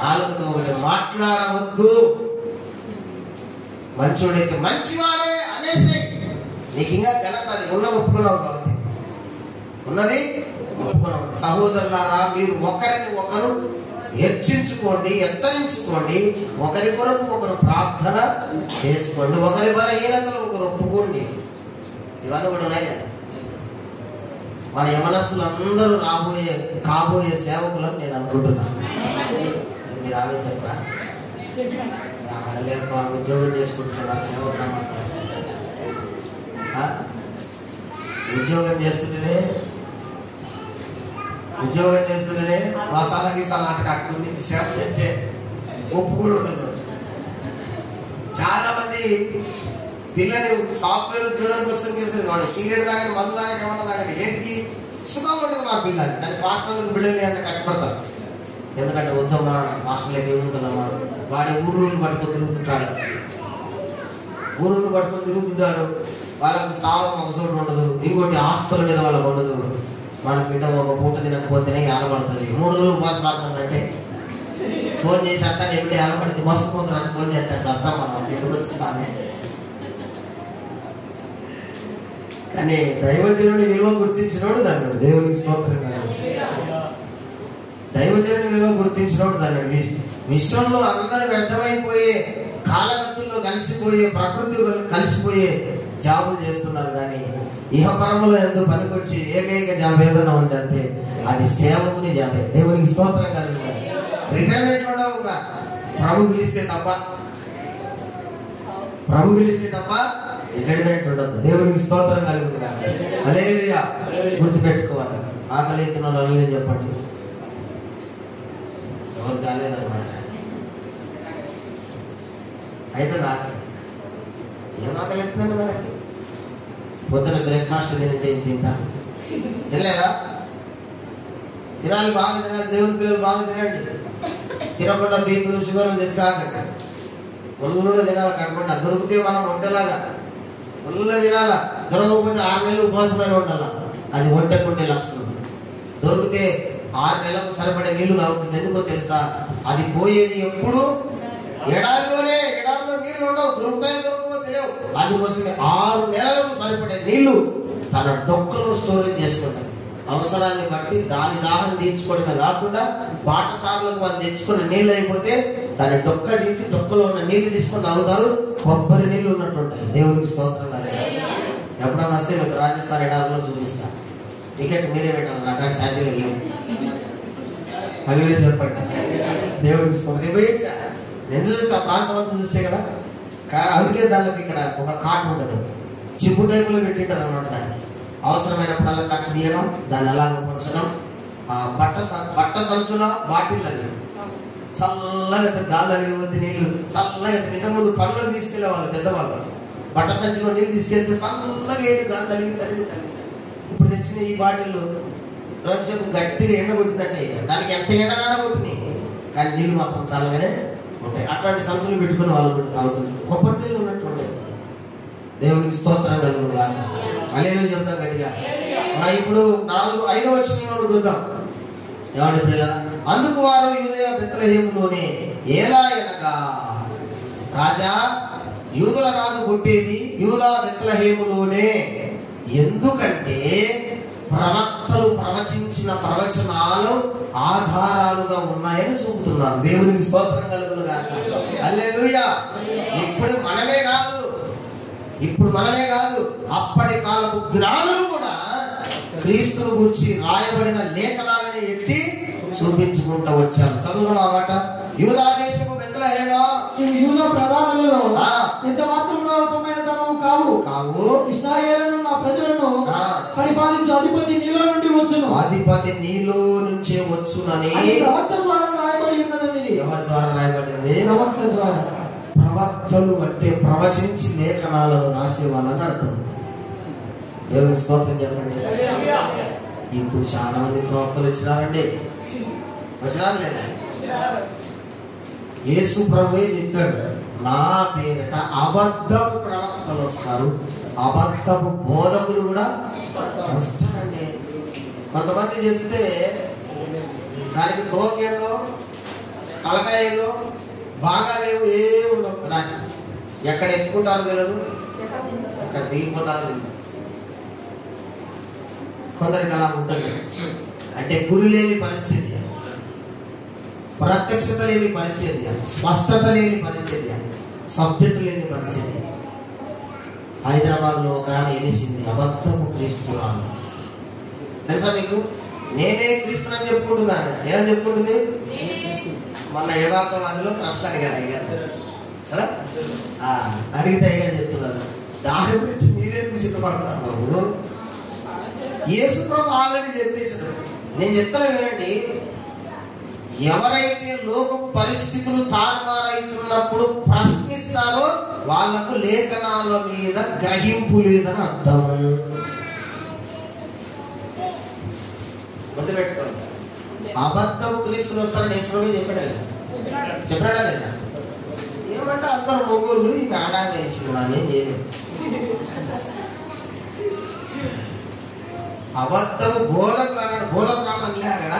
నాలుగుతో ఒకటి మాట్లాడవద్దు. మంచోడైతే మంచివాడే అనేసి నీకు ఇంకా ఘనత, అది ఉన్నది ఒప్పుకున్నావు కాబట్టి. ఉన్నది ఒప్పుకున్నావు. సహోదరులారా, మీరు ఒకరిని ఒకరు హెచ్చరించుకోండి, ఒకరి కొరకు ఒకరు ప్రార్థన చేసుకోండి, ఒకరి బలహీనతలు ఒకరు ఒప్పుకోండి. ఇవన్నీ కూడా ఉన్నాయి కదా. మన యవనస్తులందరూ కాబోయే సేవకులను నేను అనుకుంటున్నాను. మీరు ఆమె చెప్పరా? లేదు, ఉద్యోగం చేసుకుంటున్నారు సేవకులు. ఉద్యోగం చేస్తుంటేనే మసాలా గీసాలా అటు కట్టుకుంది సేవ చేసే ఒప్పు కూడా ఉండదు. చాలా మంది పిల్లలు సాఫ్ట్వేర్ ఉద్యోగానికి వస్తుంది, వాడు సిగరెట్ తాగని, మందు తాగని, ఏమన్నా తాగని, ఏంటికి సుఖంగా ఉంటుంది మా పిల్లలు. దాని మాస్టర్లకు బిడ్డలు అంటే కష్టపడతారు. ఎందుకంటే వద్దమ్మా మాస్టర్లకు ఏముంటుందమ్మా, వాడి ఊర్లు పట్టుకొని తిరుగుతుంటాడు. ఊరును పట్టుకొని తిరుగుతుంటాడు. వాళ్ళకు సాగు ఒక చోటు ఉండదు, ఇంకోటి ఆస్తుల మీద వాళ్ళకు ఉండదు. మన బిడ్డ ఒక పూట తినకపోతేనే ఆలపడుతుంది. 3 రోజులు ఉపవాసం పడుతుందంటే ఫోన్ చేసి అత్త నీ బిడ్డ ఆలపడితే మస్తుపోతున్నాను ఫోన్ చేస్తాడు. అర్థం మనం ఎందుకు వచ్చిందానే. కానీ దైవజనుడి విలువ గుర్తించినోడు దాన్ని దేవునికి స్తోత్రం. దైవజనుడి విలువ గుర్తించినోడు దాన్ని విశ్వంలో అందరూ వ్యర్థమైపోయే కాలగతుల్లో కలిసిపోయే ప్రకృతి కలిసిపోయే జాబులు చేస్తున్నారు. కానీ ఇహపరములో ఎందుకు పనికొచ్చి ఏకైక జాబ్ ఏదైనా ఉంటే అది సేవకుని జాబే. దేవునికి స్తోత్రం కలిగి రిటైర్మెంట్ ఉండవుగా. ప్రభు పిలిస్తే తప్ప రిటైర్మెంట్ ఉండదు. దేవునికి స్తోత్రం కలిగి హల్లెలూయా. గుర్తుపెట్టుకోవాలి. ఆకలి ఎత్తున వాళ్ళే చెప్పండి, ఎవరు కాలేదన్నమాట. అయితే నాకు ఏం ఆకలి ఎత్తున్నాను మనకి. పొద్దున బ్రేక్ఫాస్ట్ తినంటే ఏం తినలేదా? తినాలి, బాగా తినాలి. దేవుని పిల్లలు బాగా తినండి. తినకుండా బీపీలు షుగర్లు తెచ్చుకోకండి. ఫుల్లుగా తినాలి. కట్టకుండా దొరికితే మనం వంటలాగా ఫుల్గా తినాలా. దొరకకపోతే 6 నెలలు ఉపవాసమైన ఉండాల. అది వంటకుంటే లక్షణం. దొరికితే 6 నెలలకు సరిపడే నీళ్లు తాగుతుంది. ఎందుకో తెలుసా? అది పోయేది ఎప్పుడు ఎడారిలో నీళ్లు ఉండవు. దొరుకుతాయో తెలియవు. అందుకోసమే 6 నెలలకు సరిపడే నీళ్లు తన డొక్కలో స్టోరేజ్ చేసుకుంటుంది. అవసరాన్ని బట్టి దాని దాహం తీర్చుకోవడమే కాకుండా బాటసార్లకు వాళ్ళు తెచ్చుకున్న నీళ్ళు అయిపోతే దాని డొక్క తీసి డొక్కలో ఉన్న నీళ్లు తీసుకొని తాగుతారు. కొబ్బరి నీళ్ళు ఉన్నట్టు ఉంటాయి. దేవునికి స్తోత్రం. ఎప్పుడన్నా వస్తే మీకు రాజస్థాన్ ఎడారిలో చూపిస్తా. టికెట్ మీరే పెట్టాలి, నాకు ఛార్జీలు లేవు. అది చెప్పండి. దేవునికి స్తోత్రం. పోయొచ్చా? నేను చూసి ఆ ప్రాంతం అంతా చూస్తే కదా. అందుకే దానికి ఇక్కడ ఒక కాటు ఉంటుంది. చిప్పు టైపులో పెట్టింటారు అన్నమాట. దాన్ని అవసరమైనప్పుడల్లా కట్ట తీయడం, దాన్ని అలాగ పొరచడం. బట్ట సంచుల బాటిల్ అది చల్లగా గాలి అలిగిపోతే నీళ్లు చల్లగా. ఇంతకుముందు పనులకు తీసుకెళ్ళేవాళ్ళు పెద్దవాళ్ళు. బట్ట సంచులో నీళ్ళు తీసుకెళ్తే చల్లగా ఏంటి గాలి తలిగి. ఇప్పుడు తెచ్చిన ఈ బాటిల్లో రోజుసేపు గట్టిగా ఎండ కొట్టిందంటే దానికి ఎంత ఎండనైనా కొట్టినాయి, కానీ నీళ్ళు మాత్రం చల్లగానే ఉంటాయి. అట్లాంటి సంచులు పెట్టుకుని వాళ్ళు కూడా తాగుతుంది. కొబ్బరి నీళ్ళు ఉన్నట్టు ఉంటాయి. దేవునికి స్తోత్రం కలుగును గాక. హల్లెలూయా చెప్తాం గట్టిగా. ఇప్పుడు 5వ వచనంలో చూద్దాం. ఏమంటే పిల్లల, అందుకు వారు యూదయ బెత్లెహేములోనే ఎలా అనగా, రాజా యూదుల రాజు పుట్టేది యూదా బెత్లెహేములోనే. ఎందుకంటే ప్రవక్తలు ప్రవచించిన ప్రవచనాలు ఆధారాలుగా ఉన్నాయని చూపుతున్నారు. దేవునికి స్తోత్రం కలుగును గాక. హల్లెలూయా. ఇప్పుడు మనమే కాదు అప్పటి కాలపు జ్ఞానులు కూడా క్రీస్తును గురించి రాయబడిన లేఖనాలని ఎత్తి చూపించుకుంటూ వచ్చారు. చదువుదాం ఆ మాట. యూదా దేశము బెత్లెహేమ, యూదా ప్రధానులలో ఎంత మాత్రమునో అల్పమైన ధనము కావు. ఇశ్రాయేలును నా ప్రజలను పరిపాలించు అధిపతి నీలో నుండి వచ్చును. అధిపతి నీలో నుంచే వచ్చునని ప్రవక్త ద్వారా రాయబడి ఉన్నదని. ఎవరి ద్వారా రాయబడింది? ప్రవక్త ద్వారా. ప్రవక్తలు అంటే ప్రవచించి లేఖనాలను రాసేవాళ్ళని అర్థం. దేవుని స్తోత్రం చెప్పండి. ఇప్పుడు చాలా మంది ప్రవక్తలు వచ్చినారండి. వచ్చినారు లేదా? యేసు ప్రభువే చెప్పాడు, నా పేరిట అబద్ధపు ప్రవక్తలు వస్తారు, అబద్ధపు బోధకులు కూడా వస్తారండి. కొంతమంది చెప్తే దానికి తోకేదో తలకాయేదో బాగా లేవు, ఏ ఉండవు కదా. ఎక్కడ ఎత్తుకుంటారో తెలియదు, ఎక్కడ దిగిపోతారో తెలియదు. కొందరికి అలా ఉంటుంది. అంటే గురి లేని పరిచర్య, ప్రత్యక్షత లేని పరిచర్య, స్పష్టత లేని పరిచర్య, సబ్జెక్టు లేని పరిచర్య. హైదరాబాద్లో ఒక ఆమె ఎనిసింది, అబద్ధపు క్రీస్తురాలు. తెలుసా మీకు? నేనే క్రీస్తుని చెప్పుకుంటున్నాను. ఏమని చెప్పుకుంటుంది? మొన్న యథార్థవాదిలో ప్రశ్న అడిగారు అయ్యారు కదా, అడిగితే అయ్యారు చెప్తున్నారు. దాని గురించి మీరేం సిద్ధపడుతున్నారు బాబు? యేసు ప్రభు ఆల్రెడీ చెప్పేసారు. నేను చెప్తాను వినండి. ఎవరైతే లోకపు పరిస్థితులు తారుమారైతున్నప్పుడు ప్రశ్నిస్తారో వాళ్లకు లేఖనాల మీద గ్రహింపు లేదని అర్థం. గుర్తుపెట్టుకోండి. అబద్ధము క్రీస్తులు వస్తారని యేసువే చెప్పాడా లేదా? అంటే అందరు మొగ్గులు ఇక ఆడా వేసుకున్నాను నేను. అబద్ధము బోధకులు అన్నాడు. బోధకులు అనలే అక్కడ,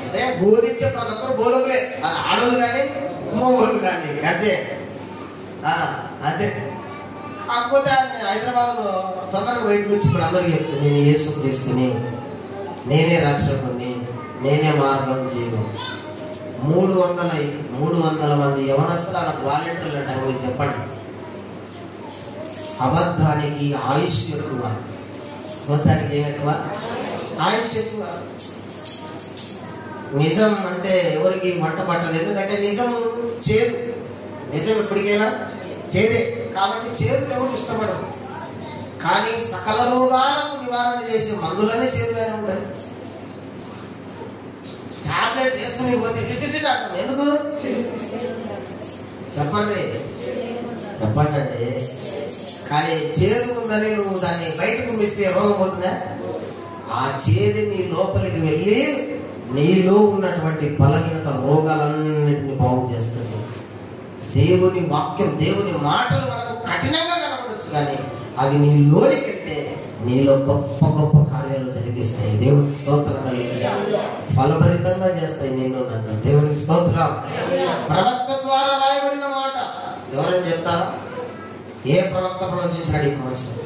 అంటే బోధించే ప్రతి ఒక్కరు బోధకులే, అది ఆడోళ్ళు కానీ మొగోళ్ళు కానీ అంతే అంతే. కాకపోతే హైదరాబాద్లో తొందరగా బయటకు వచ్చి ఇప్పుడు అందరికీ చెప్తుంది, నేను యేసుక్రీస్తుని, నేనే రక్షకుని, నేనే మార్గం జీవం. 300 మంది యవనస్తులు నాకు వాలంటీర్లు అంట. మీరు చెప్పండి, అబద్ధానికి ఆయుష్ ఎక్కువ. అబద్ధానికి ఏమి ఎక్కువ? ఆయుష్ ఎక్కువ. నిజం అంటే ఎవరికి వంట పట్టదు, ఎందుకంటే నిజం చేదు. నిజం ఎప్పటికైనా చేదే, కాబట్టి చేదు ఎవరు ఇష్టపడరు. కానీ సకల రోగాలకు నివారణ చేసే మందులన్నీ చేదుగానే ఉంటాయి. టాబ్లెట్ వేసుకుని పోతే డాక్టర్ ఎందుకు చెప్పండి అండి. కానీ చేదు ఉందని నువ్వు దాన్ని బయటకు మిస్తే రోగం పోతుందా? ఆ చేదు నీ లోపలికి వెళ్ళి నీలో ఉన్నటువంటి బలహీనత రోగాలన్నిటిని బాగు చేస్తుంది. దేవుని వాక్యం, దేవుని మాటలు మనకు కఠినంగా కనపడవచ్చు, కానీ అవి నీ లోనికి వెళ్తే నీలో గొప్ప గొప్ప కార్యాలు జరిగిస్తాయి. దేవునికి స్తోత్రం కలిగి ఫలభరితంగా చేస్తాయి నేను నన్ను. దేవునికి స్తోత్రం. ప్రవక్త ద్వారా రాయబడిన మాట ఎవరైనా చెప్తారా? ఏ ప్రవక్త ప్రవచించాడు ఈ ప్రవచనం?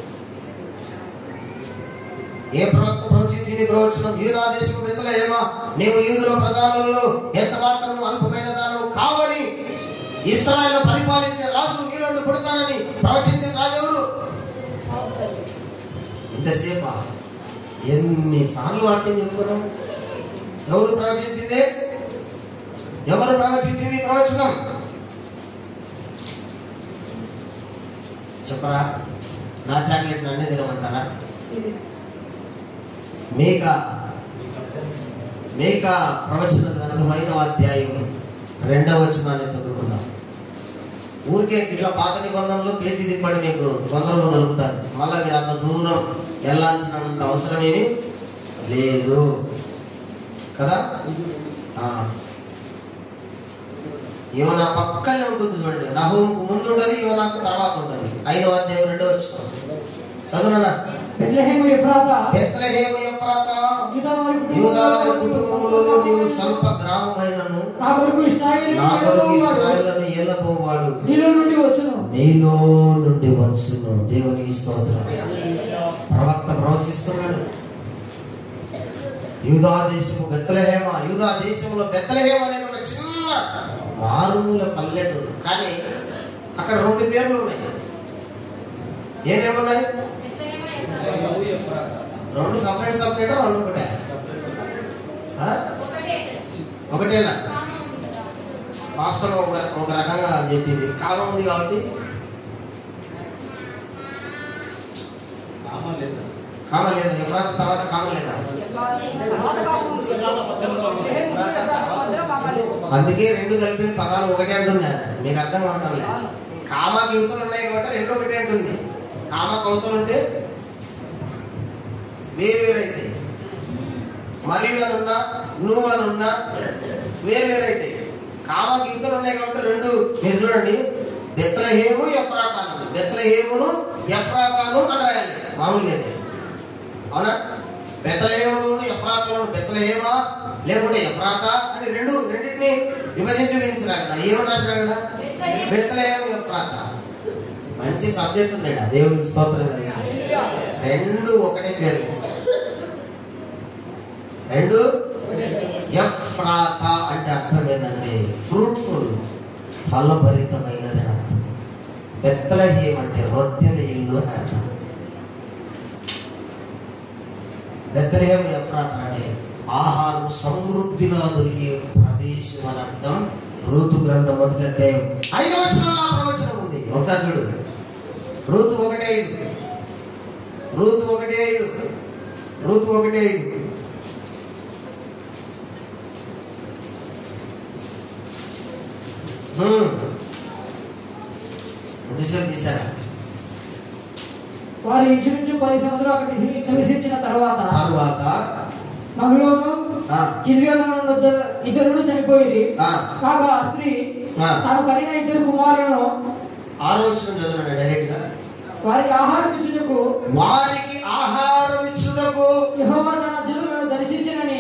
ఏ ప్రవక్త ప్రవచించింది ప్రవచనం? యూదా దేశము బెత్లెహేమా, నీవు యూదుల ప్రధానులలో ఎంత మాత్రము అల్పమైన దానవు కావని, ఇశ్రాయేలును పరిపాలించే రాజు నీలో నుండి పుడతానని ప్రవచించిన రాజు ఎవరు? ఇంతసేపా ఎన్నిసార్లు వాక్యం చెప్పుకున్నాం? ఎవరు ప్రవచించింది? ఎవరు ప్రవచించింది ప్రవచనం? చెప్పరా? నా చాక్లెట్ నన్నే తినమంటారా? మేక ప్రవచన గ్రంథం 5వ అధ్యాయం 2వ వచనాన్ని చదువుకుందాం. ఊరికే ఇట్లా పాత నిబంధనలు పేజీ తిప్పండి, మీకు తొందరగా దొరుకుతారు. మళ్ళీ మీరు అంత దూరం వెళ్ళాల్సినంత అవసరం ఏమి లేదు కదా. యోనా పక్కనే ఉంటుంది చూడండి. నహూముకు ముందు ఉంటుంది, యోనాకు తర్వాత ఉంటుంది. 5వ అధ్యాయం 2వ వచనం చదువునా. బెత్లెహేము ఎఫ్రాతా, యూదా వారి కుటుంబములో నీవు స్వల్ప గ్రామమైనను నా కొరకు ఇశ్రాయేలును ఏలబోవాడు నీలో నుండి వచ్చును. దేవునికి స్తోత్రం. ప్రవక్త ప్రవచిస్తున్నాడు. యూదా దేశము బెత్లెహేమ. యూదా దేశంలో బెత్లెహేమ అనేది ఒక చిన్న మారుమూల పల్లెటూరు, కానీ అక్కడ 2 పేర్లు ఉన్నాయి. ఏమేమున్నాయి? 2 సపరేట్ 2 ఒకటేనా? మాస్టర్ ఒక రకంగా చెప్పింది. కామం ఉంది కాబట్టి కామ లేదా? ఎఫ్రాతా తర్వాత కామ లేదా? అందుకే 2 కలిపిన పదాలు ఒకటే అంటుంది. మీకు అర్థం అవటం లేదు. కామాకి యువతలు ఉన్నాయి కాబట్టి 2 ఒకటే అంటుంది. కామకు అవతలు ఉంటే వేరువేరైతే, మరియు అనున్నా నువ్వు అనున్నా వేరువేరైతే. కామకి యువతలు ఉన్నాయి కాబట్టి 2. మీరు చూడండి, బెత్లెహేము ఎఫ్రాతాను, బెత్లెహేమును ఎఫ్రాతాను అని రాయాలి మామూలుగా అయితే. అవునా? బెత్లెహేమును ఎఫ్రాతాను, బెత్లెహేమా లేకుంటే ఎఫ్రాతా అని రెండింటిని విభజించడానికి ఏమని రాశాడు కదా? బెత్లెహేము ఎఫ్రాతా. మంచి సబ్జెక్ట్ ఉందండి. దేవునికి స్తోత్రం. 2 ఒకటే పేరు. 2 ఎఫ్రాతా అంటే అర్థం ఏంటంటే ఫ్రూట్ఫుల్, ఫలభరితమైనది అని అర్థం. బెత్లెహేము అంటే రొట్టెల ఇల్లు అని అర్థం. బెత్లెహేము ఎఫ్రాతా అంటే ఆహారం సమృద్ధిగా దొరికే ప్రదేశం అని అర్థం. రూతు గ్రంథం 1వ అధ్యాయం 5వ వచనంలో ఆ ప్రవచనం ఉంది. ఒకసారి చూడు. రూతు 1:5. ఎంతసేపు తీసారా? వారు ఇంచుమించు 10 సంవత్సరాలు అక్కడ నివసించిన తర్వాత మహలోను కిర్యోను ఇద్దరు చనిపోయి కాగా ఆ స్త్రీ తాను కనిన 2 కుమారులను 6వ వచనం చదవండి డైరెక్ట్ గా. వారికి ఆహారం ఇచ్చుటకు యెహోవా తన జనులను దర్శించినని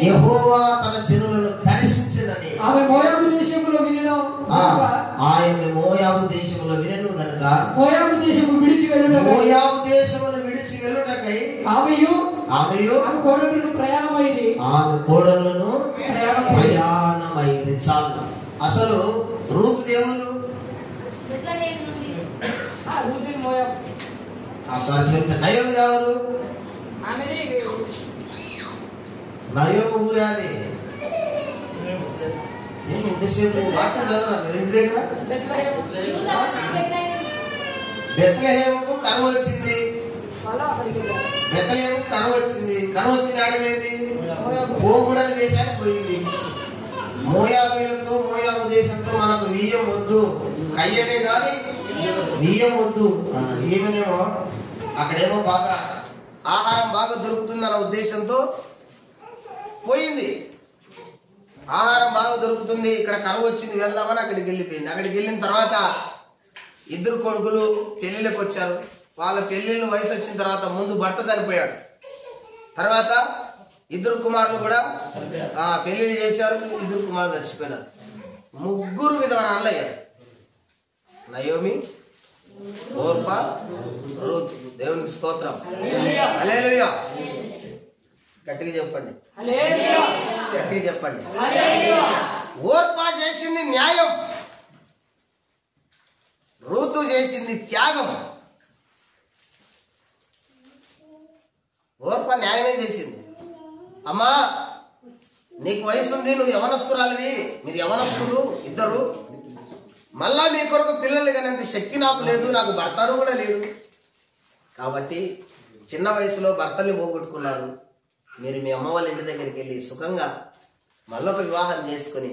ఆమె మోయాబు దేశములో వినెను గనుక మోయాబు దేశమును విడిచి వెళ్ళుటకై ఆమెయు ఆమె కోడలను ప్రయాణమైంది. చాలు. అసలు రూతు దేవుడు నయోమి ఎవరు? నయోమి ఊరాది. నేను ఇంతసేపు వాక్యం చదవరా మీరు ఇంటి దగ్గర? బెత్లెహేముకు కరువు వచ్చింది. బెత్లెహేముకు కరువు వచ్చింది. కరువు వచ్చింది ఆడమేంది? పోకూడని దేశానికి పోయింది. మోయాబీలతో మోయాబు దేశంతో మనకు బియ్యం వద్దు, కయ్యనే కానీ బియ్యం వద్దు అన్నది. ఏమనేమో అక్కడేమో బాగా ఆహారం బాగా దొరుకుతుందన్న ఉద్దేశంతో పోయింది. ఆహారం బాగా దొరుకుతుంది, ఇక్కడ కరువు వచ్చింది, వెళ్దామని అక్కడికి వెళ్ళిపోయింది. అక్కడికి వెళ్ళిన తర్వాత 2 కొడుకులు పెళ్లిళ్ళకి వచ్చారు. వాళ్ళ పెళ్లిళ్ళు వయసు వచ్చిన తర్వాత ముందు భర్త చనిపోయాడు. తర్వాత 2 కుమారులు కూడా పెళ్లిళ్ళు చేశారు. 2 కుమారులు చచ్చిపోయినారు. 3 విధవరాళ్ళు అయ్యారు. Naomi, Orpah, Ruth. దేవునికి స్తోత్రం. హల్లెలూయా. గట్టిగా చెప్పండి, గట్టిగా చెప్పండి. ఓర్పా చేసింది న్యాయం, రూతు చేసింది త్యాగం. ఓర్పా న్యాయమే చేసింది. అమ్మా నీకు వయసు ఉంది, నువ్వు యవనస్తురాలివి, మీరు యవనస్తులు 2, మళ్ళా మీ కొరకు పిల్లలు కానంత శక్తి నాకు లేదు, నాకు భర్తను కూడా లేడు. కాబట్టి చిన్న వయసులో భర్తల్ని పోగొట్టుకున్నారు. మీరు మీ అమ్మ వాళ్ళ ఇంటి దగ్గరికి వెళ్ళి సుఖంగా మళ్ళొక వివాహం చేసుకుని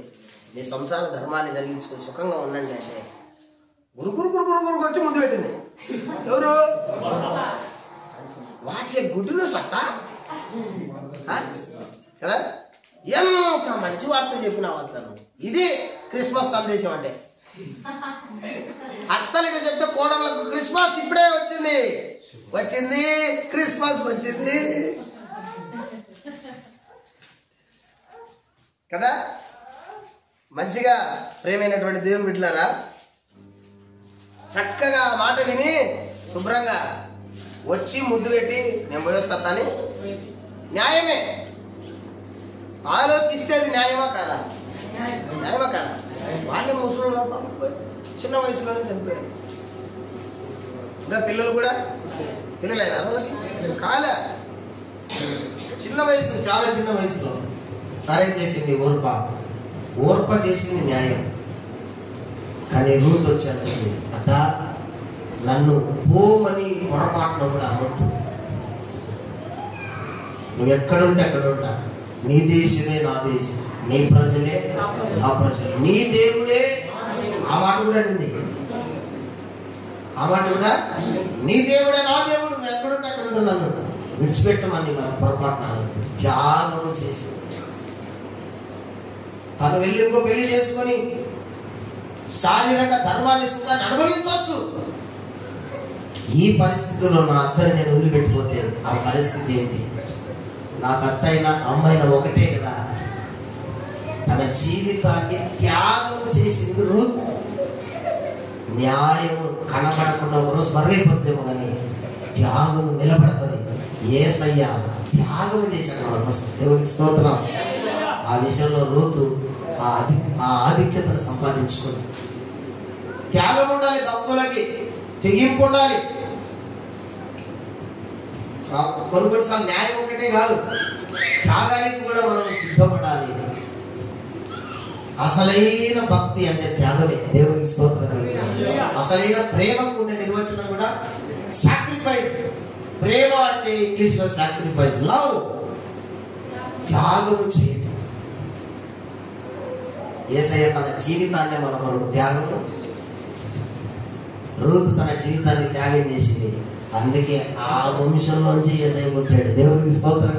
మీ సంసార ధర్మాన్ని జరిగించుకుని సుఖంగా ఉండండి అంటే గురుగురు వచ్చి ముందు పెట్టింది. ఎవరు? వాటి గుడ్డును సత్తా కదా. ఎంత మంచి వార్త చెప్పినావు అతను. ఇది క్రిస్మస్ సందేశం అంటే. అత్తలకి చెప్తే కోడళ్ళకు క్రిస్మస్ ఇప్పుడే వచ్చింది, క్రిస్మస్ వచ్చింది కదా. మంచిగా ప్రేమైనటువంటి దేవుని బిడ్డలారా, చక్కగా మాట విని శుభ్రంగా వచ్చి ముద్దు పెట్టి నేను పోయొస్తాను. న్యాయమే. ఆలోచిస్తే అది న్యాయమా కాదా? న్యాయమా కాదా? వాళ్ళే ముసలిలో చిన్న వయసులోనే చనిపోయారు. ఇంకా పిల్లలు కూడా పిల్లలైనా కాలే, చిన్న వయసు, చాలా చిన్న వయసులో. సరే చెప్పింది ఓర్ప చేసింది న్యాయం. కానీ రూత్ వచ్చానండి, అత్తా నన్ను పోమని పొరపాటును కూడా అనవద్దు. నువ్వు ఎక్కడుంటే అక్కడ ఉంటా, నీ దేశమే నా దేశం, నీ ప్రజలే నా ప్రజలు, నీ దేవుడే. ఆ మాట కూడా ఉంది, ఆ మాట కూడా నీ దేవుడే నా దేవుడు, నువ్వు ఎక్కడుంటే అక్కడ ఉంటా, నన్ను విడిచిపెట్టమని మనం పొరపాటున అనవద్దు. త్యాగం చేసి తను వెళ్ళి ఇంకో పెళ్లి చేసుకొని శారీరక ధర్మాన్ని సుఖాన్ని అనుభవించవచ్చు. ఈ పరిస్థితుల్లో నా అత్తని నేను వదిలిపెట్టిపోతే ఆ పరిస్థితి ఏంటి? నాకు అత్త అయినా అమ్మైనా ఒకటే కదా. తన జీవితాన్ని త్యాగం చేసింది రూత్. న్యాయము కనబడకుండా ఒకరోజు మరుగైపోతుందేమో కానీ త్యాగం నిలబడుతుంది. యేసయ్య త్యాగం చేశాడు మన కోసం. దేవునికి స్తోత్రం. ఆ విషయంలో రూతు ఆ ఆధిక్యతను సంపాదించుకుంది. త్యాగం ఉండాలి, భక్తులకి తెగింపు ఉండాలి. కొన్నిసార్లు న్యాయం ఒకటే కాదు, త్యాగానికి కూడా మనం సిద్ధపడాలి. అసలైన భక్తి అంటే త్యాగమే. దేవునికి స్తోత్రం. అసలైన ప్రేమకు ఉండే నిర్వచనం కూడా సాక్రిఫైస్. ప్రేమ అంటే ఇంగ్లీష్ లో సాక్రిఫైస్, లవ్, త్యాగము చేయటం. యేసయ్య తన జీవితాన్ని మన కొరకు త్యాగము, రూతు తన జీవితాన్ని త్యాగం చేసింది. అందుకే ఆ వంశంలోంచి యేసయ్య పుట్టాడు. దేవునికి స్తోత్రం.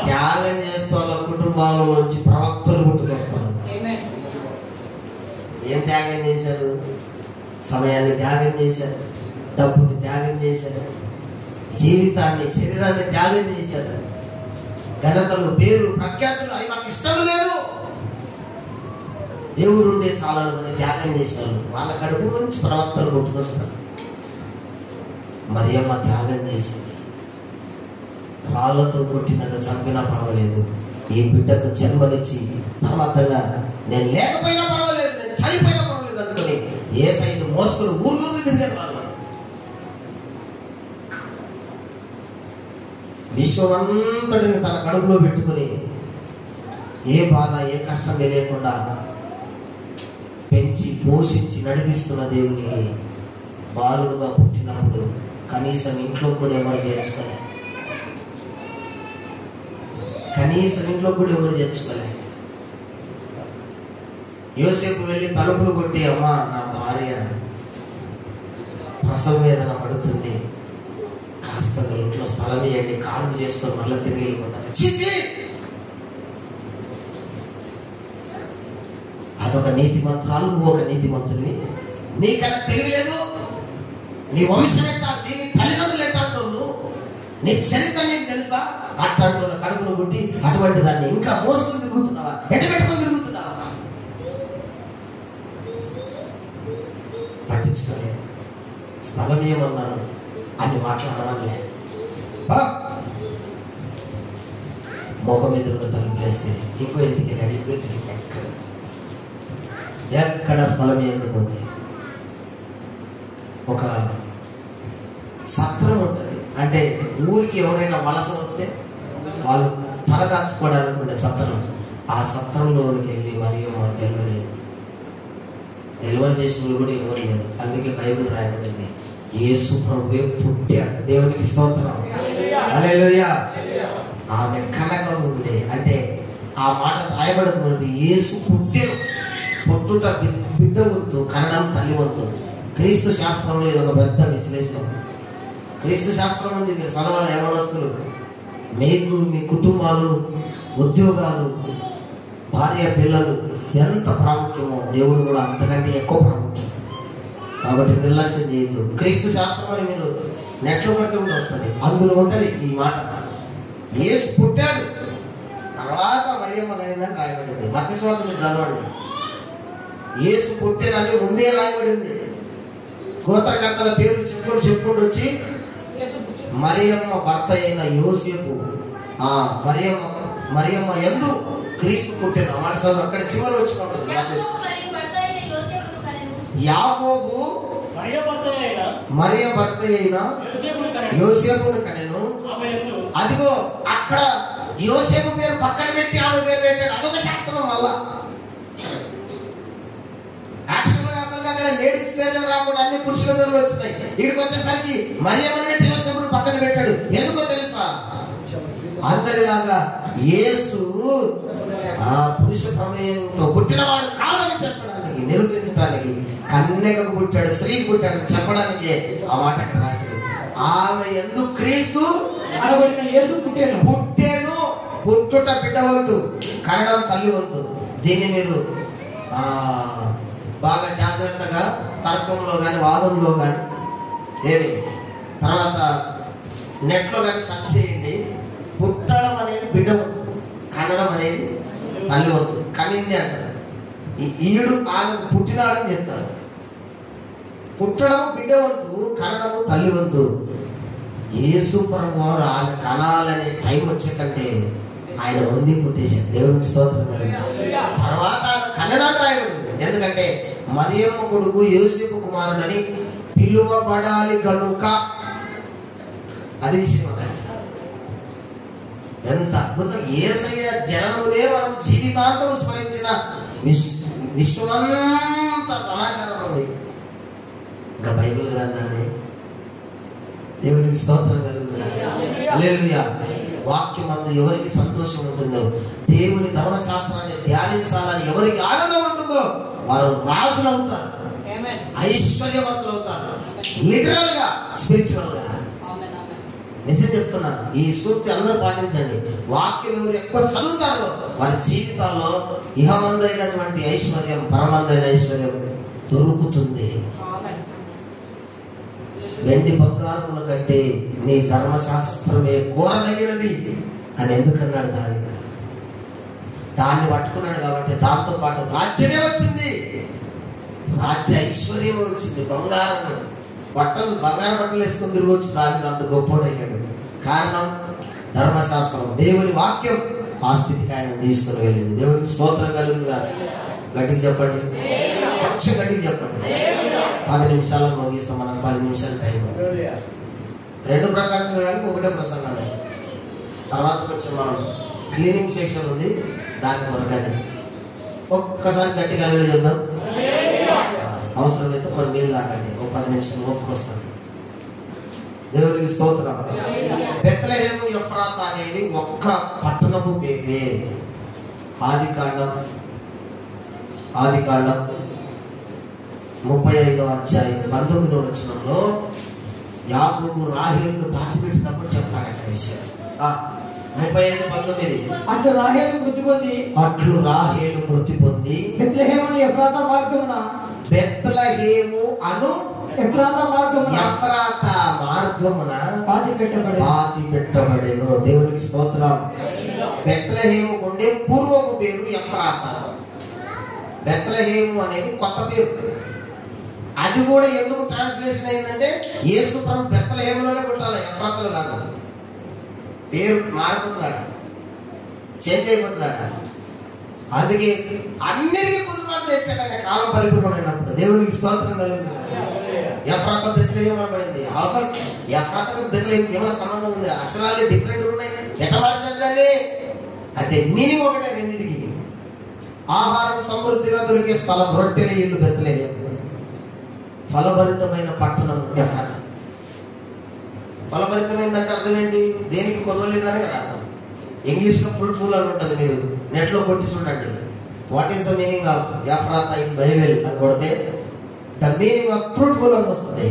త్యాగం చేస్తూ వాళ్ళ కుటుంబాలలోంచి ప్రవక్తలు పుట్టుకొస్తారు. ఏం త్యాగం చేశారు, సమయాన్ని త్యాగం చేశారు, డబ్బుని త్యాగం చేశారు, జీవితాన్ని శరీరాన్ని త్యాగం చేశారు. ఘనతలు, పేరు, ప్రఖ్యాతులు అవి మాకు ఇష్టం లేదు. దేవుడు ఉండే చాలా మంది త్యాగం చేశారు. వాళ్ళ కడుపు నుంచి ప్రవక్తలు కొట్టుకొస్తారు. మరియమ్మ త్యాగం చేసింది. రాళ్లతో కొట్టి నన్ను చంపినా పర్వాలేదు, ఈ బిడ్డకు జన్మనిచ్చి తర్వాతగా నేను లేకపోయినా పర్వాలేదు, నేను చనిపోయినా పర్వాలేదు అనుకుని యేసయ్యను మోసుకుని ఊర్లూరు తిరిగారు. వాళ్ళు విశ్వమంతటిని తన కడుపులో పెట్టుకుని ఏ బాధ ఏ కష్టం తెలియకుండా పెంచి పోషించి నడిపిస్తున్న దేవునికి బాలుడుగా పుట్టినప్పుడు కనీసం ఇంట్లో కూడా ఎవరు చేర్చుకోలే, యోసేపు వెళ్ళి తలుపులు కొట్టి, అమ్మా నా భార్య ప్రసవ వేదన పడుతుంది, కాస్త మీ ఇంట్లో స్థలం ఇవ్వండి, కారు చేసుకొని మళ్ళీ తిరిగి వెళ్ళిపోతాను. చిచి, అదొక నీతిమంతురాలు, నువ్వు ఒక నీతిమంతుడివి, నీకన్నా తెలియలేదు, నీ వంశం ఎట్టాంటి, నీ తల్లిదండ్రులు ఎట్టాంటో, నీ చరిత్ర నీకు తెలుసా? అట్లాంటి వాళ్ళ కడుపును కొట్టి అటువంటి దాన్ని ఇంకా మోసుకొని తిరుగుతున్నావా, ఎంట పెట్టుకొని తిరుగుతున్నావా? పట్టించుకోలే. స్థలం ఏమన్నాను అన్ని మాట్లాడమనిలే. మొఖం ఎదురుగా తలుపులేస్తే ఇంకో ఇంటికి వెళ్ళాడు, ఇంకో ఇంటికి ఎక్కడ స్థలం ఇవ్వకపోతే ఒక సత్రం ఉంటుంది. అంటే ఊరికి ఎవరైనా వలస వస్తే వాళ్ళు తలదాచుకోవడానికి ఉండే సత్రం. ఆ సత్రంలోనికి వెళ్ళి మరియమ్మ డెలివరీ చేసిన వాళ్ళు కూడా ఎవరు లేరు. అందుకే బైబిల్ రాయబడింది, యేసు ప్రభువే పుట్టాడు. దేవునికి స్తోత్రం, హల్లెలూయా. ఆమె కనకం ఉంది అంటే ఆ మాట రాయబడుతుంది, యేసు పుట్టాడు. పుట్టుట బిడ్డ వంతు, కనడం తల్లి వంతు. క్రీస్తు శాస్త్రంలో ఇది ఒక పెద్ద విశ్లేషణ. క్రీస్తు శాస్త్రం ఉంది, మీరు చదవాలి యవనస్తులు. మీకు మీ కుటుంబాలు, ఉద్యోగాలు, భార్య పిల్లలు ఎంత ప్రాముఖ్యమో దేవుడు కూడా అంతకంటే ఎక్కువ ప్రాముఖ్యం. కాబట్టి నిర్లక్ష్యం చేయొద్దు. క్రీస్తు శాస్త్రం అని మీరు నెట్లో కడితే కూడా వస్తుంది, అందులో ఉంటుంది ఈ మాట, యేసు పుట్టాడు. తర్వాత మరియమ్మ కనిందని రాయబడింది. మత్తయి సువార్త మీరు చదవండి, యేసు పుట్టానని ముందే రాయబడింది. గోత్రకర్తల పేరు చెప్పుకుంటూ వచ్చి మరియమ్మ భర్త అయిన యోసేపు, మరియమ్మ యందు క్రీస్తు పుట్టిన మాట చదువు, అక్కడ చివరి వచ్చి ఉంటుంది. యాకోబు మరియ భర్త అయిన యోసేపును కనెను. అదిగో అక్కడ యోసేపు పేరు పక్కన పెట్టి ఆమె పేరు పెట్టాడు. అదొక శాస్త్రం. మళ్ళా యాక్చువల్గా అసలు అక్కడ లేడీస్ పేర్లు రాకుండా అన్ని పురుషుల పేర్లు వచ్చినాయి. ఇక్కడికి వచ్చేసరికి మరియమ్మని పెట్టి యోసేపును పక్కన పెట్టాడు. ఎందుకో తెలుసా? అందరిలాగా యేసు ఆ పురుష ప్రమేయంతో పుట్టినవాడు కాదని చెప్పడానికి, నిరూపించడానికి, కన్యకకు పుట్టాడు, స్త్రీకి పుట్టాడు చెప్పడానికి ఆ మాట రాశాడు. ఆమె యందు క్రీస్తు పుట్టేను. పుట్టుట బిడ్డ వంతు, కనడం తల్లి వంతు. దీన్ని మీరు బాగా జాగ్రత్తగా తర్కంలో కానీ వాదంలో కానీ ఏమి తర్వాత నెట్లో కానీ సెర్చ్ చేయండి. పుట్టడం అనేది బిడ్డ వంతు, కనడం అనేది తల్లి వంతు. కనింది అంటారు, ఈడు ఆమె పుట్టినాడని చెప్తారు. పుట్టడం బిడ్డ వంతు, కనడము తల్లి వంతు. యేసు ప్రభు వారు ఆమె కనాలనే టైం వచ్చేకంటే ఆయన వంది పుట్టేశారు. దేవునికి స్తోత్రం కలిగింది. తర్వాత ఆమె కన్నడాన్ని రాయబడింది. ఎందుకంటే మరియమ్మ కొడుకు యోసేపు కుమారుడని పిలువబడాలి కనుక. అది విషయం. ఎంత అద్భుతం! యేసయ్య జననమునే మనం జీవితాంతం స్మరించిన విశ్వమంత సమాచారం ఉంది. ఇంకా బైబిల్ గ్రంథాన్ని దేవునికి స్తోత్రం కలుగుతుంది. హల్లెలూయా. వాక్యం అందు ఎవరికి సంతోషం ఉంటుందో, దేవుని ధర్మశాస్త్రాన్ని ధ్యానించాలని ఎవరికి ఆనందం ఉంటుందో వారు రాజులు అవుతారు, ఐశ్వర్యవంతులు అవుతారు. లిటరల్ గా, స్పిరిచువల్ గా. నిజం చెప్తున్నా, ఈ సూక్తి అందరూ పాటించండి. వాక్యం ఎవరు ఎక్కువ చదువుతారో వారి జీవితాల్లో ఇహమందైనటువంటి ఐశ్వర్యం, పరమందైన ఐశ్వర్యం దొరుకుతుంది. వెండి బంగారముల కంటే నీ ధర్మశాస్త్రమే కోరదగినది అని ఎందుకన్నాడు దాన్ని పట్టుకున్నాడు కాబట్టి దాంతో పాటు రాజ్యమే వచ్చింది, రాజ్య ఐశ్వర్యం వచ్చింది. బంగారం బట్టలు వేసుకొని తిరగొచ్చు. దానికి అంత గొప్పోడయ్యాడు. కారణం ధర్మశాస్త్రం, దేవుని వాక్యం ఆ స్థితికి ఆయన తీసుకుని వెళ్ళింది. దేవునికి స్తోత్రం కలుగుగా. గట్టికి చెప్పండి, కొంచెం గట్టికి చెప్పండి. 10 నిమిషాల్లో ముగిస్తాం. మనం 10 నిమిషాలు టైం. 2 ప్రసంగాలు కానీ 1 ప్రసంగం కానీ. తర్వాత కొంచెం మనం క్లీనింగ్ సెక్షన్ ఉంది, దాని వరకు అది ఒక్కసారి గట్టిగా చెప్దాం. అవసరమైతే కొన్ని నీళ్ళు తాకండి. 10 నిమిషాలు ఒప్పుకొస్తుంది. దేవునికి స్తోత్రం. బెత్లెహేము ఎఫ్రాతా అనేది ఒక్క పట్టణపు పేరే. ఆదికాండం 35వ అధ్యాయం 19వ వచనంలో యాకోబు రాహేలును పాతిపెట్టినప్పుడు చెప్తాడు అక్కడ విషయం. 35:19 అట్లు రాహేలు మృతి పొంది బెత్లెహేము అను ఎఫ్రాతా మార్గమున పాతి పెట్టబడెను. దేవునికి స్తోత్రం. బెత్లెహేము ఉండే పూర్వపు పేరు ఎఫ్రాతా. బెత్లెహేము అనేది కొత్త పేరు. అది కూడా ఎందుకు ట్రాన్స్లేషన్ అయిందంటే యేసు ప్రభు బెత్లెహేములోనే పుట్టాలి, ఎఫ్రాతాలో కాదు. పేరు మారిపోతున్నాడు, చేంజ్ అయిపోతున్నాడు. అందుకే అన్నిటికీ కుదురుబాటు తెచ్చాడు ఆయన కాలం పరిపూర్ణమైనప్పుడు. దేవునికి స్తోత్రం కలుగుతుంది. ఎఫ్రాతా బెత్లెహేము అనబడింది. అవసరం ఎఫ్రాతాకు బెత్లెహేము ఏమైనా సంబంధం ఉంది? అక్షరాలు డిఫరెంట్ ఉన్నాయి. ఎట్లా మార్చాలి అంటే మీనింగ్ ఒకటే రెండింటికి. ఆహారం సమృద్ధిగా దొరికే స్థలం, రొట్టెల ఇల్లు బెత్లెహేము. ఫలభరితమైన పట్టణం ఎఫ్రాతా. ఫలభరితమైందంటే అర్థం ఏంటి? దేనికి కొదవలేదని కదా అర్థం. ఇంగ్లీష్లో ఫ్రూట్ఫుల్ అని ఉంటుంది. మీరు నెట్లో కొట్టి చూడండి, what is the meaning of Ephrathah in Bible అని కొడితే ద మీనింగ్ ఆఫ్ ఫ్రూట్ఫుల్ అని వస్తుంది.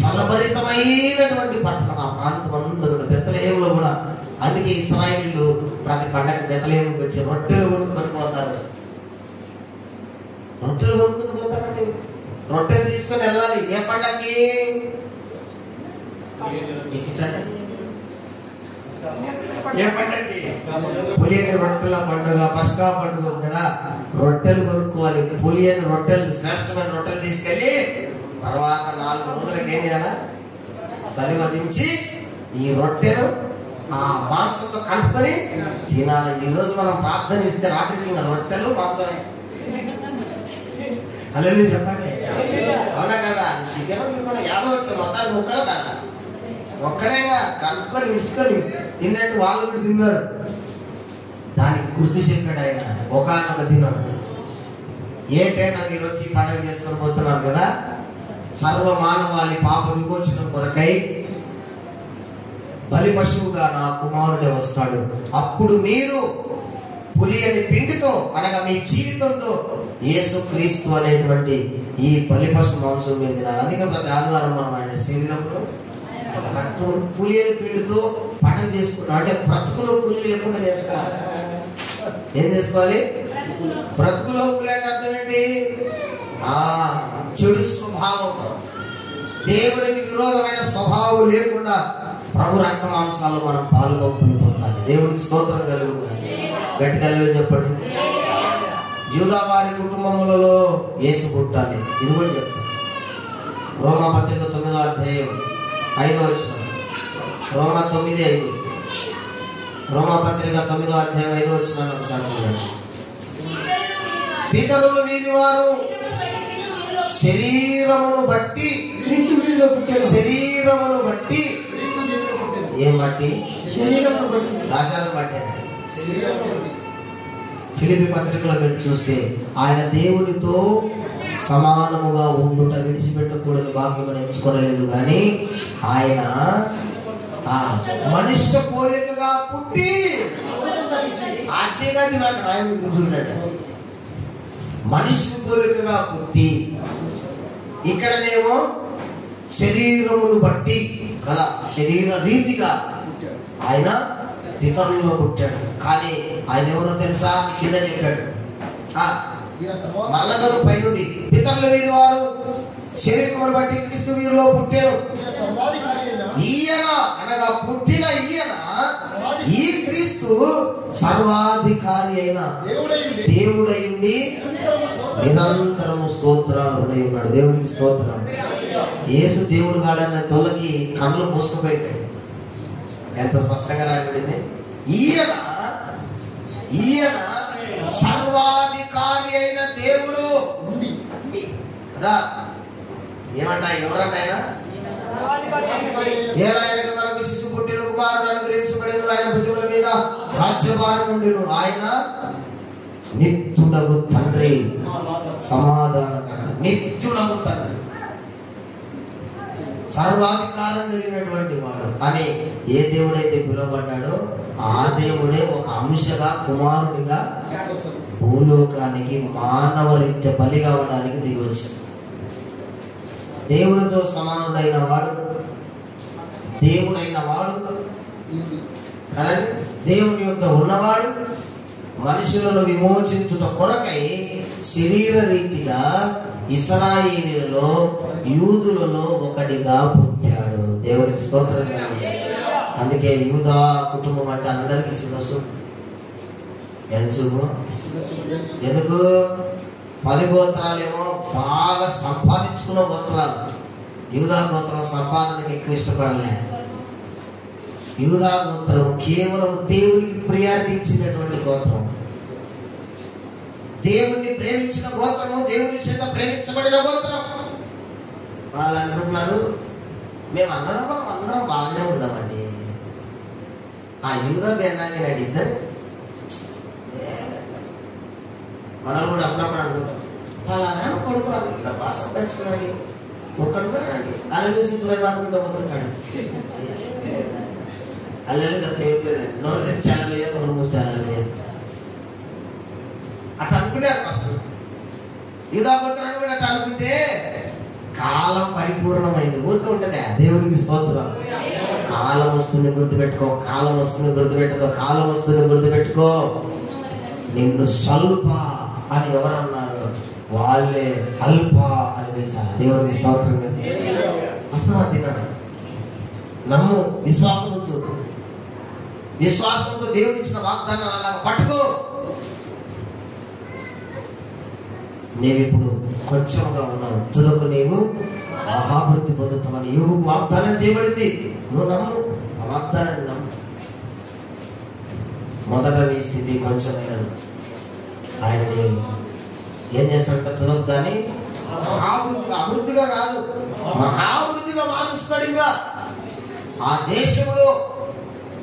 ఫలభరితమైనటువంటి పట్టణం ఆ ప్రాంతం అందరూ. బెత్లెహేములో కూడా అందుకే ఇశ్రాయేలీయులు ప్రతి పండగ బెత్లెహేముకి వచ్చి రొట్టెలు కొనుక్కొని పోతారు. రొట్టెలు కొనుక్కొని పోతారండి. రొట్టెలు తీసుకొని వెళ్ళాలి. ఏ పండగకి? ఏ పండగకి? పులియని రొట్టెల పండుగ, పస్కా పండుగ కదా. రొట్టెలు కొనుక్కోవాలి. పులియని రొట్టెలు, శ్రేష్టమైన రొట్టెలు తీసుకెళ్ళి తర్వాత 4 రోజులకి ఏం చేయాలా? బలి వధించి ఈ రొట్టెలు ఆ మాంసంతో కలుపుకొని తినాలి. ఈరోజు మనం ప్రార్థన ఇస్తే రాత్రికి ఇంకా రొట్టెలు మాంసమే. అలా చెప్పండి, అవునా కదా? చికెన్ ఇప్పుడు 50 మొత్తాలు ముక్కలు కదా, ఒక్కడేగా కలుపుకొని ఇసుకొని తిన్నట్టు వాళ్ళు కూడా తిన్నారు. దానికి గుర్తు చెప్పాడు ఆయన ఒకానొక దినం. ఏంటైనా మీరు వచ్చి పండుగ చేసుకొని పోతున్నారు కదా, సర్వ మానవాళి పాప విమోచనం కొరకై బలి పశువుగా నా కుమారుడే వస్తాడు. అప్పుడు మీరు పులియని పిండితో అనగా మీ జీవితంతో యేసుక్రీస్తు అనేటువంటి ఈ బలి పశు మాంసం మీరు తినాలి. అందుకే ప్రతి ఆదివారం మనం ఆయన శరీరంలో రక్తం పులియని పిండితో పండుగ చేసుకుంటాం. అంటే బ్రతుకులో పులి లేకుండా చేసుకోవాలి. ఏం చేసుకోవాలి? బ్రతుకులో పులి అంటే అర్థం ఏంటి? చెడు స్వభావం, దేవునికి విరోధమైన స్వభావం లేకుండా ప్రభు రక్త మాంసాలు మనం పాల్గొని పొందాలి. దేవునికి స్తోత్రం కలుగుతుంది. గట్టి కలిగి చెప్పండి. యూదా వారి కుటుంబములలో యేసు పుట్టాలి. ఇది కూడా చెప్తాను. రోమా పత్రిక 9వ అధ్యాయం 5వ వచనం. రోమా 9:5. రోమా పత్రిక 9వ అధ్యాయం 5వ వచనాన్ని ఒకసారి చూడండి. పితరులు వీరి వారు శరీరమును బట్టి ఏం బట్టి? దాశాలను బట్టి. ఫిలిప్పీ పత్రికలో మీరు చూస్తే ఆయన దేవునితో సమానముగా ఉండుట విడిచిపెట్టకూడని భాగ్యం ఎంచుకోలేదు, కానీ ఆయన మనుష్య పోలికగా పుట్టి మనుష్య పోలికగా పుట్టి, ఇక్కడనేమో శరీరమును బట్టి కదా, శరీర రీతిగా ఆయన పితరుల్లో పుట్టాడు. కానీ ఆయన ఎవరో తెలుసా? కింద చెప్పాడు, మళ్ళా పైనుండి పితరులు వీరి వారు శరీరమును బట్టి క్రీస్తు వీరిలో పుట్టారు. ఈయన అనగా పుట్టిన ఈయన ఈ క్రీస్తు సర్వాధికారి అయిన దేవుడైంది నిరంతరము స్తోత్రాలుడై ఉన్నాడు. దేవునికి స్తోత్రం. యేసు దేవుడు కాడన్న తొలకి కళ్ళు మూసుకుపోయాయి. ఎంత స్పష్టంగా రాయబడింది. ఈయన సర్వాధికారి అయిన దేవుడు కదా. ఏమన్నా ఎవరన్నా ఆయన ఏలాయనగా మనకు శిశు పుట్టిన కుమారుడు అనుగ్రహించబడింది. ఆయన భుజముల మీద రాజ్యభారం ఉండెను. ఆయన నిత్యుడగు తండ్రి, సమాధానకర్త, నిత్యుడగు తండ్రి, సర్వాధికారం కలిగినటువంటి వాడు అని ఏ దేవుడైతే పిలువబడ్డాడో ఆ దేవుడే ఒక అంశగా కుమారుడిగా భూలోకానికి మానవ రీత్య బలి కావడానికి దిగి వచ్చాడు. దేవుడితో సమానుడైన వాడు, దేవుడైన వాడు కదండి, దేవుని యొక్క ఉన్నవాడు మనుషులను విమోచించుట కొరకై శరీర రీతిగా ఇశ్రాయేలీయులలో యూదులలో ఒకటిగా పుట్టాడు. దేవునికి స్తోత్రం. అందుకే యూదా కుటుంబం అంటే అందరికీ శుభసు. ఎందుకు 10 గోత్రాలేమో బాగా సంపాదించుకున్న గోత్రాలు. యూదా గోత్రం సంపాదనకి ఎక్కువ ఇష్టపడలే. యూదా గోత్రం కేవలం దేవునికి ప్రియారిటీ ఇచ్చినటువంటి గోత్రం, దేవుణ్ణి ప్రేమించిన గోత్రము, దేవుని చేత ప్రేమించబడిన గోత్రం. వాళ్ళు అంటున్నారు మేము అందరం బాగానే ఉన్నామండి. ఆ యూదా బెన్నాన్ని నాడు ఇద్దరు మనం కూడా అప్పుడప్పుడు అనుకుంటాం వాళ్ళ కొడుకు ఇలా బాగా సంపాదించుకున్నాడు, ఒకడు అండి అల్లు సిద్ధమై అనుకుంటా పోతున్నాడు. అల్లెలు తప్ప ఏం లేదు, నోరు తెచ్చాలని లేదు, నోరు మూసాలని లేదు. అట్లా అనుకునేది ఫస్ట్. యూదా గోత్రాన్ని కూడా అట్లా అనుకుంటే కాలం పరిపూర్ణమైంది. ఊరికే ఉంటుందా? దేవునికి స్తోత్రం. కాలం వస్తుంది గుర్తుపెట్టుకో, కాలం వస్తుంది గుర్తుపెట్టుకో, కాలం వస్తుంది గుర్తుపెట్టుకో. నిన్ను స్వల్ప అని ఎవరన్నారు? వాళ్ళే అల్ప అని పిలిచారు. దేవునికి స్తోత్రం. వస్తున్నా తిన్నాను. నమ్ము, విశ్వాసం చూడు. విశ్వాసంతో దేవుడు ఇచ్చిన వాగ్దానాన్ని అలాగా పట్టుకో. నీవిప్పుడు కొంచెంగా ఉన్నావు, తుదకు నీవు మహాభివృద్ధి పొందుతామని యోగు వాగ్దానం చేయబడింది. నువ్వు నమ్ము, ఆ వాగ్దానాన్ని నమ్ము. మొదట నీ స్థితి కొంచెమైన ఆయన్ని ఏం చేస్తాడంటే తుదకు దాన్ని అభివృద్ధిగా కాదు, మహాభివృద్ధిగా మారుస్తాడు. ఇంకా ఆ దేశంలో,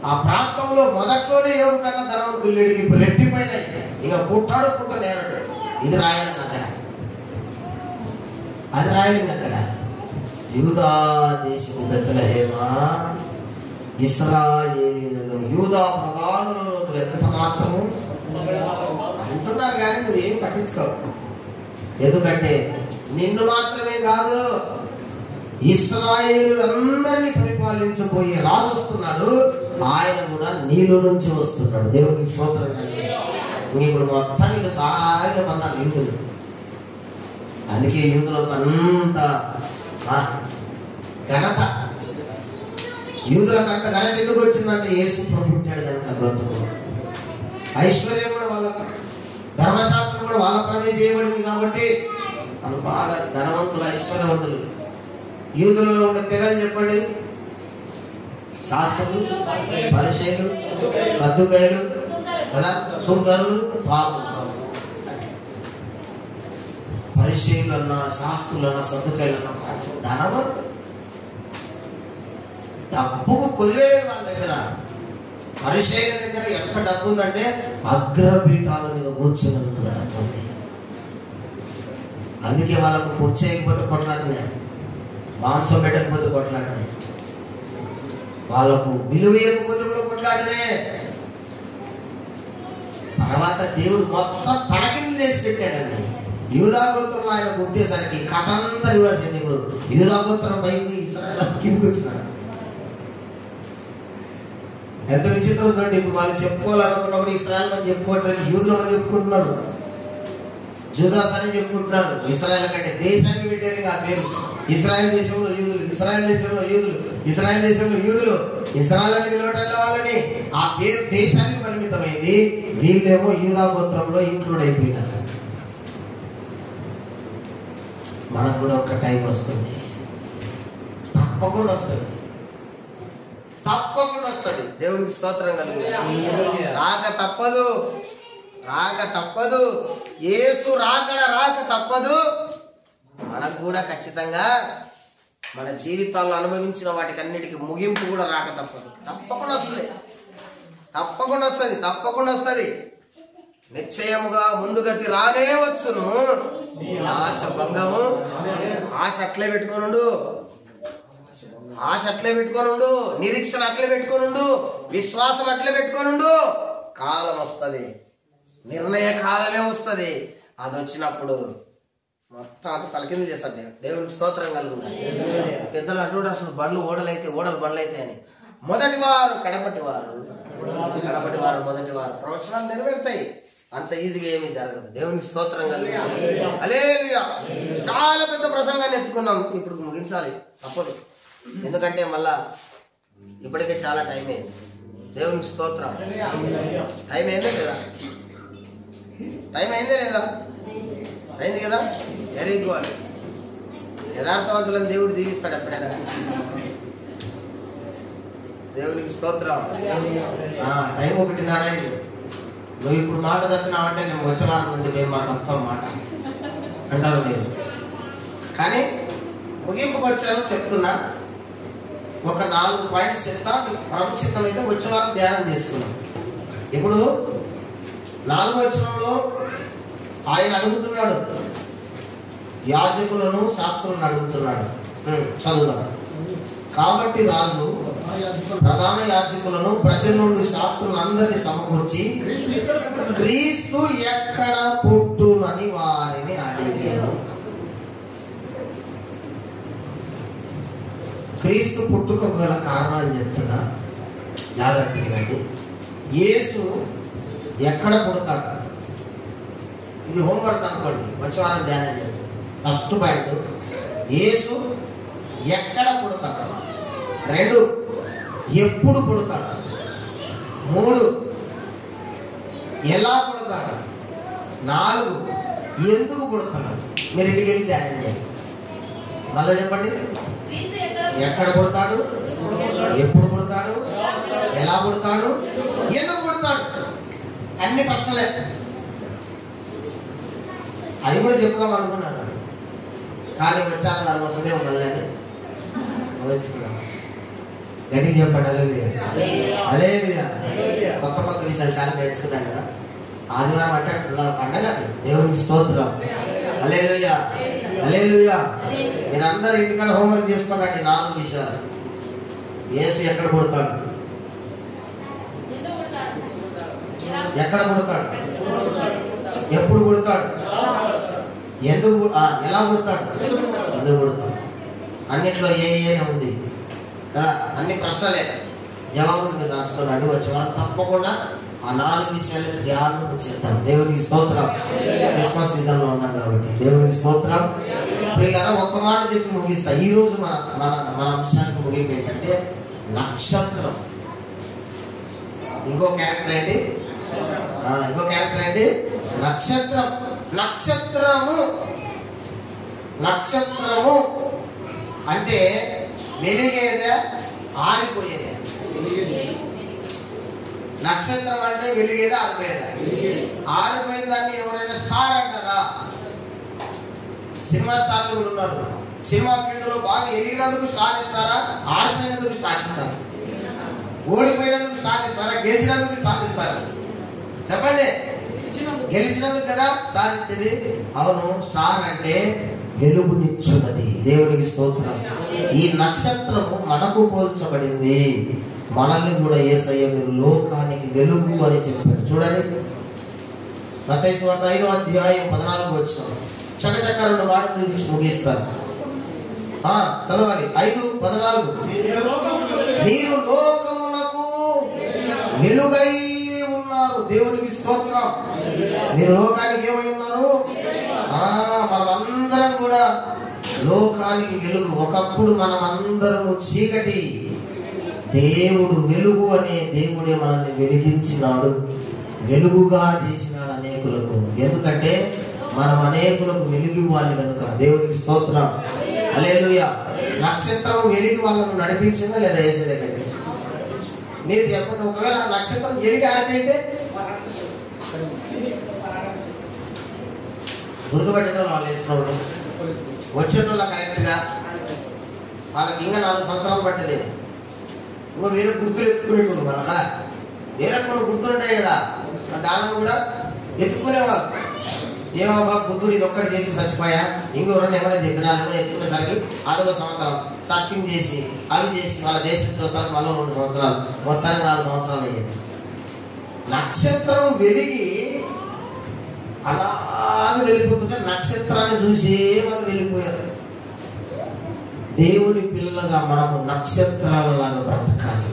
ఆ ప్రాంతంలో మొదట్లోనే యోగు కన్నా ధనవంతులు లేడు. ఇప్పుడు రెట్టిపోయినాయి. ఇక పుట్ట నేరడు. ఇది రాయడం అక్కడ, అది రాయడం అక్కడ. యూదా దేశము బెత్లెహేమా, ఇశ్రాయేలీయులలో యూదా ప్రధానులలో ఎంత మాత్రము అంటున్నారు కానీ నువ్వేం పట్టించుకోవు. ఎందుకంటే నిన్ను మాత్రమే కాదు, ఇశ్రాయేలులందరినీ పరిపాలించబోయే రాజు వస్తున్నాడు. ఆయన కూడా నీలో నుంచి వస్తున్నాడు. దేవునికి స్తోత్రం. ఇప్పుడు మొత్తానికి సహాయం అన్నారు యూదులు. అందుకే యూదులకు అంత ఘనత, యూదులకు అంత ఘనత ఎందుకు వచ్చిందంటే యేసు ప్రభు పుట్టాడు కనుక. గొంతుకు ఐశ్వర్యం కూడా వాళ్ళకు, ధర్మశాస్త్రం కూడా వాళ్ళ పరమే చేయబడింది కాబట్టి వాళ్ళు బాగా ధనవంతులు, ఐశ్వర్యవంతులు. యూదులలో ఉండే తెగలు చెప్పండి. శాస్త్రులు, పరిసయ్యులు, సద్దుకయ్యులు కదా, సుంకరులు, పాపులు. పరిసయ్యులన్నా, శాస్త్రులన్నా, సద్దుకయ్యులన్నా ధనవంతులు. డబ్బుకు కొలివేలేదు వాళ్ళ దగ్గర. పరిసయ్యుల దగ్గర ఎంత డబ్బు ఉందంటే అగ్రపీఠాల మీద కూర్చుని డబ్బు. అందుకే వాళ్ళకు కూర్చేయకపోతే కొట్లాటనే, మాంసం పెట్టకపోతే కొట్లాటనే, వాళ్ళకు విలువ ఇవ్వకపోతే కూడా కొట్లాటనే. తర్వాత దేవుడు మొత్తం తన కింద చేసి పెట్టాడండి. యూదా గోత్రంలో ఆయన పుట్టేసరికి కథ అంతా రివర్స్ అయింది. ఇప్పుడు యూదా గోత్రం పైకి ఇశ్రాయేలు కిందకి వచ్చినారు. ఎంత విచిత్రం ఉందండి. ఇప్పుడు వాళ్ళు చెప్పుకోవాలనుకున్నప్పుడు ఇశ్రాయేలు అని చెప్పుకోవట్లేదు, యూదులు అని చెప్పుకుంటున్నారు. జూదాస్ అని చెప్పుకుంటున్నారు. ఇశ్రాయేల్ కంటే దేశానికి పెట్టారు ఆ పేరు. ఇశ్రాయేల్ దేశంలో యూదులు, ఇశ్రాయేల్ దేశంలో యూదులు, ఇశ్రాయేల్ దేశంలో యూదులు, ఇశ్రాయేల్ అని పిలవటంలో వాళ్ళని ఆ పేరు దేశానికి పరిమితమైంది. వీళ్ళేమో యూదా గోత్రంలో ఇంక్లూడ్ అయిపోయినారు. మనకు కూడా ఒక టైం వస్తుంది, తప్పకుండా వస్తుంది, తప్పకుండా వస్తుంది. దేవునికి స్తోత్రం కలుగు. రాక తప్పదు, రాక తప్పదు. యేసు రాక తప్పదు. మనకు కూడా ఖచ్చితంగా మన జీవితాల్లో అనుభవించిన వాటికన్నిటికీ ముగింపు కూడా రాక తప్పదు. తప్పకుండా వస్తుంది, తప్పకుండా వస్తుంది, తప్పకుండా వస్తుంది. నిశ్చయముగా ముందుగతి రానే వచ్చును. ఆశ భంగము, ఆశ అట్లే పెట్టుకోనుండు, ఆశ అట్లే పెట్టుకోనుండు, నిరీక్షణ అట్లే పెట్టుకోనుండు, విశ్వాసం అట్లే పెట్టుకోనుండు. కాలం వస్తుంది, నిర్ణయ కాలమే వస్తుంది. అది వచ్చినప్పుడు మొత్తం అంత తలకింద చేస్తాడు దేవుడు. దేవునికి స్తోత్రం కలుగుతుంది. పెద్దలు అంటుంటారు అసలు బండ్లు ఓడలైతే ఓడలు బండ్లు అయితే అని. మొదటి వారు కడపటి వారు, కడపటి వారు మొదటి వారు. ప్రవచనాలు నెరవేరుతాయి, అంత ఈజీగా ఏమీ జరగదు. దేవునికి స్తోత్రం కలుగుతుంది. హల్లెలూయా. చాలా పెద్ద ప్రసంగాన్ని ఎత్తుకున్నాం, ఇప్పుడు ముగించాలి తప్పదు. ఎందుకంటే మళ్ళా ఇప్పటికే చాలా టైం అయింది. దేవునికి స్తోత్రం. టైం అయిందే లేదా? టైం అయిందే లేదా? అయింది కదా. Very good. యథార్థవంతులను దేవుడు దీవిస్తాడు ఎప్పుడైనా. దేవునికి స్తోత్రం. టైం 1:30 నువ్వు ఇప్పుడు మాట తప్పినావంటే నేను వచ్చే వారం నుండి నేను మాట తప్పుతాం మాట అంటారు లేదు. కానీ ముగింపుకు వచ్చాను చెప్తున్నా. ఒక 4 పాయింట్స్ చెప్తా. ప్రభు చిత్తం అయితే వచ్చే వారం ధ్యానం చేస్తున్నాం. ఇప్పుడు 4వ వచనంలో ఆయన అడుగుతున్నాడు, యాజకులను శాస్త్రులను అడుగుతున్నాడు. చదువుదాం. కాబట్టి రాజు ప్రధాన యాజకులను ప్రజల నుండి శాస్త్రులందరినీ సమకూర్చి క్రీస్తు ఎక్కడ పుట్టునని వారిని అడిగాను. క్రీస్తు పుట్టుకకు గల కారణాలు చెప్తున్నా, జాగ్రత్తగా రండి. యేసు ఎక్కడ పుడతాడు? ఇది హోంవర్క్ అనుకోండి, వచ్చే వారం ధ్యానం చేద్దాం. ఫస్ట్ పాయింట్, యేసు ఎక్కడ పుడతాడు. 2, ఎప్పుడు పుడతాడు. 3, ఎలా పుడతాడు. 4, ఎందుకు పుడతాడు. మీరు ఇంటికి వెళ్ళి ధ్యానం చేయండి. మళ్ళీ చెప్పండి. ఎక్కడ పుడతాడు, ఎప్పుడు పుడతాడు, ఎలా పుడతాడు, ఎందుకు పుడతాడు. అన్ని ప్రశ్నలే. అవి కూడా చెప్తాం అనుకున్నాను, కానీ వచ్చాక దాని వస్తుందే ఉన్నాను. కానీ వచ్చుకున్నాను. గట్టిగా చెప్పండి. హల్లెలూయా. కొత్త కొత్త విషయాలు చాలా నేర్చుకున్నాను కదా. ఆదివారం అంటే పండగ, దేవునికి స్తోత్రం. హల్లెలూయా, హల్లెలూయా. మీరందరూ ఇంటికాడ హోంవర్క్ చేసుకోండి. 4 విషయాలు. యేసు ఎక్కడ పుడతాడు, ఎక్కడ పుడతాడు, ఎప్పుడు పుడతాడు, ఎందుకు, ఎలా పుడతాడు, ఎందుకు పుడతాడు. అన్నిట్లో ఏ ఉంది కదా. అన్ని ప్రశ్నలే, జవాబులు మీరు రాసుకున్నాడు. వచ్చే వారు తప్పకుండా ఆ 4 విషయాలు ధ్యానం చేద్దాం. దేవునికి స్తోత్రం. క్రిస్మస్ సీజన్ లో ఉన్నాం కాబట్టి దేవునికి స్తోత్రం. ప్రియులారా, ఒక్క మాట చెప్పి ముగిస్తా. ఈ రోజు మన మన మన అంశానికి ముగింపు ఏంటంటే నక్షత్రం. ఇంకో క్యారెక్టర్ ఏంటి, ఇంకో క్యారెక్టర్ ఏంటి, నక్షత్రం. నక్షత్రము, నక్షత్రము అంటే వెలిగేదే ఆరిపోయేదే. నక్షత్రం అంటే వెలిగేదా ఆరిపోయేదా. ఆరిపోయిన దాన్ని ఎవరైనా స్టార్ అంటారా. సినిమా స్టార్లు కూడా ఉన్నారు. సినిమా ఫీల్డ్ లో బాగా ఎదిగినందుకు స్టార్ ఇస్తారా, ఆరిపోయినందుకు స్టార్ ఇస్తారా, ఓడిపోయినందుకు స్టార్ ఇస్తారా, గెలిచినందుకు స్టార్ ఇస్తారా. చెప్పండి. గెలిచినందుకు కదా స్టార్ ఇచ్చేది. అవును, స్టార్ అంటే వెలుగునిచ్చున్నది. దేవునికి స్తోత్రం. ఈ నక్షత్రము మనకు పోల్చబడింది. మనల్ని కూడా యేసయ్య మీరు లోకానికి వెలుగు అని చెప్పాడు. చూడండి, మత్తయి సువార్త 5వ అధ్యాయం 14వ వచనం. చకచక 2 మాటలు చూపించి ముగిస్తారు. చదవాలి. 5:14. మీరు లోకమునకు వెలుగై ఉన్నారు. దేవునికి స్తోత్రం. మీరు లోకానికి ఏమై ఉన్నారు, లోకానికి వెలుగు. ఒకప్పుడు మనం అందరము చీకటి, దేవుడు వెలుగు అనే దేవుడే మనల్ని వెలిగించినాడు, వెలుగుగా చేసినాడు అనేకులకు. ఎందుకంటే మనం అనేకులకు వెలుగు ఇవ్వాలి కనుక. దేవునికి స్తోత్రం, హల్లెలూయా. నక్షత్రం వెలిగి వాళ్ళను నడిపించిందా లేదా యేసు దగ్గరికి? మీరు చెప్పండి. ఒకవేళ నక్షత్రం వెలిగి అంటే గుర్తుపెట్టడం వాళ్ళు వేసినప్పుడు వచ్చేటోళ్ళ కరెక్ట్గా వాళ్ళకి ఇంకా 4 సంవత్సరాలు పట్టేది. ఇంకో వేరే గుర్తులు ఎత్తుకునేటోళ్ళు మళ్ళా వేరే కొన్ని గుర్తులు ఉంటాయి కదా, దానిని కూడా ఎత్తుకునేవాళ్ళు. ఏమబ్బా బుద్ధుడు ఇది ఒక్కటి చెప్పి చచ్చిపోయా, ఇంకొకరిని ఏమైనా చెప్పినా ఏమైనా ఎత్తుకునేసరికి అదొక సంవత్సరం సర్చింగ్ చేసి అవి చేసి వాళ్ళ దేశం చూస్తానికి మళ్ళీ 2 సంవత్సరాలు, మొత్తానికి 4 సంవత్సరాలు అయ్యేది. నక్షత్రం వెలిగి అలాగే వెళ్ళిపోతుంటే నక్షత్రాన్ని చూసే వాళ్ళు వెళ్ళిపోయారు. దేవుని పిల్లలుగా మనము నక్షత్రాలలాగా బ్రతకాలి.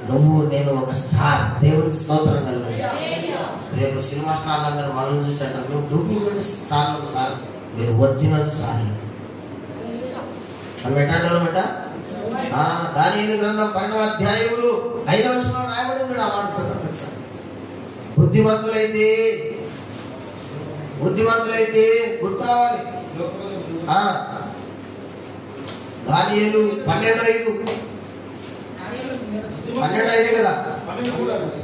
నువ్వు నేను ఒక స్టార్. దేవునికి స్తోత్రం కలుగు. రేపు సినిమా స్టార్లు అందరూ మనల్ని చూసి అంటారు, మేము డూప్లికేట్ స్టార్లు సార్, మీరు ఒరిజినల్ స్టార్లు అని పెట్టంటారన్నమాట. దానియేలు గ్రంథం 12వ అధ్యాయములు 5వ వచనంలో రాయబడి ఉంది. ఆ మాట చదవండి సార్. బుద్ధిమంతులైతే గుర్తు రావాలి. దానియేలు 12:5 కదా,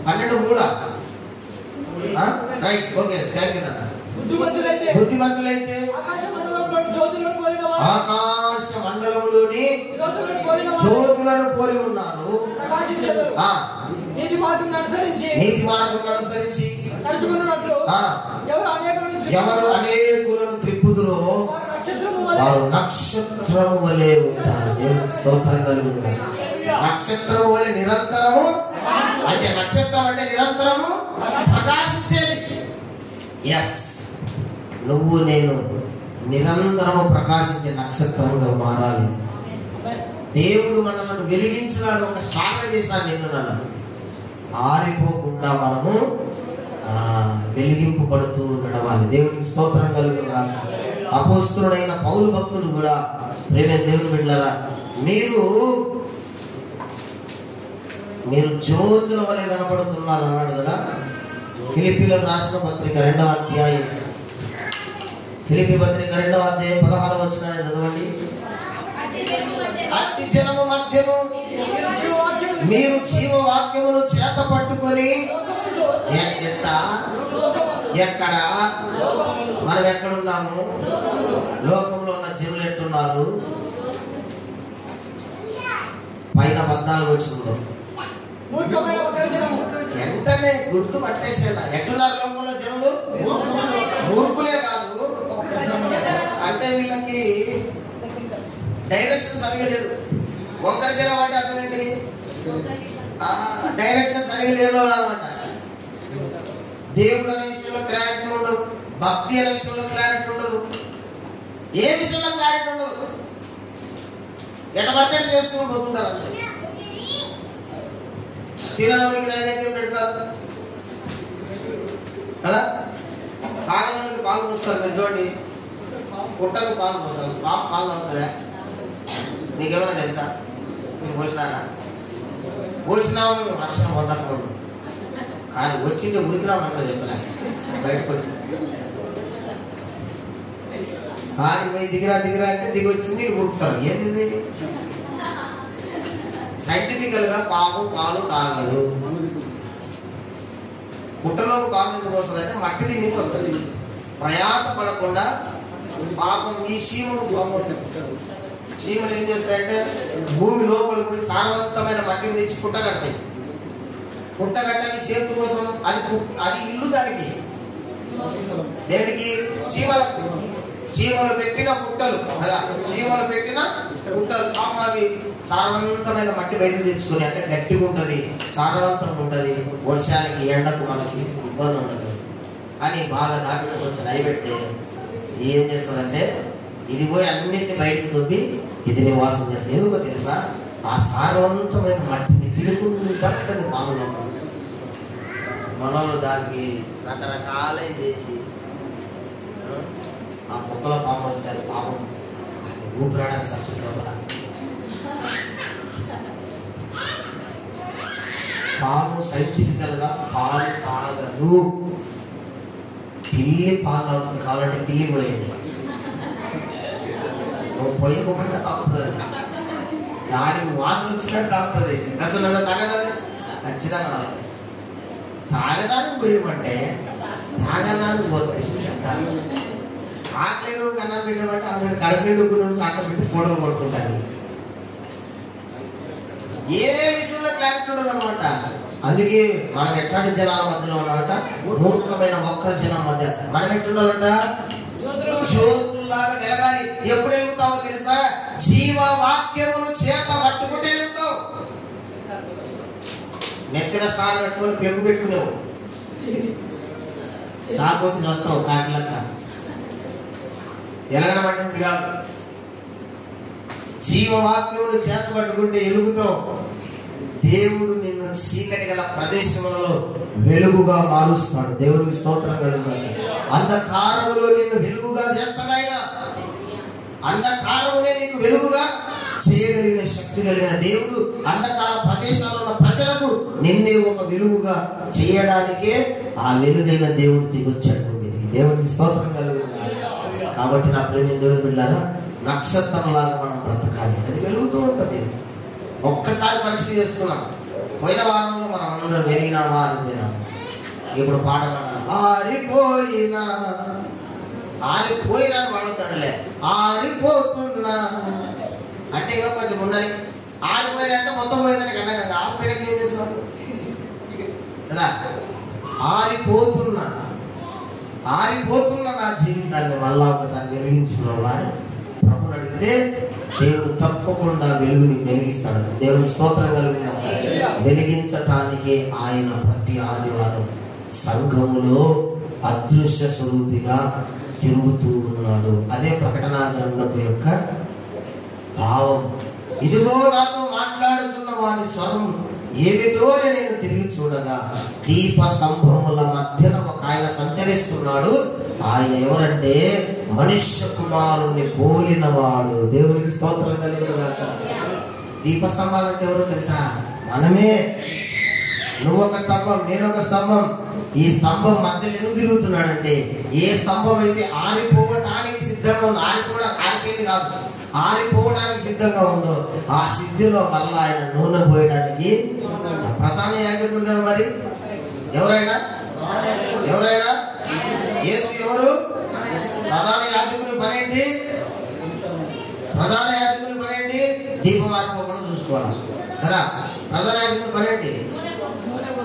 12:3. రైట్, ఓకే, థ్యాంక్ యూ నాన్న. బుద్ధిమంతులైతే ఆకాశ మండలంలోని జ్యోతులను పోలి ఉన్నారు. నీతి మార్గం అనుసరించి ఎవరు అనేకులను త్రిప్పుదురో వారు నక్షత్రము వలె ఉంటారు. దేవునికి స్తోత్రం కలుగును. నక్షత్రము వలె నిరంతరము, అంటే నక్షత్రం అంటే నిరంతరము ప్రకాశించేది. ఎస్, నువ్వు నేను నిరంతరము ప్రకాశించే నక్షత్రంగా మారాలి. దేవుడు మనల్ని వెలిగించినాడు, ఒక స్టార్గా చేశాడు. నిన్ను నన్ను ఆరిపోకుండా మనము వెలిగింపు పడుతూ నడవాలి. దేవునికి స్తోత్రం కలుగుగా. అపోస్తులుడైన పౌలు భక్తుడు కూడా, ప్రేమ దేవుని బిడ్డలారా, మీరు జ్యోతుల వలె కనపడుతున్నారు అన్నాడు కదా. ఫిలిప్పీలకు రాసిన పత్రిక 2వ అధ్యాయం, ఫిలిప్పీ పత్రిక 2వ అధ్యాయం 16వ వచనాన్ని చదవండి. అట్టి జనము మధ్యను మీరు జీవవాక్యమును చేత పట్టుకొని ఎక్కడ మనం ఎక్కడున్నాము, లోకంలో ఉన్న జనులు ఎట్టున్నారు. పైన 14 వచనంలో వెంటనే గుర్తు పట్టేసేలా ఎట్టున్నారు లోకంలో జనులు. మూర్ఖులే కాదు, అంటే వీళ్ళకి డైరెక్షన్ సరిగా లేదు. ఒక్కరి జనం అంటే అర్థం ఏంటి? డైరెక్షన్ సరిగా లేని వాళ్ళు అనమాట. దేవుడు అనే విషయంలో క్లారిటీ ఉండదు, భక్తి అనే విషయంలో క్లారిటీ ఉండదు, ఏ విషయంలో క్లారిటీ ఉండదు. ఎట్ట పడితే చేసుకుని పోతుంటారు. అంతే. తినడానికి నైవేద్యం పెడతారు కదా, తాగడానికి పాలు పోస్తారు. మీరు చూడండి, పుట్టకు పాలు పోస్తారు. పాలు అవుతుందా? మీకేమైనా తెలుసా? మీరు పోసినారా? పోసినాము, మేము రక్షణ పొందకపోదు. కానీ వచ్చింటే ఉరికినామన్నా చెప్పలే, బయటకు వచ్చింది. కానీ పోయి దిగిరా అంటే దిగి వచ్చింది, ఉరుకుతారు. ఏంది? సైంటిఫికల్ గా పాలు తాగదు. పుట్టలోకి పాము ఎందుకు వస్తుంది అంటే మట్టి దీనికి వస్తుంది. ప్రయాస పడకుండా పాపం ఈ చీమలు ఏం చేస్తాయంటే భూమి లోపలికి పోయి సారవంతమైన మట్టిని తెచ్చి పుట్ట కడతాయి. పుట్ట కట్టడానికి సేఫ్టీ కోసం అది ఇల్లు దానికి. దేనికి? చీమలు పెట్టిన పుట్టలు కదా, చీమలు పెట్టిన పుట్టలు. పాపం అవి సారవంతమైన మట్టి బయటకు తెచ్చుకొని, అంటే గట్టిగా ఉంటుంది, సారవంతంగా ఉంటుంది, వర్షానికి ఎండకు మనకి ఇబ్బంది ఉండదు అని బాగా దాటి కొంచెం అయిపెడితే ఏం చేస్తుందంటే ఇది పోయి అన్నింటినీ బయటకు తొప్పి ఇది నివాసం చేస్తుంది. ఎందుకో తెలుసా? ఆ సారవంతమైన మట్టిని తిరుగుకుంటూ పాములో. మనలో దానికి రకరకాలే చేసి ఆ కుక్కల పాము వస్తే అది పాపం ఊపిరాడక సచ్చుకోవాలి. పాము సైంటిఫికల్గా పాలు తాగదు. పిల్లి పాలు తాగుతుంది. కావాలంటే పిల్లి పోయండి, నువ్వు పొయ్యకుండా తాగుతుంది. దానికి వాసన వచ్చినట్టు తాగుతుంది. అసలు తాగదా? ఖచ్చితంగా తాగుతుంది. తాగదానికి పోయమంటే తాగదానికి పోతుంది. ఆకలి అన్నం పెట్టమంటే ఆమె కడపెడుకుని అన్నం పెట్టి ఫోటోలు కొట్టుకుంటారు. ఏ విషయంలో క్లారిటీ ఉండదు అనమాట. అందుకే మనం ఎట్లాంటి జనాల మధ్యలో ఉన్నామంట, మూర్ఖమైన వక్ర జనం మధ్య. మనం ఎట్లున్నామంట, జ్యోతుల్లాగా వెలగాలి. ఎప్పుడు వెలుగుతావో తెలుసా? జీవవాక్యమును చేత పట్టుకుంటే వెలుగుతావు. నెత్తిన స్నానం పెట్టుకొని పెరుగు పెట్టుకునేవు, సాగొట్టి చస్తావు కాకిలక్క. ఎలగడం అంటే కాదు, జీవవాక్యమును చేత పట్టుకుంటే ఎలుగుతావు. దేవుడు నిన్ను చీకటి గల ప్రదేశములలో వెలుగుగా మారుస్తాడు. దేవునికి స్తోత్రం కలుగుతాడు. అంధకారములో నిన్ను వెలుగుగా చేస్తాడు ఆయన. అంధకారమునే నీకు వెలుగుగా చేయగలిగిన శక్తి కలిగిన దేవుడు అంధకార ప్రదేశాల్లో ఉన్న ప్రజలకు నిన్నే ఒక వెలుగుగా చేయడానికే ఆ వెలుగైన దేవుడు దిగొచ్చాడు మీదికి. దేవునికి స్తోత్రం కలుగుతాడు. కాబట్టి నా ప్రేమ దేవుని బిడ్డలారా, నక్షత్రంలాగా మనం బ్రతకాలి. అది వెలుగుతూ ఉంటుంది. ఒక్కసారి పరీక్ష చేస్తున్నాం. పోయిన వారంలో మనం అందరం వెలిగినామా అనిపోయినాం. ఇప్పుడు పాట ఆరిపోయినా ఆరిపోయినా వాడుతాడులే. ఆరిపోతున్నా అంటే ఇంకా కొంచెం ఉన్నది. ఆరిపోయినంటే మొత్తం పోయిందని కన్నా ఆరిపోయినాక ఏం చేస్తాం కదా. ఆరిపోతున్నా నా జీవితాన్ని మళ్ళా ఒకసారి వెలిగించుకోవాలి ప్రభుని అడిగితే దేవుడు తప్పకుండా వెలుగుని వెలిగిస్తాడు. దేవుని స్తోత్రం కలిగిన వెలిగించటానికి ఆయన ప్రతి ఆదివారం సంఘములో అదృశ్య స్వరూపిగా తిరుగుతూ ఉన్నాడు. అదే ప్రకటనా గ్రంథపు యొక్క భావం. ఇదిగో నాతో మాట్లాడుతున్న వారి స్వరం ఏమిటో అని నేను తిరిగి చూడగా దీప స్తంభముల మధ్యన ఒక ఆయన సంచరిస్తున్నాడు. ఆయన ఎవరంటే మనుష్య కుమారుని పోలినవాడు. దేవునికి స్తోత్రం కలుగునుగాక. దీపస్తంభాలు అంటే ఎవరో తెలుసా? మనమే. నువ్వు ఒక స్తంభం, నేను ఒక స్తంభం. ఈ స్తంభం మధ్యలో ఎందుకు తిరుగుతున్నాడంటే, ఏ స్తంభం అయితే ఆరిపోవటానికి సిద్ధంగా ఉంది, ఆరిపోయింది కాదు, ఆరిపోవడానికి సిద్ధంగా ఉందో ఆ సిద్ధిలో మళ్ళా ఆయన నూనె పోయడానికి ప్రధాన యాజకుడు కదా. మరి ఎవరైనా యేసు ఎవరు? ప్రధాన యాజకుని పనేంటి? దీపం ఆరిపోకుండా చూసుకోవాలి కదా. ప్రధాన యాజకుని పనేంటి?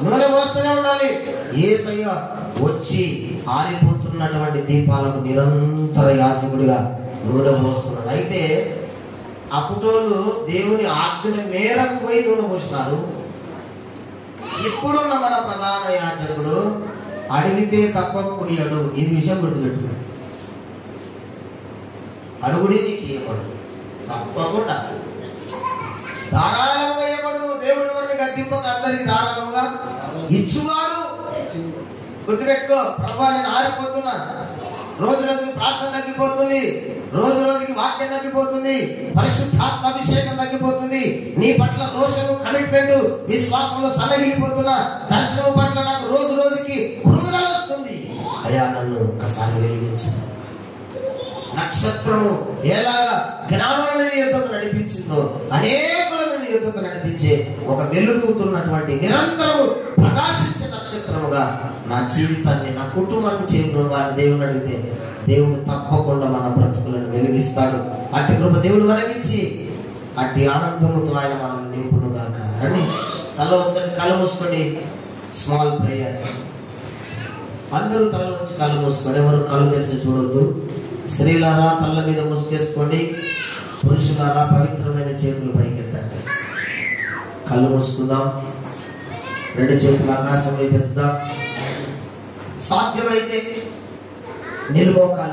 నూనె పోస్తూనే ఉండాలి. యేసయ్య వచ్చి ఆరిపోతున్నటువంటి దీపాలకు నిరంతర యాజకుడిగా నూనె పోస్తున్నాడు. అయితే అప్పుటోళ్ళు దేవుని ఆజ్ఞ మేరకు పోయి నూనె పోసినారు. ఇప్పుడున్న మన ప్రధాన యాజకుడు అడిగితే తప్పకపోయాడు. ఇది విషయం గుర్తుపెట్టుకోండి. అడుగుడి నీకు ఇవ్వడు, తప్పకుండా ధారాళముగా ఇవ్వడు. దేవుడి వారిని గద్దింపక అందరికి ధారాళముగా ఇచ్చువాడు. గుర్తుపెట్టుకో. ప్రభా నేను ఆరిపోతున్నా, రోజు రోజుకి ప్రార్థన తగ్గిపోతుంది, రోజు రోజుకి వాక్యం తగ్గిపోతుంది, పరిశుద్ధాత్మ అభిషేకం తగ్గిపోతుంది, నీ పట్ల రోషము, కమిట్మెంట్, విశ్వాసంలో సన్నగిలిపోతున్నా, దర్శనం పట్ల నాకు రోజు రోజుకి కృంగుదల వస్తుంది. అయ్యా నన్ను ఒక్కసారి వెలిగించు. నక్షత్రము ఎలాగా జ్ఞానులను నీ యొద్దకు నడిపించిందో అనేకులను నీ యొద్దకు నడిపించే ఒక వెలుగుతున్నటువంటి నిరంతరము ప్రకాశించే నక్షత్రముగా నా జీవితాన్ని, నా కుటుంబాన్ని చేయబోవాలని దేవుని అడిగితే దేవుడు తప్పకుండా మన బ్రతుకులను వెలిగిస్తాడు. అట్టి కృప దేవుడు మనకిచ్చి అట్టి ఆనందముతో ఆయన మనల్ని నింపునుగాక. రండి, తల వచ్చి కళ్ళు మూసుకోండి. Small prayer. అందరూ తల వచ్చి కళ్ళు మూసుకోండి. ఎవరు కళ్ళు తెరిచి చూడొద్దు. స్త్రీలారా తల్ల మీద ముసుకేసుకోండి. పురుషులారా పవిత్రమైన చేతులు పైకెత్తండి. కళ్ళు మూసుకుందాం. రెండు చేతులు ఆకాశం వైపు ఎత్తుదాం. సాధ్యమైతే నిలువోకాలి.